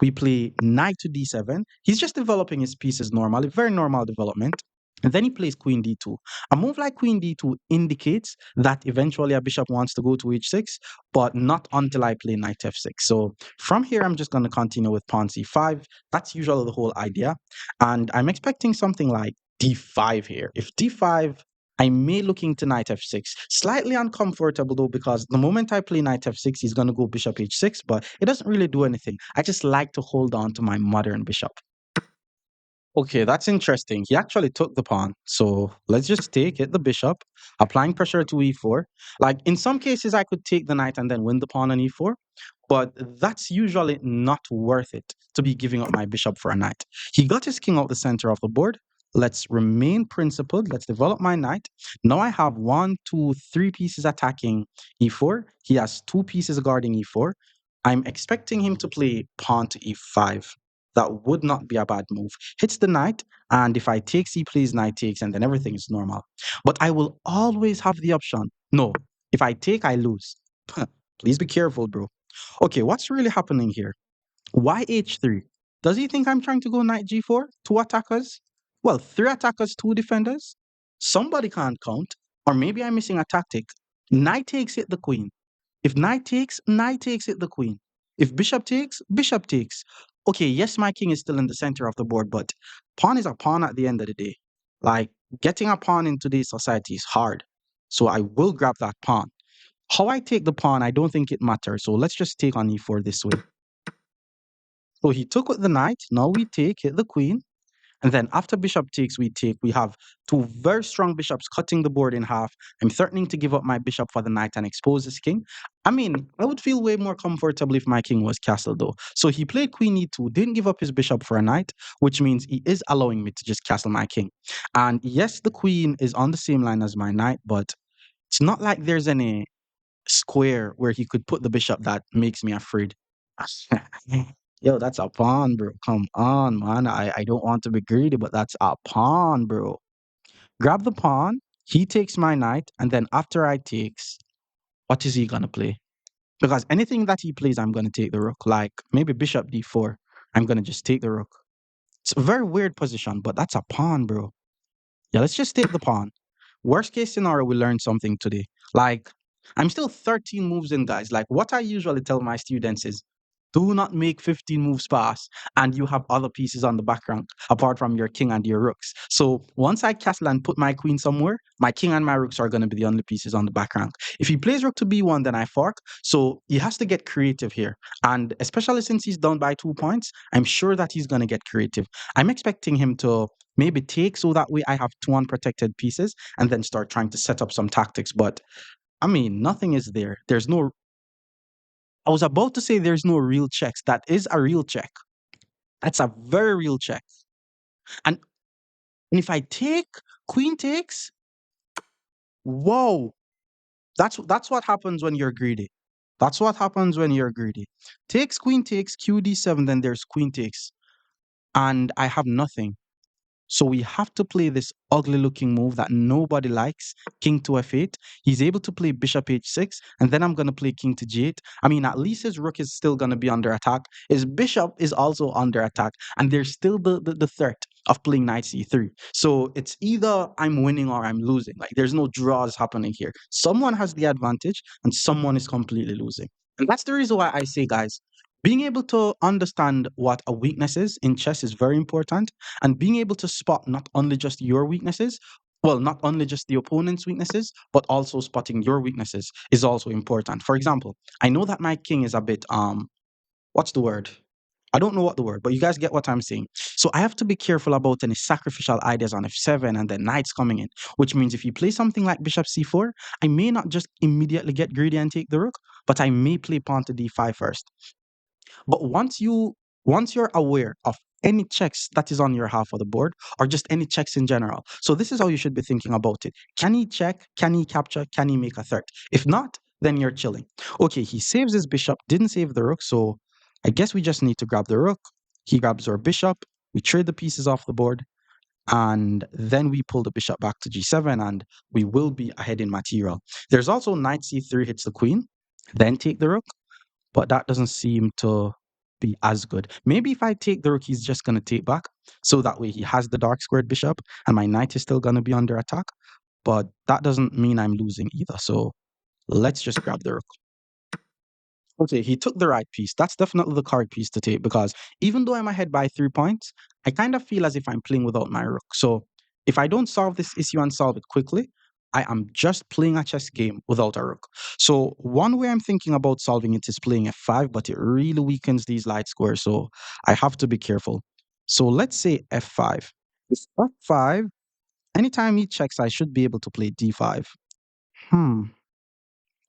we play knight to d7. He's just developing his pieces normally, very normal development. And then he plays queen d2. A move like queen d2 indicates that eventually a bishop wants to go to h6, but not until I play knight f6. So from here, I'm just going to continue with pawn c5. That's usually the whole idea. And I'm expecting something like d5 here. If d5, I may look into knight f6. Slightly uncomfortable though, because the moment I play knight f6, he's going to go bishop h6, but it doesn't really do anything. I just like to hold on to my modern bishop. Okay, that's interesting. He actually took the pawn. So let's just take it, the bishop, applying pressure to e4. Like in some cases, I could take the knight and then win the pawn on e4, but that's usually not worth it to be giving up my bishop for a knight. He got his king out the center of the board. Let's remain principled. Let's develop my knight. Now I have one, two, three pieces attacking e4. He has two pieces guarding e4. I'm expecting him to play pawn to e5. That would not be a bad move. Hits the knight, and if I take, he plays knight takes, and then everything is normal. But I will always have the option. No, if I take, I lose. Please be careful, bro. Okay, what's really happening here? Why h3? Does he think I'm trying to go knight g4? Two attackers? Well, three attackers, two defenders? Somebody can't count. Or maybe I'm missing a tactic. Knight takes, hit the queen. If knight takes, hit the queen. If bishop takes. Okay, yes, my king is still in the center of the board, but pawn is a pawn at the end of the day. Like, getting a pawn in today's society is hard. So I will grab that pawn. How I take the pawn, I don't think it matters. So let's just take on e4 this way. So he took with the knight. Now we take, hit the queen. And then after bishop takes, we take. We have two very strong bishops cutting the board in half. I'm threatening to give up my bishop for the knight and expose his king. I mean, I would feel way more comfortable if my king was castled though. So he played queen e2, didn't give up his bishop for a knight, which means he is allowing me to just castle my king. And yes, the queen is on the same line as my knight, but it's not like there's any square where he could put the bishop that makes me afraid. Yo, that's a pawn, bro. Come on, man. I don't want to be greedy, but that's a pawn, bro. Grab the pawn. He takes my knight, and then after I takes, what is he gonna play? Because anything that he plays, I'm gonna take the rook. Like maybe bishop d4. I'm gonna just take the rook. It's a very weird position, but that's a pawn, bro. Yeah, let's just take the pawn. Worst case scenario, we learned something today. Like, I'm still 13 moves in, guys. Like, what I usually tell my students is do not make 15 moves pass and you have other pieces on the background apart from your king and your rooks. So once I castle and put my queen somewhere, my king and my rooks are going to be the only pieces on the background. If he plays rook to b1, then I fork. So he has to get creative here. And especially since he's down by 2 points, I'm sure that he's going to get creative. I'm expecting him to maybe take so that way I have two unprotected pieces and then start trying to set up some tactics. But I mean, nothing is there. There's no, I was about to say there's no real checks. That is a real check. That's a very real check. And, and if I take, queen takes, whoa, that's what happens when you're greedy. That's what happens when you're greedy. Takes, queen takes, qd7, then there's queen takes. And I have nothing. So we have to play this ugly looking move that nobody likes, king to f8. He's able to play bishop h6, and then I'm going to play king to g8. I mean, at least his rook is still going to be under attack. His bishop is also under attack, and there's still the threat of playing knight c3. So it's either I'm winning or I'm losing. Like there's no draws happening here. Someone has the advantage, and someone is completely losing. And that's the reason why I say, guys, being able to understand what a weakness is in chess is very important. And being able to spot not only just your weaknesses, well, not only just the opponent's weaknesses, but also spotting your weaknesses is also important. For example, I know that my king is a bit what's the word? I don't know what the word, but you guys get what I'm saying. So I have to be careful about any sacrificial ideas on f7 and then knights coming in, which means if you play something like bishop c4, I may not just immediately get greedy and take the rook, but I may play pawn to d5 first. But once you're aware of any checks that is on your half of the board or just any checks in general. So this is how you should be thinking about it. Can he check? Can he capture? Can he make a threat? If not, then you're chilling. Okay, he saves his bishop, didn't save the rook, so I guess we just need to grab the rook. He grabs our bishop, we trade the pieces off the board, and then we pull the bishop back to g7 and we will be ahead in material. There's also knight c3 hits the queen, then take the rook, but that doesn't seem to be as good. Maybe if I take the rook, he's just going to take back. So that way he has the dark squared bishop and my knight is still going to be under attack. But that doesn't mean I'm losing either. So let's just grab the rook. Okay, he took the right piece. That's definitely the correct piece to take because even though I'm ahead by 3 points, I kind of feel as if I'm playing without my rook. So if I don't solve this issue and solve it quickly, I am just playing a chess game without a rook. So one way I'm thinking about solving it is playing f5, but it really weakens these light squares. So I have to be careful. So let's say f5. If f5, anytime he checks, I should be able to play d5. Hmm.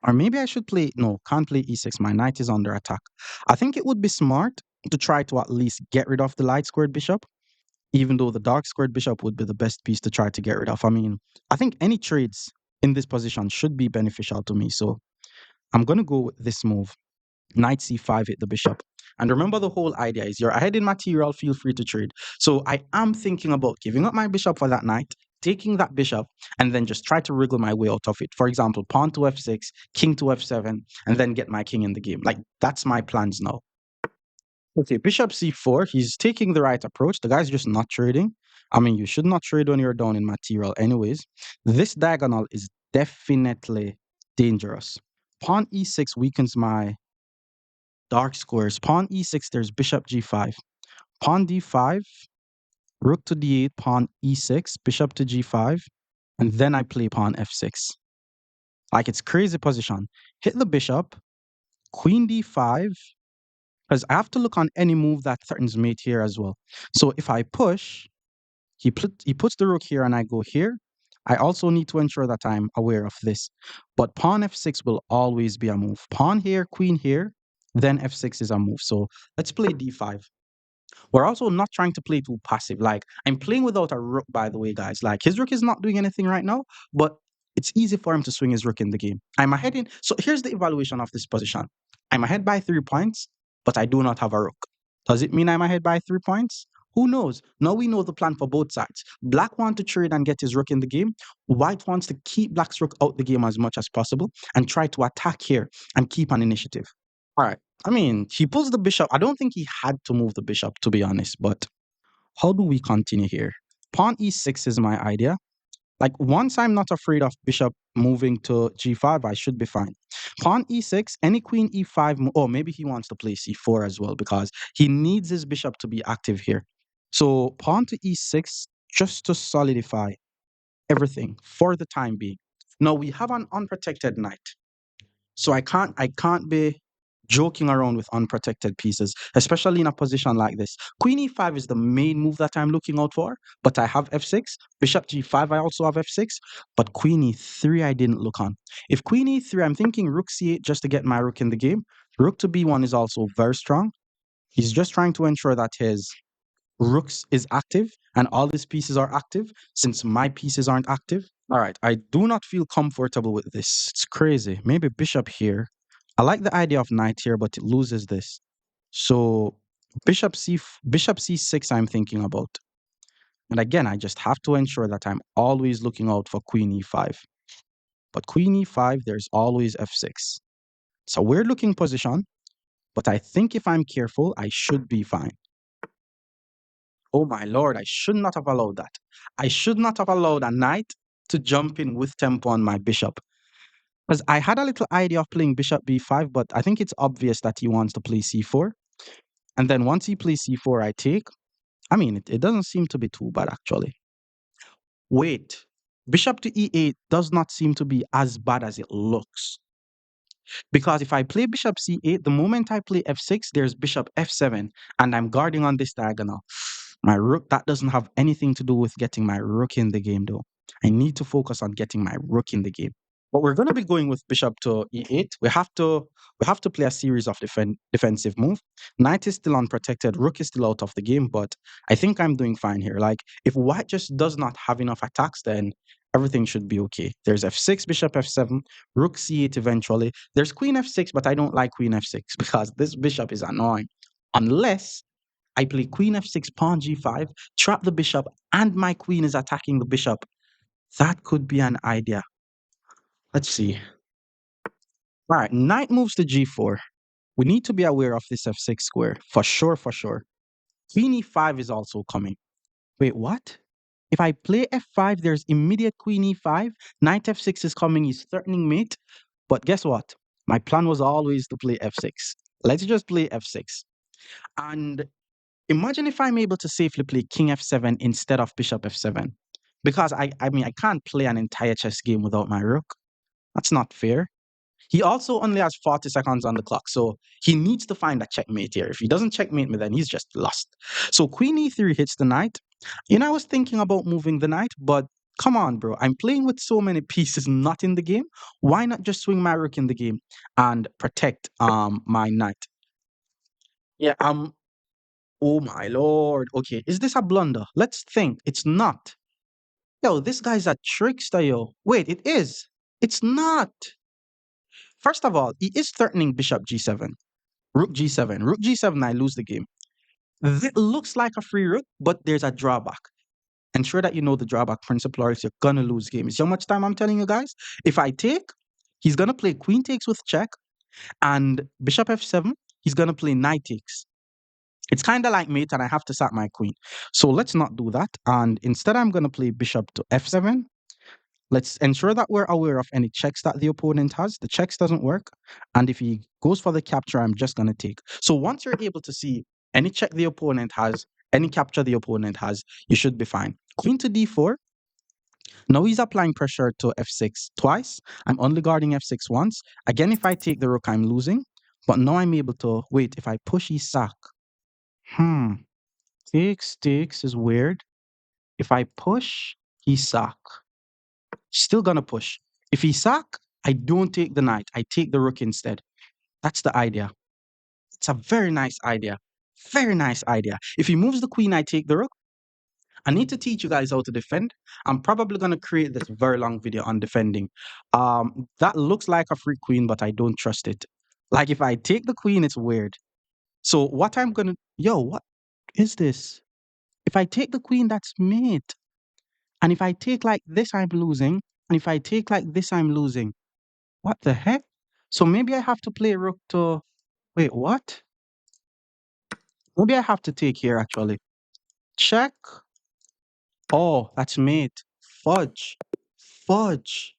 Or maybe I should play, no, can't play e6. My knight is under attack. I think it would be smart to try to at least get rid of the light squared bishop, even though the dark squared bishop would be the best piece to try to get rid of. I mean, I think any trades in this position should be beneficial to me. So I'm going to go with this move. Knight c5 hit the bishop. And remember, the whole idea is you're ahead in material, feel free to trade. So I am thinking about giving up my bishop for that knight, taking that bishop, and then just try to wriggle my way out of it. For example, pawn to f6, king to f7, and then get my king in the game. Like, that's my plans now. Okay, bishop c4, he's taking the right approach. The guy's just not trading. I mean, you should not trade when you're down in material anyways. This diagonal is definitely dangerous. Pawn e6 weakens my dark squares. Pawn e6, there's bishop g5. Pawn d5, rook to d8, pawn e6, bishop to g5, and then I play pawn f6. Like, it's crazy position. Hit the bishop, queen d5, because I have to look on any move that threatens mate here as well. So if I push, he puts the rook here and I go here. I also need to ensure that I'm aware of this. But pawn f6 will always be a move. Pawn here, queen here, then f6 is a move. So let's play d5. We're also not trying to play too passive. Like, I'm playing without a rook, by the way, guys. Like, his rook is not doing anything right now, but it's easy for him to swing his rook in the game. I'm ahead in. So here's the evaluation of this position. I'm ahead by 3 points, but I do not have a rook. Does it mean I'm ahead by 3 points? Who knows? Now we know the plan for both sides. Black wants to trade and get his rook in the game. White wants to keep Black's rook out the game as much as possible and try to attack here and keep an initiative. All right. I mean, he pulls the bishop. I don't think he had to move the bishop, to be honest, but how do we continue here? Pawn e6 is my idea. Like, once I'm not afraid of bishop moving to g5, I should be fine. Pawn e6, any queen e5, oh, maybe he wants to play c4 as well because he needs his bishop to be active here. So pawn to e6 just to solidify everything for the time being. Now we have an unprotected knight. So I can't be joking around with unprotected pieces, especially in a position like this. Queen e5 is the main move that I'm looking out for, but I have f6. Bishop g5, I also have f6, but queen e3 I didn't look on. If queen e3, I'm thinking rook c8 just to get my rook in the game. Rook to b1 is also very strong. He's just trying to ensure that his rooks is active and all these pieces are active since my pieces aren't active. All right, I do not feel comfortable with this. It's crazy. Maybe bishop here. I like the idea of knight here, but it loses this. So bishop c6 I'm thinking about. And again, I just have to ensure that I'm always looking out for queen e5. But queen e5, there's always f6. It's a weird looking position, but I think if I'm careful, I should be fine. Oh my lord, I should not have allowed that. I should not have allowed a knight to jump in with tempo on my bishop. Because I had a little idea of playing bishop b5, but I think it's obvious that he wants to play c4. And then once he plays c4, I take. I mean, it doesn't seem to be too bad, actually. Wait, bishop to e8 does not seem to be as bad as it looks. Because if I play bishop c8, the moment I play f6, there's bishop f7, and I'm guarding on this diagonal. My rook, that doesn't have anything to do with getting my rook in the game, though. I need to focus on getting my rook in the game. But we're going to be going with bishop to e8. We have to play a series of defensive move. Knight is still unprotected, rook is still out of the game, but I think I'm doing fine here. Like if white just does not have enough attacks, then everything should be okay. There's f6, bishop f7, rook c8 eventually. There's queen f6, but I don't like queen f6 because this bishop is annoying. Unless I play queen f6, pawn g5, trap the bishop, and my queen is attacking the bishop. That could be an idea. Let's see. All right, knight moves to g4. We need to be aware of this f6 square. For sure, for sure. Queen e5 is also coming. Wait, what? If I play f5, there's immediate queen e5. Knight f6 is coming, he's threatening mate. But guess what? My plan was always to play f6. Let's just play f6. And imagine if I'm able to safely play king f7 instead of bishop f7. Because I mean, I can't play an entire chess game without my rook. That's not fair. He also only has 40 seconds on the clock, so he needs to find a checkmate here. If he doesn't checkmate me, then he's just lost. So queen e3 hits the knight. You know, I was thinking about moving the knight, but come on, bro. I'm playing with so many pieces not in the game. Why not just swing my rook in the game and protect my knight? Yeah, oh my lord. Okay, is this a blunder? Let's think. It's not. Yo, this guy's a trickster, yo. Wait, it is. It's not. First of all, he is threatening bishop g7. Rook g7. Rook g7, I lose the game. It looks like a free rook, but there's a drawback. Ensure that you know the drawback principle or else you're gonna lose games. See how much time I'm telling you guys? If I take, he's gonna play queen takes with check, and bishop f7, he's gonna play knight takes. It's kind of like mate, and I have to sack my queen. So let's not do that. And instead, I'm gonna play bishop to f7. Let's ensure that we're aware of any checks that the opponent has. The checks doesn't work. And if he goes for the capture, I'm just going to take. So once you're able to see any check the opponent has, any capture the opponent has, you should be fine. Queen to d4. Now he's applying pressure to f6 twice. I'm only guarding f6 once. Again, if I take the rook, I'm losing. But now I'm able to, wait, if I push, he sack. Takes is weird. If I push, he sack. Still gonna push. If he sack, I don't take the knight. I take the rook instead. That's the idea. It's a very nice idea. Very nice idea. If he moves the queen, I take the rook. I need to teach you guys how to defend. I'm probably gonna create this very long video on defending. That looks like a free queen, but I don't trust it. Like if I take the queen, it's weird. So what I'm gonna, yo, what is this? If I take the queen, that's mate. And if I take like this, I'm losing. And if I take like this, I'm losing. What the heck? So maybe I have to play rook to... Wait, what? Maybe I have to take here, actually. Check. Oh, that's mate. Fudge. Fudge.